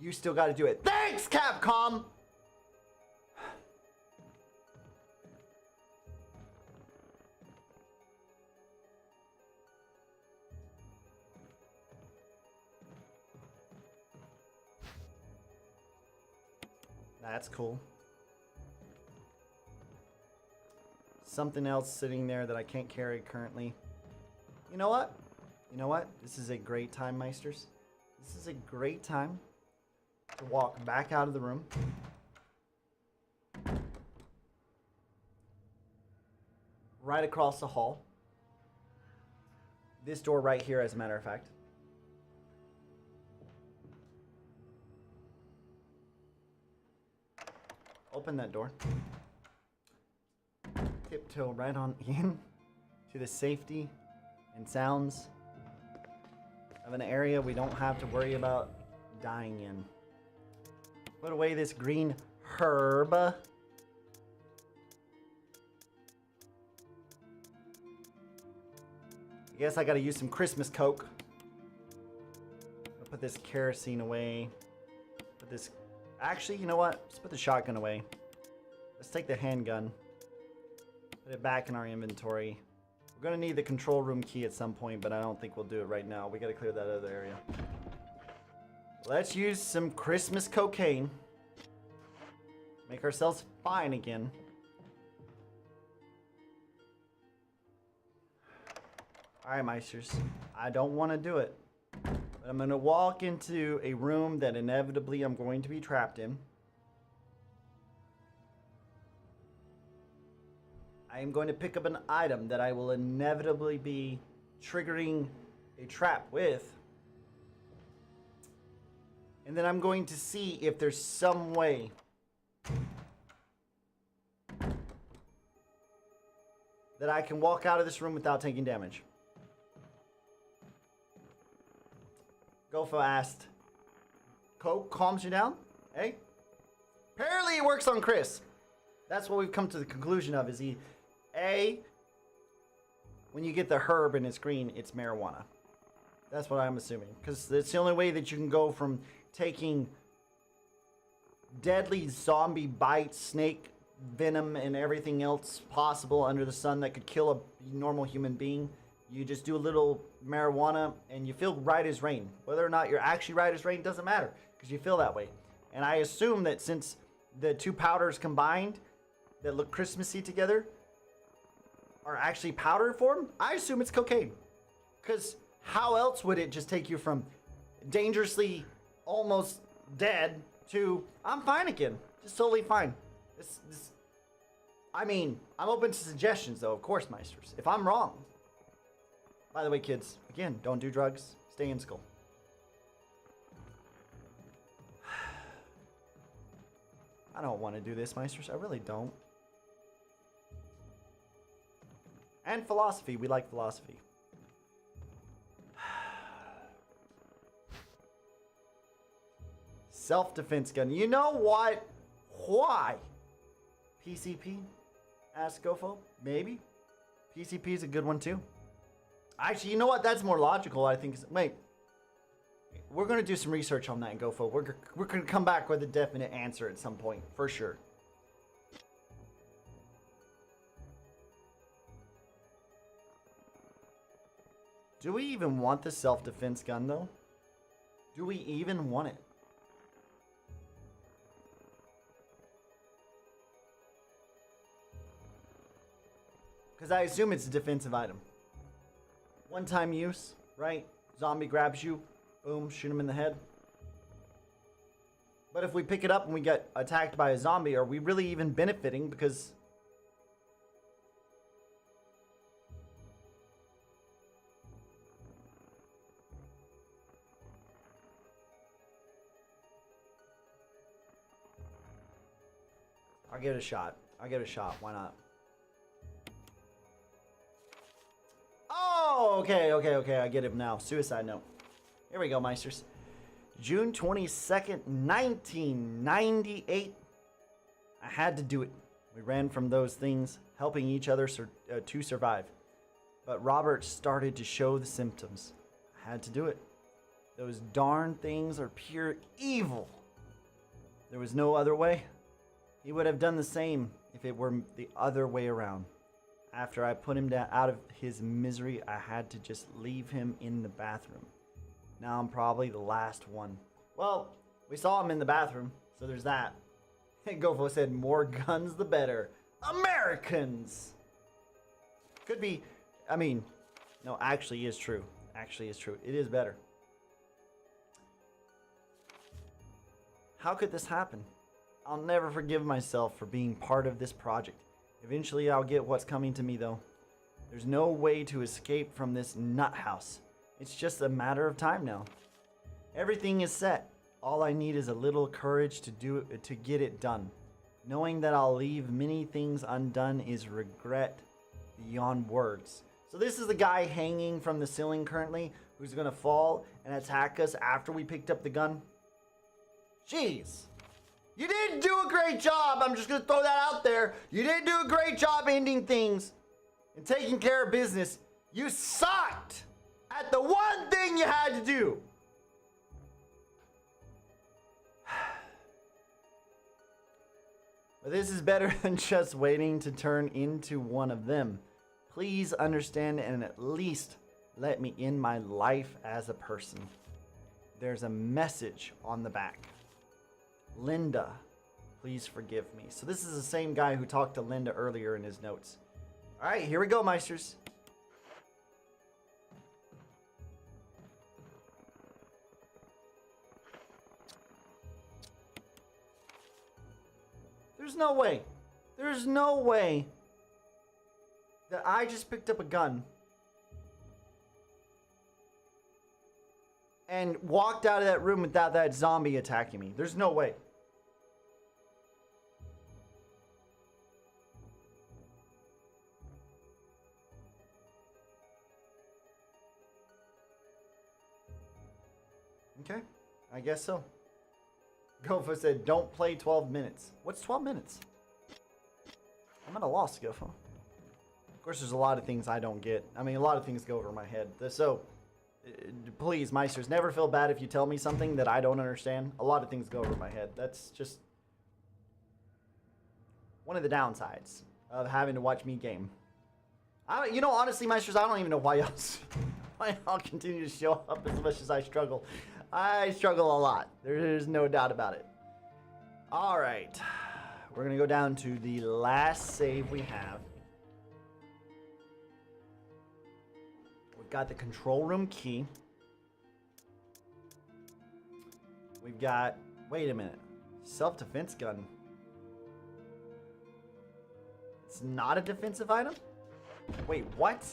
You still gotta do it. Thanks, Capcom! That's cool. Something else sitting there that I can't carry currently. You know what? You know what? This is a great time, Meisters. This is a great time to walk back out of the room. Right across the hall. This door right here, as a matter of fact. Open that door. Tiptoe right on in to the safety and sounds of an area we don't have to worry about dying in. Put away this green herb. I guess I gotta use some Christmas Coke. I'll put this kerosene away. Put this... Actually, you know what? Let's put the shotgun away. Let's take the handgun. Put it back in our inventory. We're gonna need the control room key at some point, but I don't think we'll do it right now. We gotta clear that other area. Let's use some Christmas cocaine. Make ourselves fine again. Alright, Meisters. I don't want to do it. But I'm going to walk into a room that inevitably I'm going to be trapped in. I am going to pick up an item that I will inevitably be triggering a trap with. And then I'm going to see if there's some way that I can walk out of this room without taking damage. Gofo asked, Coke calms you down? Hey? Apparently it works on Chris. That's what we've come to the conclusion of, is when you get the herb and it's green, it's marijuana. That's what I'm assuming. Because it's the only way that you can go from taking deadly zombie bites, snake venom, and everything else possible under the sun that could kill a normal human being. You just do a little marijuana and you feel right as rain. Whether or not you're actually right as rain doesn't matter, because you feel that way. And I assume that since the two powders combined that look Christmassy together are actually powder form, I assume it's cocaine. Because how else would it just take you from dangerously almost dead to I'm fine again, just totally fine? I mean, I'm open to suggestions though, of course, Meisters. If I'm wrong. By the way, kids, again, don't do drugs. Stay in school. I don't want to do this, Meisters. I really don't. And philosophy. We like philosophy. Self-defense gun. You know what? Why? PCP? Asked Gofo. Maybe. PCP is a good one too. Actually, you know what? That's more logical, I think. Wait. We're going to do some research on that and Gofo. We're going to come back with a definite answer at some point, for sure. Do we even want the self-defense gun, though? Do we even want it? Because I assume it's a defensive item. One-time use, right? Zombie grabs you, boom, shoot him in the head. But if we pick it up and we get attacked by a zombie, are we really even benefiting? Because I'll give it a shot. I'll give it a shot. Why not? Oh, okay. I get it now. Suicide note. Here we go, Meisters. June 22nd, 1998. I had to do it. We ran from those things, helping each other to survive. But Robert started to show the symptoms. I had to do it. Those darn things are pure evil. There was no other way. He would have done the same if it were the other way around. After I put him down out of his misery, I had to just leave him in the bathroom. Now I'm probably the last one. Well, we saw him in the bathroom, so there's that. Gofo said, more guns the better. Americans! Could be, I mean, no, actually is true. Actually is true. It is better. How could this happen? I'll never forgive myself for being part of this project. Eventually I'll get what's coming to me though. There's no way to escape from this nut house. It's just a matter of time now. Everything is set. All I need is a little courage to get it done. Knowing that I'll leave many things undone is regret beyond words. So this is the guy hanging from the ceiling currently who's gonna fall and attack us after we picked up the gun. Jeez. You didn't do a great job. I'm just gonna throw that out there. You didn't do a great job ending things and taking care of business. You sucked at the one thing you had to do. But this is better than just waiting to turn into one of them. Please understand and at least let me in my life as a person. There's a message on the back. Linda, please forgive me. So this is the same guy who talked to Linda earlier in his notes. All right, here we go, Meisters. There's no way. There's no way that I just picked up a gun and walked out of that room without that zombie attacking me. There's no way. Okay, I guess so. Gofo said, don't play 12 minutes. What's 12 minutes? I'm at a loss, Gofo. Of course, there's a lot of things I don't get. I mean, a lot of things go over my head. So, please, Meisters, never feel bad if you tell me something that I don't understand. A lot of things go over my head. That's just one of the downsides of having to watch me game. You know, honestly, Meisters, I don't even know why y'all continue to show up as much as I struggle. I struggle a lot. There's no doubt about it. All right. We're going to go down to the last save we have. We've got the control room key. We've got... Wait a minute. Self-defense gun. It's not a defensive item? Wait, what?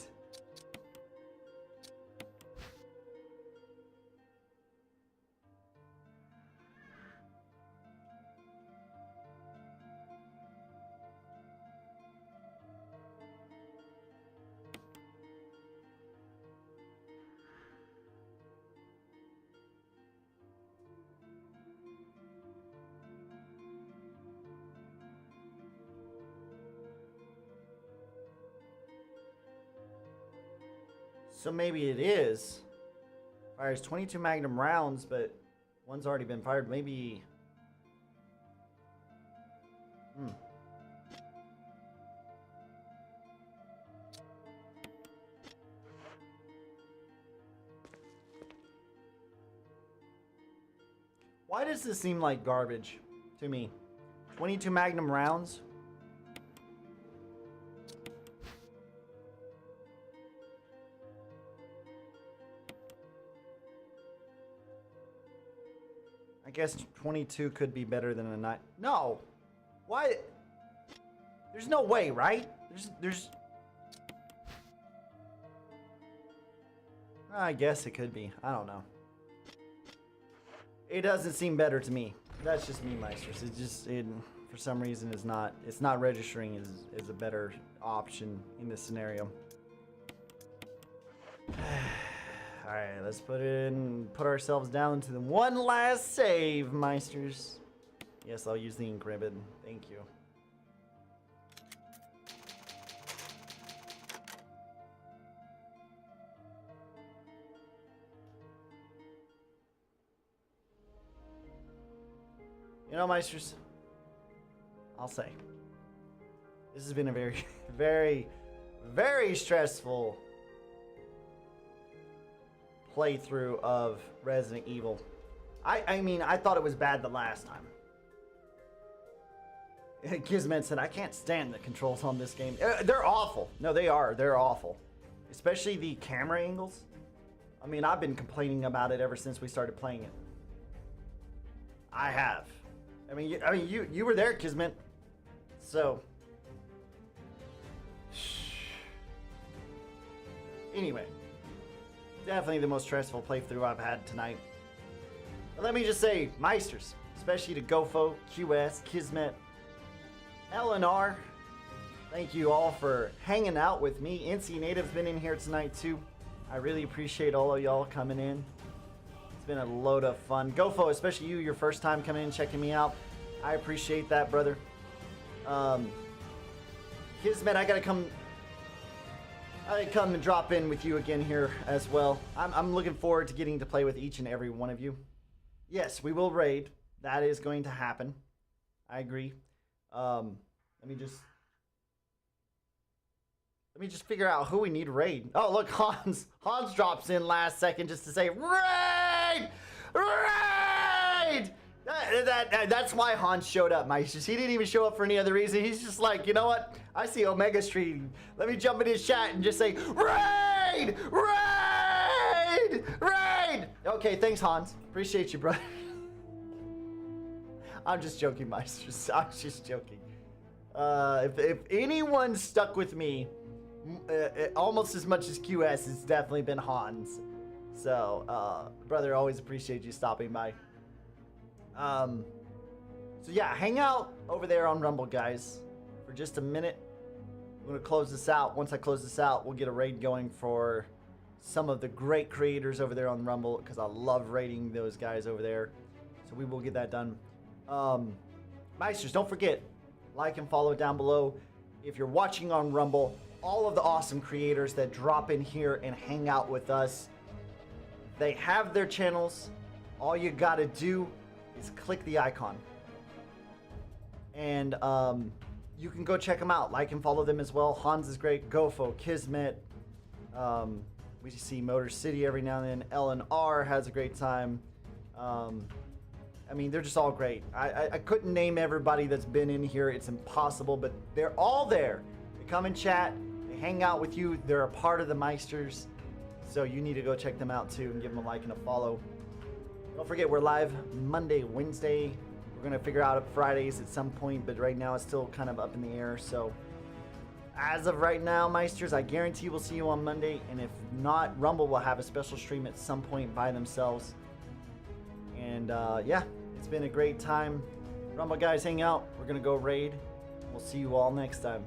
So maybe it is. Fires 22 Magnum rounds, but one's already been fired. Maybe... Why does this seem like garbage to me? 22 Magnum rounds? I guess 22 could be better than a 9. No! Why? There's no way, right? There's... I guess it could be. I don't know. It doesn't seem better to me. That's just me, Meisters. For some reason, it's not registering as a better option in this scenario. Alright, let's put ourselves down to the one last save, Meisters. Yes, I'll use the ink ribbon. Thank you. You know, Meisters, I'll say, this has been a very, very, very stressful playthrough of Resident Evil. I mean, I thought it was bad the last time. Gizmet said, I can't stand the controls on this game. They're awful. No, they are. They're awful. Especially the camera angles. I mean, I've been complaining about it ever since we started playing it. I have. I mean, you were there, Kismet. So. Anyway. Definitely the most stressful playthrough I've had tonight. But let me just say, Meisters, especially to Gofo, QS, Kismet, LNR, thank you all for hanging out with me. NC Native's been in here tonight too. I really appreciate all of y'all coming in. It's been a load of fun. Gofo, especially you, your first time coming in, checking me out. I appreciate that, brother. Kismet, I gotta come and drop in with you again here as well. I'm looking forward to getting to play with each and every one of you. Yes, we will raid. That is going to happen. I agree. Let me just figure out who we need to raid. Oh, look, Hans drops in last second just to say raid! Raid! That's why Hans showed up, Meisters. He didn't even show up for any other reason. He's just like, you know what? I see Omega stream. Let me jump in his chat and just say raid! Raid! Raid! Okay, thanks, Hans. Appreciate you, brother. I'm just joking, Meisters. I'm just joking. If anyone stuck with me almost as much as QS, it's definitely been Hans. So, brother, always appreciate you stopping by. So yeah, hang out over there on Rumble, guys, for just a minute. I'm gonna close this out. Once I close this out, we'll get a raid going for some of the great creators over there on Rumble, because I love raiding those guys over there. So we will get that done. Meisters, don't forget, like and follow down below. If you're watching on Rumble, all of the awesome creators that drop in here and hang out with us, they have their channels. All you gotta do is click the icon. And you can go check them out. Like and follow them as well. Hans is great. Gofo, Kismet. We see Motor City every now and then. LNR has a great time. I mean, they're just all great. I couldn't name everybody that's been in here. It's impossible, but they're all there. They come and chat. They hang out with you. They're a part of the Meisters. So you need to go check them out too and give them a like and a follow. Don't forget, we're live Monday, Wednesday. We're going to figure out Fridays at some point, but right now it's still kind of up in the air. So as of right now, Meisters, I guarantee we'll see you on Monday. And if not, Rumble will have a special stream at some point by themselves. And yeah, it's been a great time. Rumble guys, hang out. We're going to go raid. We'll see you all next time.